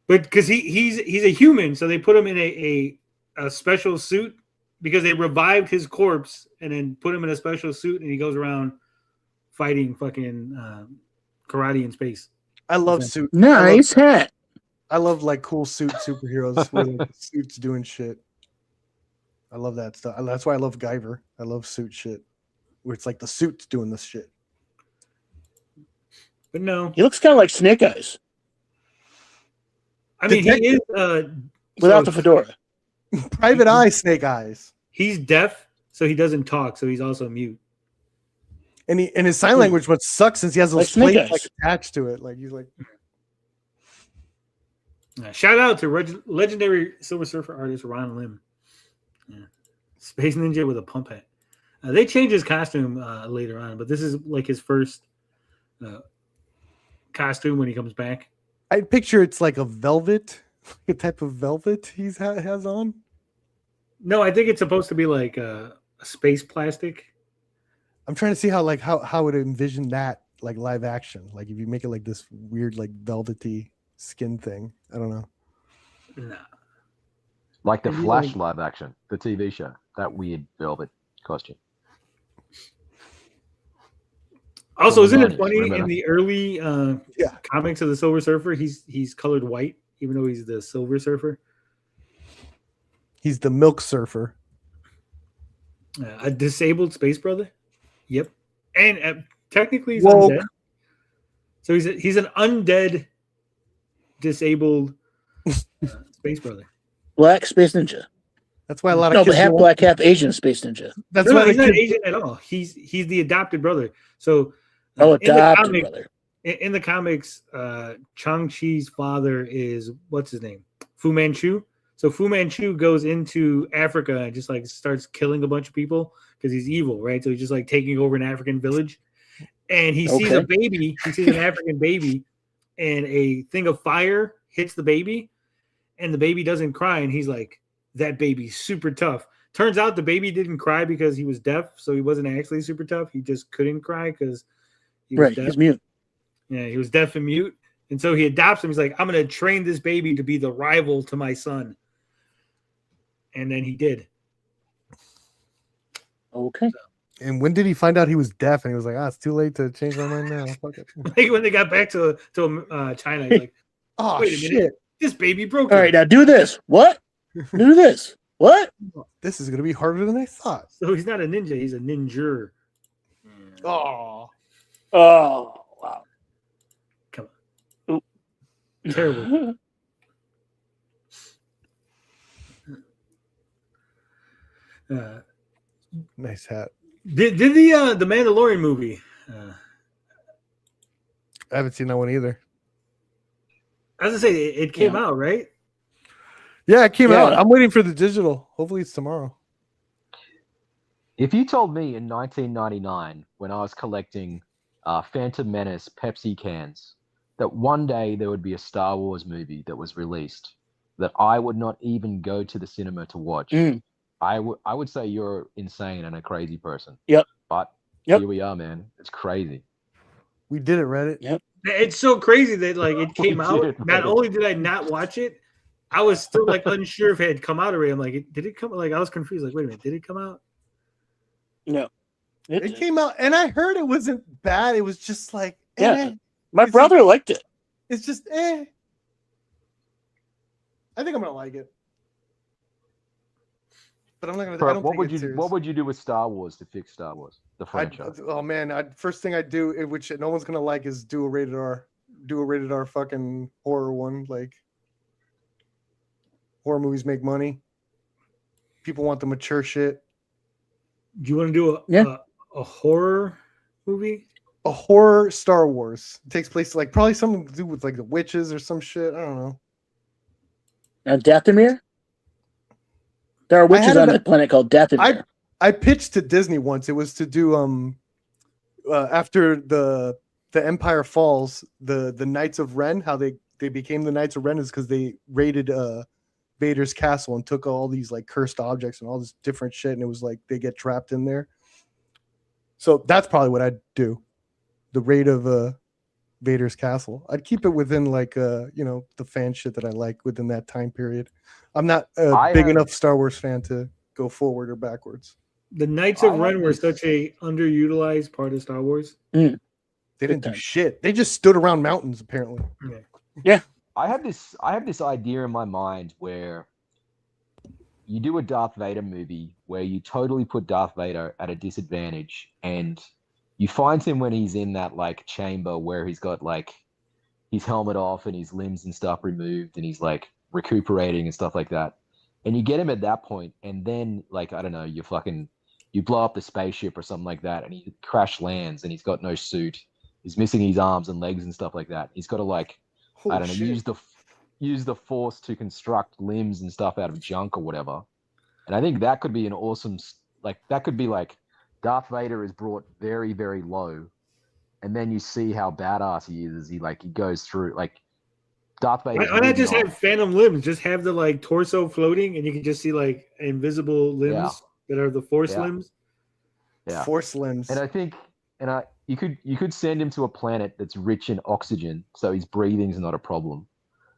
But because he's a human, so they put him in a special suit because they revived his corpse and then put him in a special suit and he goes around fighting fucking karate in space. I love suits. Nice hat. I love like cool suit superheroes where like, suits doing shit. I love that stuff. That's why I love Guyver. I love suit shit where it's like the suits doing this shit. But no, he looks kind of like Snake Eyes. I mean, he is without the fedora. Private Eye Snake Eyes. He's deaf, so he doesn't talk, so he's also mute. And his sign language, what sucks since he has those plates like attached to it. Like he's like. Shout out to legendary Silver Surfer artist Ron Lim. Yeah. Space Ninja with a pump hat. They changed his costume later on, but this is like his first costume when he comes back. I picture it's like a velvet, a type of velvet has on. No, I think it's supposed to be like a space plastic. I'm trying to see how would envision that like live action. Like if you make it like this weird like velvety skin thing. I don't know. Nah. Like the Maybe Flash like- live action, the TV show, that weird velvet costume. Also, isn't it Nice. funny Remember in that? the early Yeah. comics of the Silver Surfer, he's colored white, even though he's the Silver Surfer. He's the milk surfer. A disabled space brother. Yep, and technically he's Woke. undead. So he's an undead, disabled space brother. Black space ninja. That's why a lot of No, but kids half don't- black, half Asian space ninja. That's No, why the he's not kids- Asian at all. He's the adopted brother. So Oh, in the adopted comic- brother. in the comics, Chang-Chi's father is what's his name? Fu Manchu. So Fu Manchu goes into Africa and just like starts killing a bunch of people because he's evil, right? So he's just like taking over an African village. And he sees a baby, he sees an African baby, and a thing of fire hits the baby, and the baby doesn't cry, and he's like, that baby's super tough. Turns out the baby didn't cry because he was deaf, so he wasn't actually super tough. He just couldn't cry because he was Right, deaf. he's mute. Yeah, he was deaf and mute. And so he adopts him. He's like, I'm going to train this baby to be the rival to my son. And then he did. Okay. And when did he find out he was deaf? And he was like, it's too late to change my mind now. Fuck it. Like when they got back to China, he's like, Oh, wait a minute. shit. This baby broke. All right, now do this. What? Do this. What? This is going to be harder than I thought. So he's not a ninja. He's a ninja. Oh. Oh, wow. Come on. Terrible. Nice hat. Did the Mandalorian movie? I haven't seen that one either. As I say, it came out, right? Yeah, it came out. Yeah. I'm waiting for the digital. Hopefully it's tomorrow. If you told me in 1999, when I was collecting Phantom Menace Pepsi cans, that one day there would be a Star Wars movie that was released that I would not even go to the cinema to watch, I would say you're insane and a crazy person. Yep. But Yep. here we are, man. It's crazy. We did it, Reddit. Yep. It's so crazy that like it came We out. did, Not right. only did I not watch it, I was still like unsure if it had come out already. I'm like, did it come? Like I was confused. Like, wait a minute, did it come out? No. It came out, and I heard it wasn't bad. It was just like, Yeah. My brother liked it. It's just, I think I'm gonna like it, but I'm not gonna. I don't What take would it you serious. What would you do with Star Wars to fix Star Wars, the franchise? Oh man, first thing I'd do, which no one's gonna like, is do a rated R fucking horror one. Like horror movies make money. People want the mature shit. Do you want to do a horror movie? A horror Star Wars. It takes place like probably something to do with like the witches or some shit. I don't know. Dathomir? There are witches on that planet called Dathomir. I pitched to Disney once. It was to do after the Empire Falls, the Knights of Ren, how they became the Knights of Ren is because they raided Vader's castle and took all these like cursed objects and all this different shit, and it was like they get trapped in there. So that's probably what I'd do. The raid of Vader's castle. I'd keep it within like the fan shit that I like within that time period. I'm not a big enough Star Wars fan to go forward or backwards. The Knights of Ren were such a underutilized part of Star Wars. They didn't do shit. They just stood around mountains, apparently. Yeah. I have this idea in my mind where you do a Darth Vader movie where you totally put Darth Vader at a disadvantage, and you find him when he's in that like chamber where he's got like his helmet off and his limbs and stuff removed, and he's like recuperating and stuff like that. And you get him at that point, and then like I don't know, you blow up the spaceship or something like that, and he crash lands, and he's got no suit. He's missing his arms and legs and stuff like that. He's got to like I don't know, use the force to construct limbs and stuff out of junk or whatever. And I think that could be an awesome, like that could be like Darth Vader is brought very, very low, and then you see how badass he is as he goes through Darth Vader. Why not just have phantom limbs? Just have the like torso floating, and you can just see like invisible limbs that are the force limbs. Yeah, Force limbs. And I think, you could send him to a planet that's rich in oxygen, so his breathing's not a problem.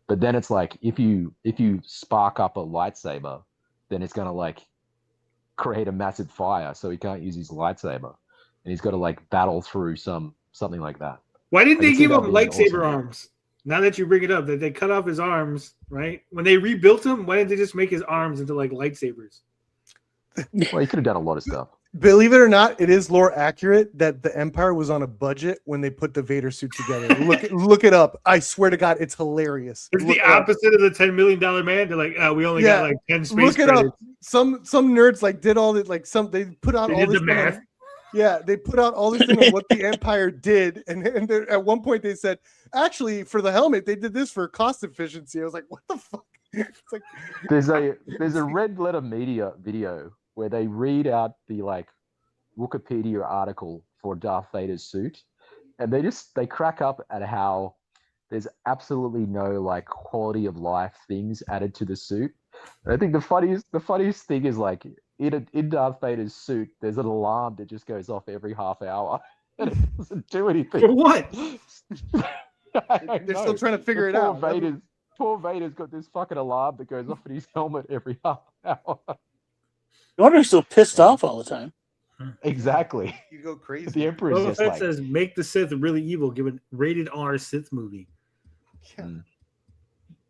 But then it's like if you spark up a lightsaber, then it's gonna like create a massive fire, so he can't use his lightsaber, and he's got to like battle through something like that. Why didn't they give him lightsaber arms? Now that you bring it up, that they cut off his arms, right? When they rebuilt him, why didn't they just make his arms into like lightsabers? Well, he could have done a lot of stuff. Believe it or not, it is lore accurate that the Empire was on a budget when they put the Vader suit together. Look it up. I swear to God, it's hilarious. It's the opposite of the $10 million man. They're like, we only got like 10 space Look it credits. up. Some nerds like did all the they put out all this math. Yeah, they put out all this thing on what the Empire did, and at one point they said, actually, for the helmet, they did this for cost efficiency. I was like, what the fuck? It's like there's a Red Letter Media video where they read out the like Wikipedia article for Darth Vader's suit, and they crack up at how there's absolutely no like quality of life things added to the suit. And I think the funniest thing is like in Darth Vader's suit, there's an alarm that just goes off every half hour, and it doesn't do anything. For what? They're still trying to figure it out. Poor Vader's got this fucking alarm that goes off in his helmet every half hour. No wonder he's so pissed off all the time. Exactly. You go crazy. The Emperor's just like, says, make the Sith really evil. Give it rated R Sith movie. Yeah.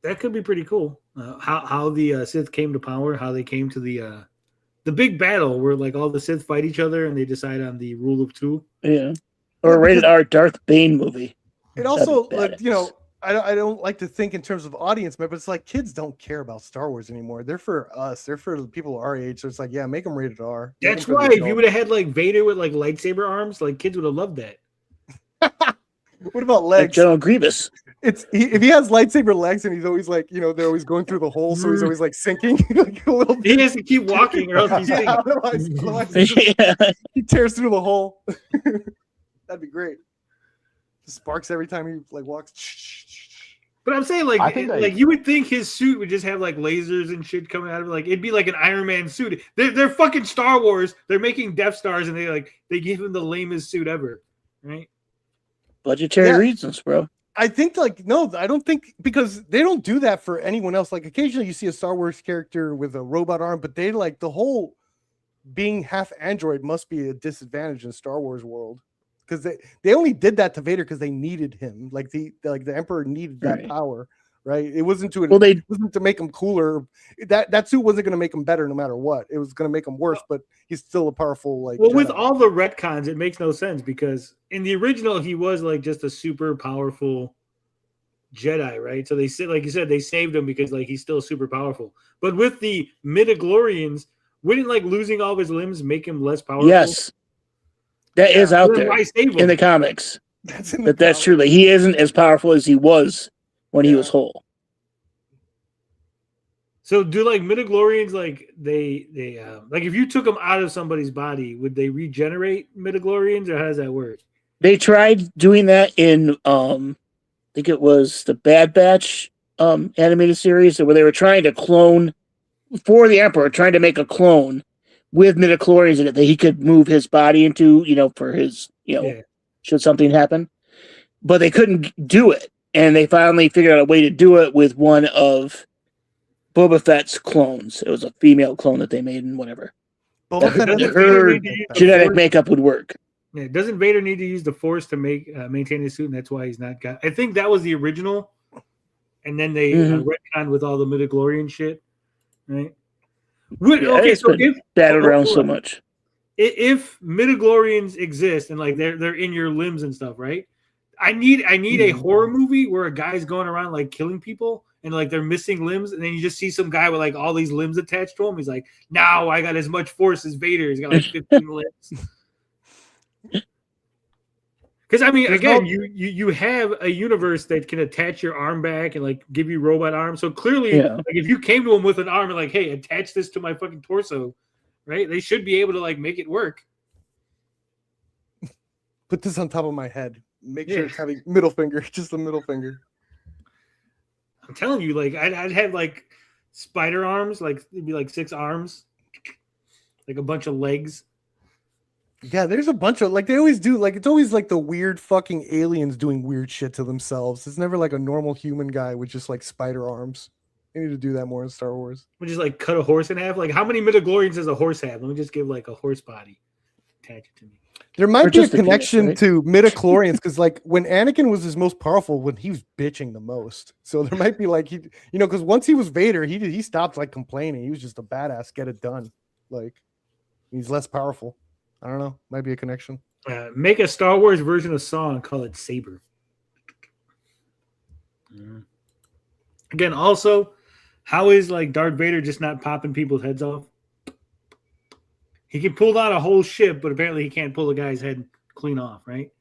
That could be pretty cool. How the Sith came to power, how they came to the big battle where like all the Sith fight each other and they decide on the rule of two. Yeah. Or a rated R Darth Bane movie. It also, like, I don't like to think in terms of audience, but it's like kids don't care about Star Wars anymore. They're for us. They're for the people our age. So it's like, yeah, make them rated R. That's why if you would have had like Vader with like lightsaber arms, like kids would have loved that. What about legs? Like General Grievous. If he has lightsaber legs and he's always like, they're always going through the hole, so he's always like sinking like a little bit. He has to keep walking or else he's sinking. Otherwise he tears through the hole. That'd be great. Just sparks every time he like walks. But I'm saying like you would think his suit would just have like lasers and shit coming out of it. Like it'd be like an Iron Man suit. They're fucking Star Wars. They're making Death Stars and they give him the lamest suit ever, right? Budgetary reasons, bro. I think no, I don't think, because they don't do that for anyone else. Like occasionally you see a Star Wars character with a robot arm, but they like the whole being half android must be a disadvantage in Star Wars world, because they only did that to Vader because they needed him. Like the Emperor needed that power, right? It wasn't it wasn't to make him cooler. That suit wasn't going to make him better no matter what. It was going to make him worse, but he's still a powerful Jedi. With all the retcons, it makes no sense because in the original he was like just a super powerful Jedi, right? So they said, like you said, they saved him because like he's still super powerful. But with the midichlorians, wouldn't like losing all of his limbs make him less powerful? Yes, that is out there in the comics. That's true. Like he isn't as powerful as he was when he was whole. So do like midichlorians like they like if you took them out of somebody's body, would they regenerate midichlorians, or how does that work? They tried doing that in I think it was the Bad Batch animated series, where they were trying to clone for the Emperor, trying to make a clone with midichlorians in it that he could move his body into, for his, should something happen. But they couldn't do it. And they finally figured out a way to do it with one of Boba Fett's clones. It was a female clone that they made and whatever. Her genetic makeup would work. Yeah, doesn't Vader need to use the Force to maintain his suit, and that's why he's not got? I think that was the original, and then they retconned with all the midichlorian shit, right? So if battled around so much, if midichlorians exist and like they're in your limbs and stuff, right? I need a horror movie where a guy's going around like killing people and like they're missing limbs, and then you just see some guy with like all these limbs attached to him. He's like, "Now I got as much force as Vader. He's got like 15 limbs." Because I mean, again, you have a universe that can attach your arm back and like give you robot arms. So clearly, like if you came to him with an arm and like, "Hey, attach this to my fucking torso," right? They should be able to like make it work. put this on top of my head. Make sure Yeah. it's having middle finger, just the middle finger. I'm telling you, like I'd have like spider arms, like it'd be like 6 arms, like a bunch of legs. Yeah, there's a bunch of like they always do. Like it's always like the weird fucking aliens doing weird shit to themselves. It's never like a normal human guy with just like spider arms. They need to do that more in Star Wars. We just like cut a horse in half. Like how many midichlorians does a horse have? Let me just give like a horse body. Attach it to me. There might Or be a just the penis, connection right? to midichlorians because like when Anakin was his most powerful, when he was bitching the most. So there might be like he, because once he was Vader, he stopped like complaining. He was just a badass, get it done. Like he's less powerful. I don't know. Might be a connection. Make a Star Wars version of Saw and call it Saber. Again, also, how is like Darth Vader just not popping people's heads off? He can pull down a whole ship, but apparently he can't pull a guy's head clean off, right?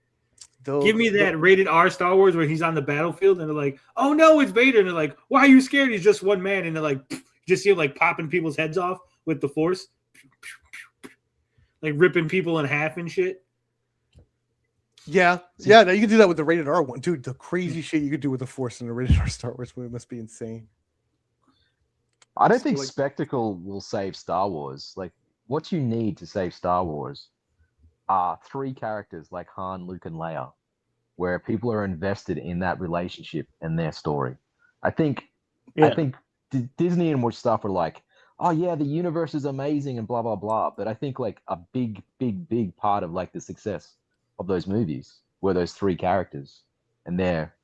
Give me that rated R Star Wars where he's on the battlefield and they're like, oh no, it's Vader. And they're like, why are you scared? He's just one man. And they're like, you just see him like popping people's heads off with the Force. Like ripping people in half and shit. Yeah, you can do that with the rated R one, dude. The crazy shit you could do with the Force in a rated R Star Wars movie must be insane. I don't think spectacle will save Star Wars. Like, what you need to save Star Wars are 3 characters like Han, Luke, and Leia, where people are invested in that relationship and their story. I think Disney and more stuff are like, oh yeah, the universe is amazing and blah blah blah. But I think like a big part of like the success of those movies were those 3 characters and their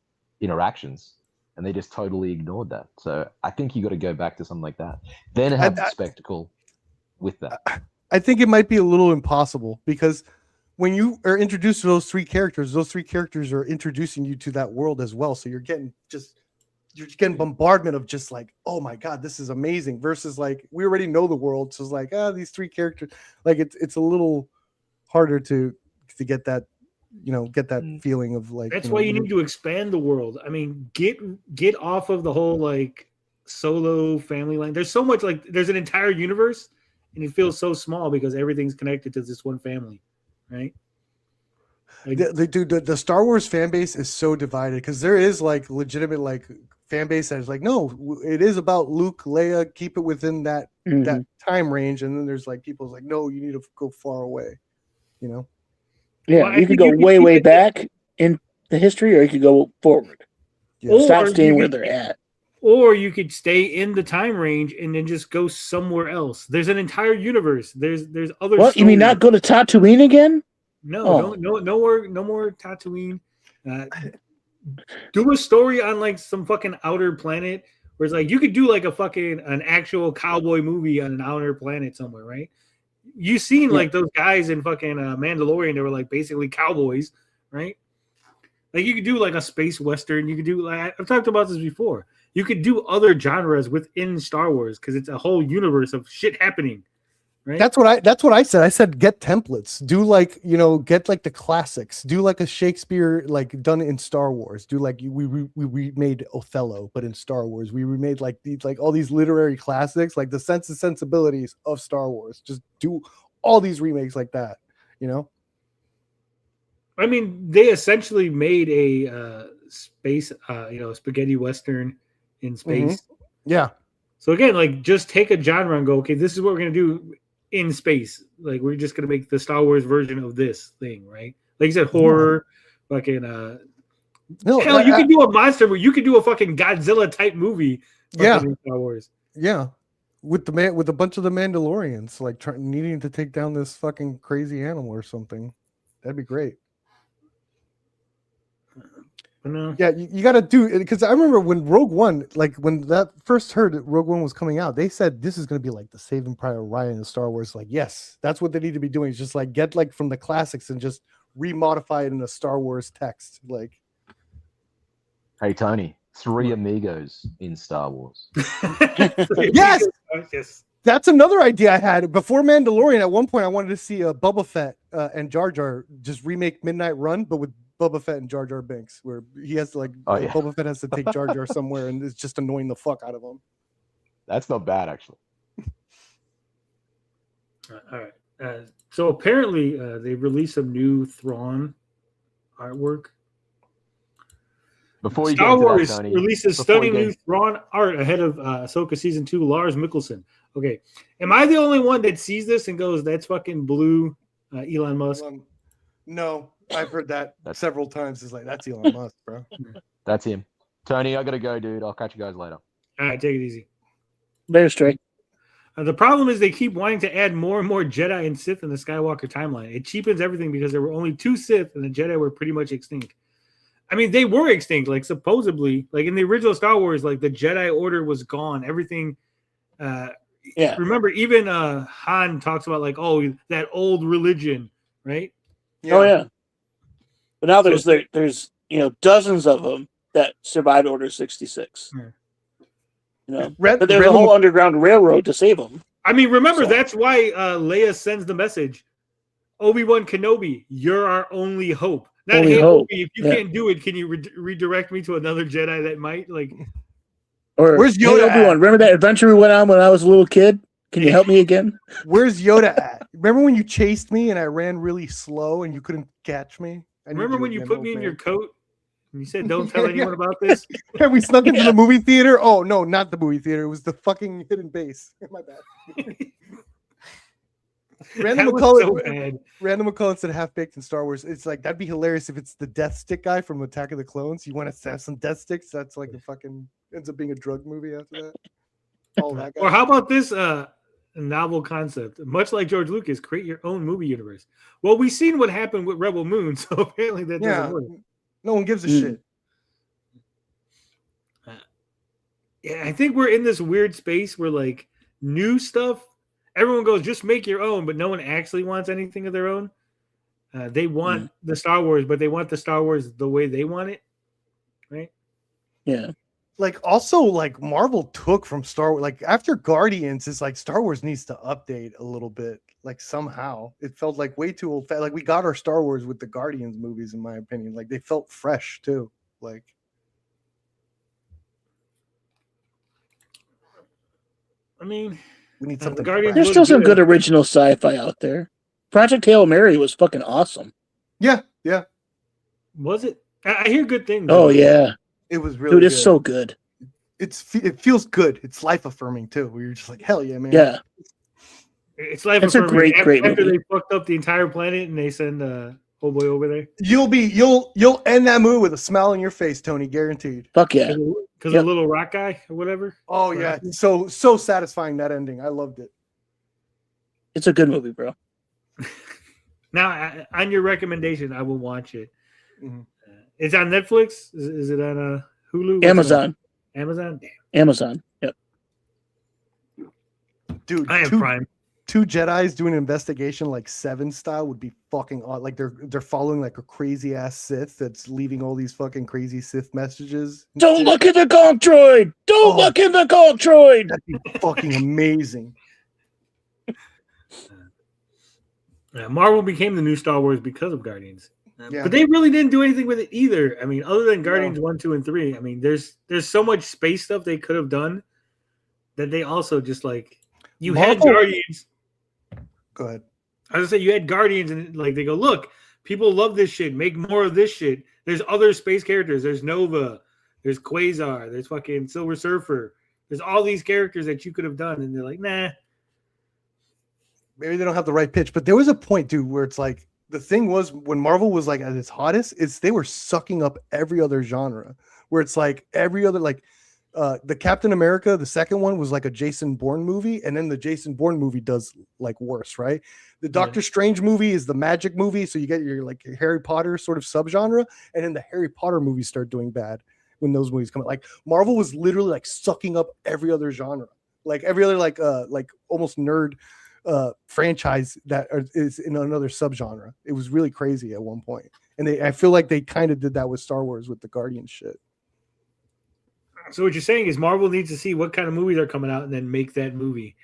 interactions, and they just totally ignored that. So I think you got to go back to something like that, then have the spectacle with that. I think it might be a little impossible because when you are introduced to those 3 characters are introducing you to that world as well. So you're getting bombardment of just like, oh my god, this is amazing. Versus like we already know the world, so it's like these 3 characters. Like it's a little harder to get that, get that feeling of like. That's why you need to expand the world. I mean, get off of the whole like solo family line. There's so much like there's an entire universe, and it feels so small because everything's connected to this one family, right? Like, the Star Wars fan base is so divided because there is like legitimate like fan base that is like, no, it is about Luke, Leia, keep it within that that time range, and then there's like people like, no, you need to go far away, Yeah, well, you could go way back in the history, or you could go forward. Stop staying where they're at. Or you could stay in the time range and then just go somewhere else. There's an entire universe. There's other. What, you mean not go to Tatooine again? No, no more Tatooine. Do a story on like some fucking outer planet where it's like you could do like an actual cowboy movie on an outer planet somewhere, right? You seen like those guys in fucking Mandalorian, they were like basically cowboys, right? Like you could do like a space western. You could do like I've talked about this before. You could do other genres within Star Wars because it's a whole universe of shit happening. Right? That's what I said. I said get templates. Do like, get like the classics. Do like a Shakespeare like done in Star Wars. Do like we remade Othello, but in Star Wars. We remade like these like all these literary classics, like the Sense and Sensibilities of Star Wars. Just do all these remakes like that, I mean, they essentially made a space spaghetti western in space. Yeah. So again, like just take a genre and go, okay, this is what we're gonna do in space. Like we're just gonna make the Star Wars version of this thing, right? Like you said, horror, fucking hell, you could do a monster movie. You could do a fucking Godzilla type movie. In Star Wars. Yeah. With a bunch of the Mandalorians, like needing to take down this fucking crazy animal or something. That'd be great. No. Yeah, you got to do it because I remember when Rogue One, like when that first heard that Rogue One was coming out, they said this is going to be like the Saving Private Ryan in Star Wars. Like, yes, that's what they need to be doing. Is just like get like from the classics and just remodify it in a Star Wars text. Like, hey Tony, 3 amigos in Star Wars. Yes, that's another idea I had before Mandalorian. At one point, I wanted to see a Boba Fett and Jar Jar just remake Midnight Run, but with Boba Fett and Jar Jar Binks, where he has to Boba Fett has to take Jar Jar somewhere, and it's just annoying the fuck out of him. That's not bad, actually. All right. So apparently, they released some new Thrawn artwork. Before you Star get into Wars that, Tony, releases before stunning you new get- Thrawn art ahead of Ahsoka season 2. Lars Mikkelsen. Okay, am I the only one that sees this and goes, "That's fucking blue"? Elon Musk. No, I've heard that several times. It's like, that's Elon Musk, bro. That's him. Tony, I gotta go, dude. I'll catch you guys later. All right, take it easy. Later, Stray. The problem is they keep wanting to add more and more Jedi and Sith in the Skywalker timeline. It cheapens everything because there were only 2 Sith and the Jedi were pretty much extinct. I mean, they were extinct, like supposedly, like in the original Star Wars, like the Jedi Order was gone. Everything. Yeah. Remember, even Han talks about like, oh, that old religion, right? Oh yeah. But now there's dozens of them that survived Order 66. Yeah. But there's a whole underground railroad to save them. I mean, remember, that's why Leia sends the message, Obi-Wan Kenobi, you're our only hope. Not, Only hey, hope. Obi, if you can't do it, can you redirect me to another Jedi that might? Like, Or Where's hey, Yoda Obi-Wan, at? remember that adventure we went on when I was a little kid? Can you help me again? Where's Yoda at? Remember when you chased me and I ran really slow and you couldn't catch me? I need remember when you again, put old me in man. your coat and you said, "Don't tell anyone about this"? And we snuck into the movie theater. Oh no, not the movie theater. It was the fucking hidden base. My bad. Random That was McCullough, so bad. Random McCullough said half baked in Star Wars. It's like that'd be hilarious if it's the Death Stick guy from Attack of the Clones. You want to have some Death Sticks? That's like the fucking ends up being a drug movie after that. All that guy. Or how about this novel concept? Much like George Lucas, create your own movie universe. Well, we've seen what happened with Rebel Moon, so apparently that doesn't work. No one gives a shit. Yeah, I think we're in this weird space where like new stuff, everyone goes, just make your own, but no one actually wants anything of their own. They want the Star Wars, but they want the Star Wars the way they want it, right? Yeah. Like also like Marvel took from Star Wars, like after Guardians, it's like Star Wars needs to update a little bit. Like somehow it felt like way too old. Like we got our Star Wars with the Guardians movies, in my opinion. Like they felt fresh too. Like I mean, we need something. Guardians There's still some good original sci-fi out there. Project Hail Mary was fucking awesome. Yeah. Was it? I hear good things. Oh yeah, it was really. Dude, it's good. so good. It feels good. It's life affirming too. Where you're just like, hell yeah, man. Yeah. It's life. It's a affirming. great after movie. they fucked up the entire planet and they send old boy over there. You'll end that movie with a smile on your face, Tony, guaranteed. Fuck yeah. Because of the little rock guy or whatever. Oh yeah, so satisfying, that ending. I loved it. It's a good movie, bro. Now, on your recommendation, I will watch it. Mm-hmm. It's on Netflix. Is it on Hulu? What's Amazon. it on? Amazon. Damn. Amazon. Yep. Dude, I have Prime. 2 Jedis doing an investigation like Seven style would be fucking odd. Like they're following like a crazy ass Sith that's leaving all these fucking crazy Sith messages. Don't look at the Gonk droid. Don't look at the Gonk droid. That'd be fucking amazing. Marvel became the new Star Wars because of Guardians. Yeah. But they really didn't do anything with it either. I mean, other than Guardians 1, 2, and 3. I mean, there's so much space stuff they could have done that they also just like had Guardians. Go ahead. I was gonna say you had Guardians and like they go, look, people love this shit. Make more of this shit. There's other space characters. There's Nova. There's Quasar. There's fucking Silver Surfer. There's all these characters that you could have done, and they're like, nah. Maybe they don't have the right pitch, but there was a point, dude, where it's like the thing was when Marvel was like at its hottest, they were sucking up every other genre. Where it's like every other like the Captain America, the second one was like a Jason Bourne movie, and then the Jason Bourne movie does like worse, right? The Doctor Strange movie is the magic movie, so you get your like your Harry Potter sort of subgenre, and then the Harry Potter movies start doing bad when those movies come out. Like Marvel was literally like sucking up every other genre, like every other like almost nerd franchise that is in another subgenre. It was really crazy at one point, and I feel like they kind of did that with Star Wars with the Guardian shit. So what you're saying is Marvel needs to see what kind of movies are coming out and then make that movie.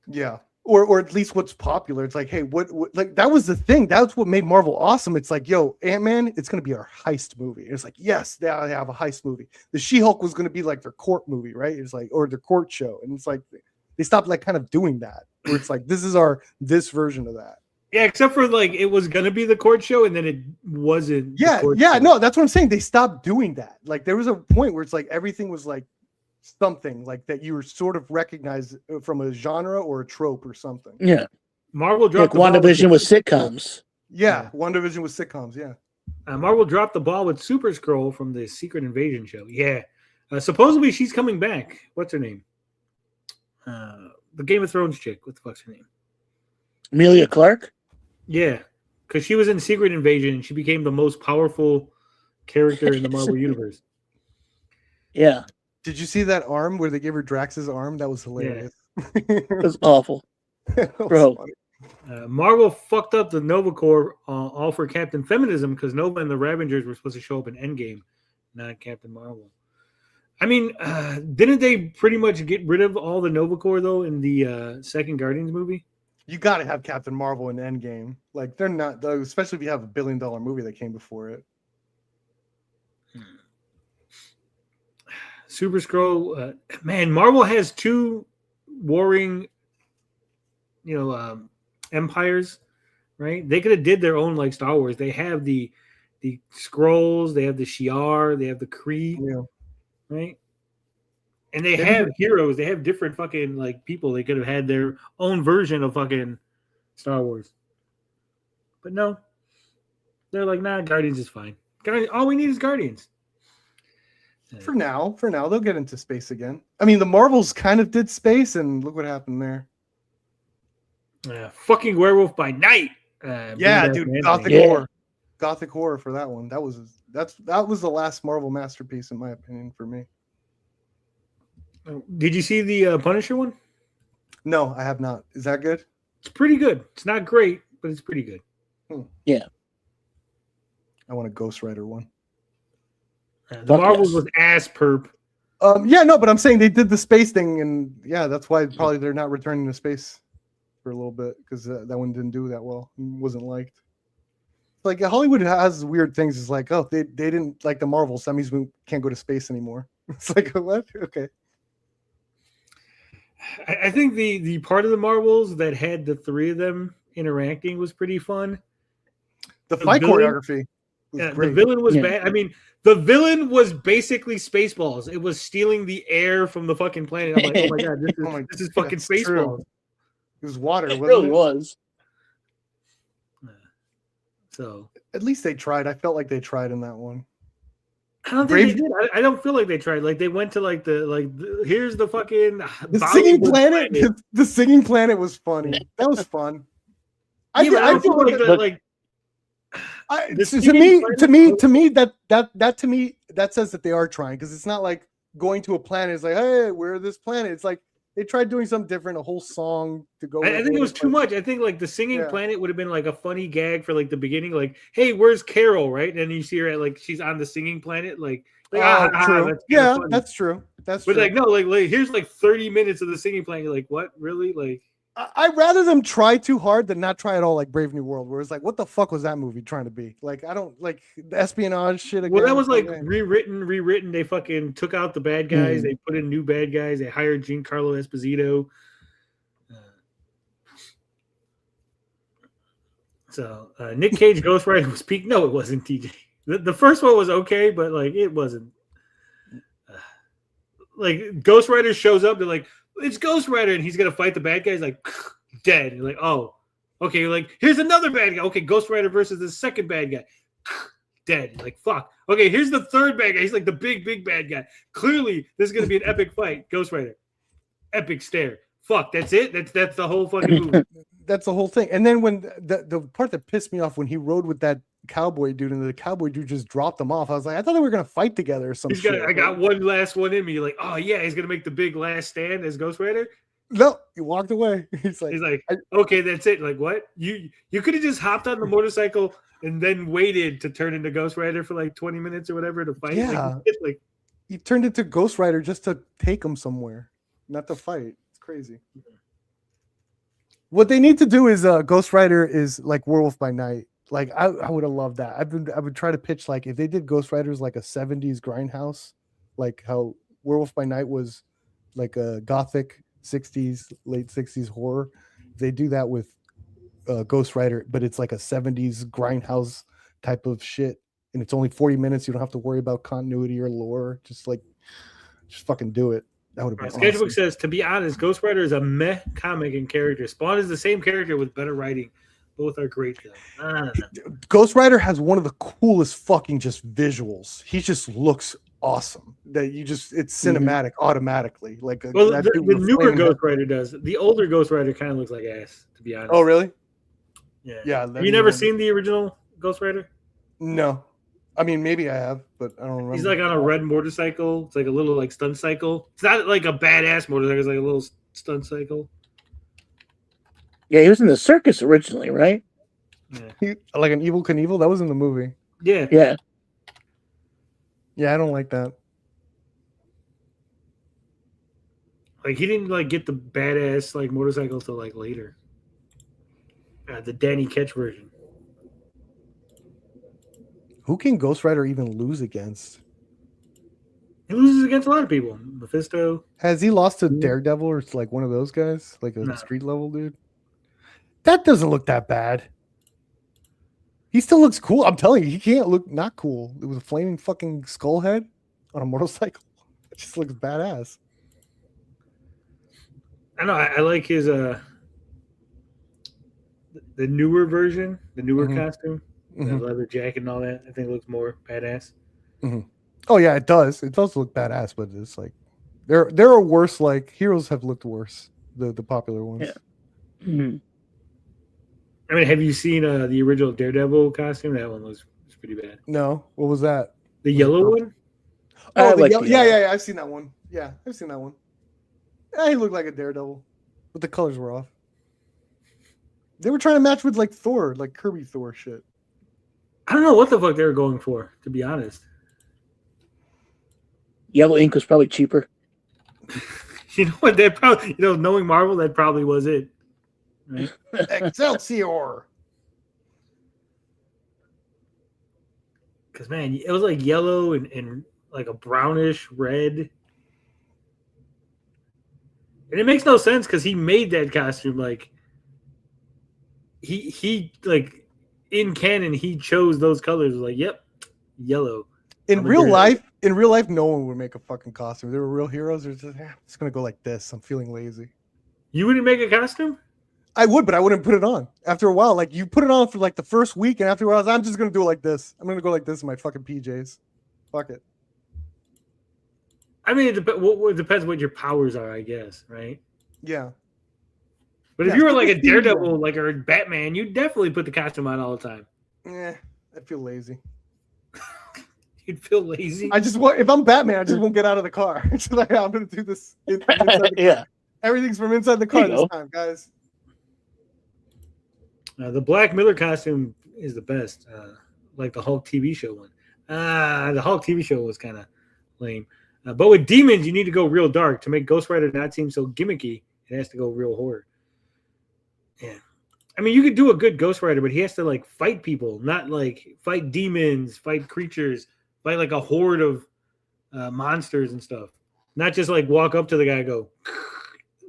Yeah. Or at least what's popular. It's like, hey, what like that was the thing. That's what made Marvel awesome. It's like, yo, Ant-Man, it's gonna be our heist movie. And it's like, yes, they have a heist movie. The She-Hulk was gonna be like their court movie, right? It's like, or their court show. And it's like they stopped like kind of doing that. Where it's like, this is this version of that. Yeah, except for like it was gonna be the court show, and then it wasn't. the Yeah, court yeah, show. no, that's what I'm saying. They stopped doing that. Like there was a point where it's like everything was like something like that you were sort of recognized from a genre or a trope or something. Yeah. Marvel Like dropped the ball with WandaVision was sitcoms. Yeah, WandaVision was sitcoms. Yeah. Marvel dropped the ball with Super Scroll from the Secret Invasion show. Yeah, supposedly she's coming back. What's her name? The Game of Thrones chick. What the fuck's her name? Amelia Clark. Yeah, because she was in Secret Invasion and she became the most powerful character in the Marvel universe. Yeah. Did you see that arm where they gave her Drax's arm? That was hilarious. It was awful. Bro. Marvel fucked up the Nova Corps all for Captain Feminism because Nova and the Ravengers were supposed to show up in Endgame, not Captain Marvel. I mean, didn't they pretty much get rid of all the Nova Corps though in the second Guardians movie? You got to have Captain Marvel in Endgame. Like they're not, though, especially if you have $1 billion movie that came before it. Super Scroll, man, Marvel has two warring, empires, right? They could have did their own like Star Wars. They have the Skrulls, they have the Shi'ar, they have the Kree, right? And they have heroes. They have different fucking like people. They could have had their own version of fucking Star Wars. But no, they're like, nah, Guardians is fine. All we need is Guardians. For now, they'll get into space again. I mean, the Marvels kind of did space, and look what happened there. Fucking Werewolf by Night. Yeah, dude, Gothic horror for that one. That was the last Marvel masterpiece in my opinion for me. Did you see the Punisher one? No, I have not. Is that good? It's pretty good. It's not great, but it's pretty good. Yeah. I want a Ghost Rider one. The Marvels was ass perp. Yeah, no, but I'm saying they did the space thing, and yeah, that's why probably they're not returning to space for a little bit because that one didn't do that well. It wasn't liked. Like Hollywood has weird things. It's like, oh, they didn't like the Marvels. That means we can't go to space anymore. It's like, what? Okay. I think the part of the Marvels that had the three of them interacting was pretty fun. The fight choreography. Yeah, the villain was bad. I mean, the villain was basically Spaceballs. It was stealing the air from the fucking planet. I'm like, oh my god, this is fucking Spaceballs. It was water. It really was. So at least they tried. I felt like they tried in that one. I don't think they did. I don't feel like they tried. Like they went to here's the fucking singing planet. The singing planet was funny. That was fun. I feel like to me that says that they are trying because it's not like going to a planet. It's like, hey, we're this planet. It's like they tried doing something different, a whole song to go. I think it was too much. I think like the singing planet would have been like a funny gag for like the beginning, like, hey, where's Carol? Right. And you see her at like she's on the singing planet, like true. That's true. That's but true. like no, like here's like 30 minutes of the singing planet. You're like, what? Really? Like I'd rather them try too hard than not try at all, like Brave New World, where it's like, what the fuck was that movie trying to be? Like, I don't like the espionage shit again. Well, that was like rewritten. They fucking took out the bad guys. They put in new bad guys. They hired Giancarlo Esposito. So Nick Cage Ghost Rider was peak. No, it wasn't, TJ. The first one was okay, but like it wasn't. Like Ghost Rider shows up, they're like, it's Ghost Rider, and he's gonna fight the bad guy. He's like dead. You're like, oh, okay. You're like, here's another bad guy. Okay, Ghost Rider versus the second bad guy. Dead. You're like, fuck. Okay, here's the third bad guy. He's like the big bad guy. Clearly, this is gonna be an epic fight. Ghost Rider. Epic stare. Fuck. That's it. That's the whole fucking movie. That's the whole thing. And then when the part that pissed me off when he rode with that cowboy dude and the cowboy dude just dropped him off. I was like, I thought they were gonna fight together or something. I got one last one in me. You're like, oh yeah, he's gonna make the big last stand as Ghost Rider. No, he walked away. He's like, okay, that's it. Like what? You could have just hopped on the motorcycle and then waited to turn into Ghost Rider for like 20 minutes or whatever to fight. Yeah, like he turned into Ghost Rider just to take him somewhere, not to fight. It's crazy. What they need to do is Ghost Rider is like Werewolf by Night. Like I would have loved that. I would try to pitch like if they did Ghost Riders like a 70s grindhouse, like how Werewolf by Night was like a gothic 60s, late 60s horror. They do that with Ghost Rider, but it's like a 70s grindhouse type of shit, and it's only 40 minutes. You don't have to worry about continuity or lore. Just fucking do it. That would have been Sketchbook awesome. says, to be honest, Ghost Rider is a meh comic and character. Spawn is the same character with better writing. Both are great though. I don't know. Ghost Rider has one of the coolest fucking just visuals. He just looks awesome. That it's cinematic automatically. Like Well, that the dude with a newer flaming head. Ghost Rider does. The older Ghost Rider kind of looks like ass, to be honest. Oh, really? Yeah. Have you never seen the original Ghost Rider? No. I mean, maybe I have, but I don't remember. He's like on a red motorcycle. It's like a little like stunt cycle. It's not like a badass motorcycle. It's like a little stunt cycle. Yeah, he was in the circus originally, right? Like an Evil Knievel? That was in the movie. Yeah. Yeah. Yeah, I don't like that. Like he didn't like get the badass like motorcycle till like later. The Danny Ketch version. Who can Ghost Rider even lose against? He loses against a lot of people. Mephisto. Has he lost to Daredevil or it's like one of those guys? Like a No. street level dude? That doesn't look that bad. He still looks cool. I'm telling you, he can't look not cool. It was a flaming fucking skull head on a motorcycle. It just looks badass. I know. I like his the newer version, the newer costume, the leather jacket and all that. I think it looks more badass. Oh yeah, it does. It does look badass, but it's like there are worse. Like heroes have looked worse. The popular ones. Yeah. Mm-hmm. I mean, have you seen the original Daredevil costume? That one looks pretty bad. No, what was that? The yellow one? Oh, like yeah. I've seen that one. Yeah, I've seen that one. Yeah, he looked like a Daredevil, but the colors were off. They were trying to match with like Thor, like Kirby Thor shit. I don't know what the fuck they were going for, to be honest. Yellow ink was probably cheaper. You know what? They probably, knowing Marvel, that probably was it. Right? Excelsior. Because man, it was like yellow and like a brownish red. And it makes no sense because he made that costume like he like in canon he chose those colors. Like, yep, yellow. In real life, no one would make a fucking costume. They were real heroes. They're just gonna go like this. I'm feeling lazy. You wouldn't make a costume? I would, but I wouldn't put it on. After a while, like you put it on for like the first week, and after a while, I'm just gonna do it like this. I'm gonna go like this in my fucking PJs. Fuck it. I mean, it depends what your powers are, I guess, right? Yeah. But if you were like a Daredevil, like or a Batman, you'd definitely put the costume on all the time. Yeah, I feel lazy. You'd feel lazy. If I'm Batman, I just won't get out of the car. It's like I'm gonna do this. Yeah. Everything's from inside the car this time, guys. The Black Miller costume is the best, like the Hulk TV show one. The Hulk TV show was kind of lame. But with demons, you need to go real dark. To make Ghost Rider not seem so gimmicky, it has to go real horror. Yeah. I mean, you could do a good Ghost Rider, but he has to like fight people, not like fight demons, fight creatures, fight like a horde of monsters and stuff. Not just like walk up to the guy and go,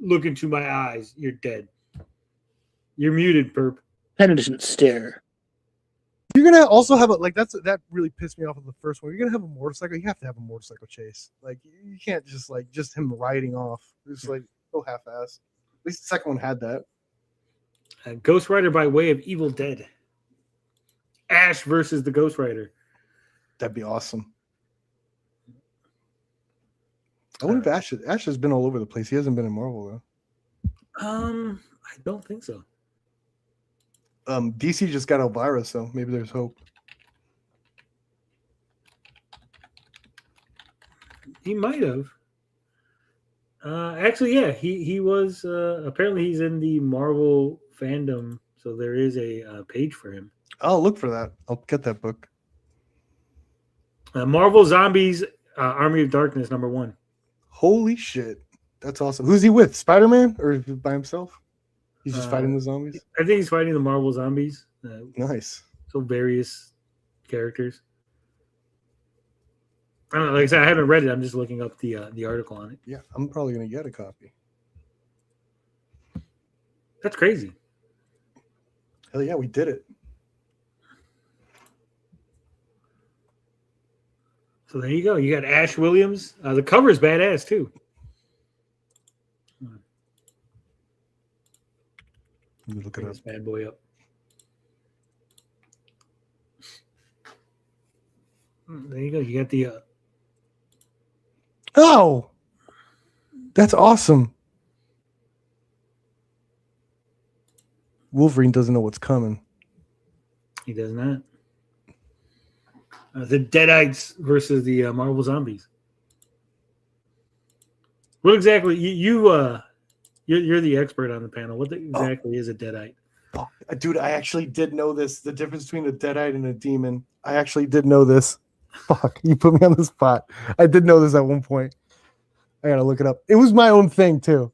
look into my eyes, you're dead. You're muted, perp. Penetrant stare. You're gonna also have that really pissed me off of the first one. You're gonna have a motorcycle. You have to have a motorcycle chase. Like you can't just him riding off. It's like so half-assed. At least the second one had that. Ghost Rider by way of Evil Dead. Ash versus the Ghost Rider. That'd be awesome. I wonder if Ash has been all over the place. He hasn't been in Marvel though. I don't think so. DC just got Elvira, so maybe there's hope. He might have. Actually, yeah, he was. Apparently, he's in the Marvel fandom, so there is a page for him. I'll look for that. I'll get that book. Marvel Zombies, Army of Darkness, #1. Holy shit, that's awesome. Who's he with? Spider-Man or by himself? He's just fighting the zombies. I think he's fighting the Marvel Zombies. Nice. So various characters. I don't know. Like I said, I haven't read it. I'm just looking up the article on it. Yeah, I'm probably gonna get a copy. That's crazy. Hell yeah, we did it. So there you go. You got Ash Williams. The cover is badass too. Let me look it Bring up. this bad boy up. There you go. You got the. Oh, that's awesome. Wolverine doesn't know what's coming. He does not. The Deadites versus the Marvel Zombies. What exactly you're the expert on the panel. What exactly is a Deadite? Fuck. Dude, I actually did know this. The difference between a Deadite and a demon. I actually did know this. Fuck, you put me on the spot. I did know this at one point. I gotta look it up. It was my own thing too.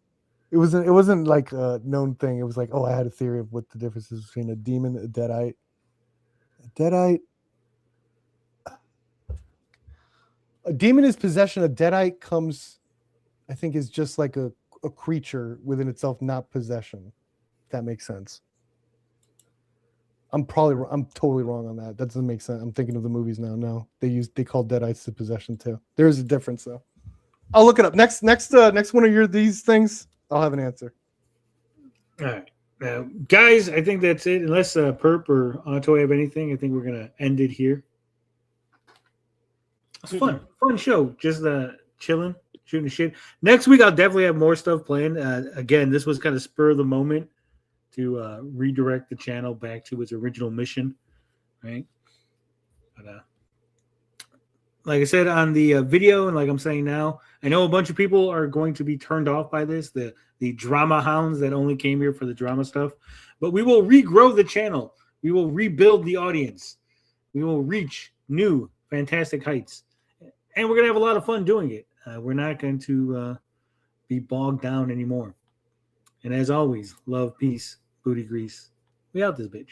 It wasn't like a known thing. It was like, oh, I had a theory of what the difference is between a demon and a Deadite. A Deadite. A demon is possession. A Deadite comes, I think, is just like a creature within itself, not possession. If that makes sense. I'm totally wrong on that. That doesn't make sense. I'm thinking of the movies now. No, they call Deadites the possession too. There is a difference though. I'll look it up. Next one of these things, I'll have an answer. All right. Now, guys, I think that's it. Unless Perp or Otto have anything, I think we're gonna end it here. It's fun show. Just chilling, shooting the shit. Next week, I'll definitely have more stuff planned. Again, this was kind of spur of the moment to redirect the channel back to its original mission, right? But like I said on the video, and like I'm saying now, I know a bunch of people are going to be turned off by this, the drama hounds that only came here for the drama stuff. But we will regrow the channel. We will rebuild the audience. We will reach new, fantastic heights. And we're going to have a lot of fun doing it. We're not going to be bogged down anymore. And as always, love, peace, booty grease. We out this bitch.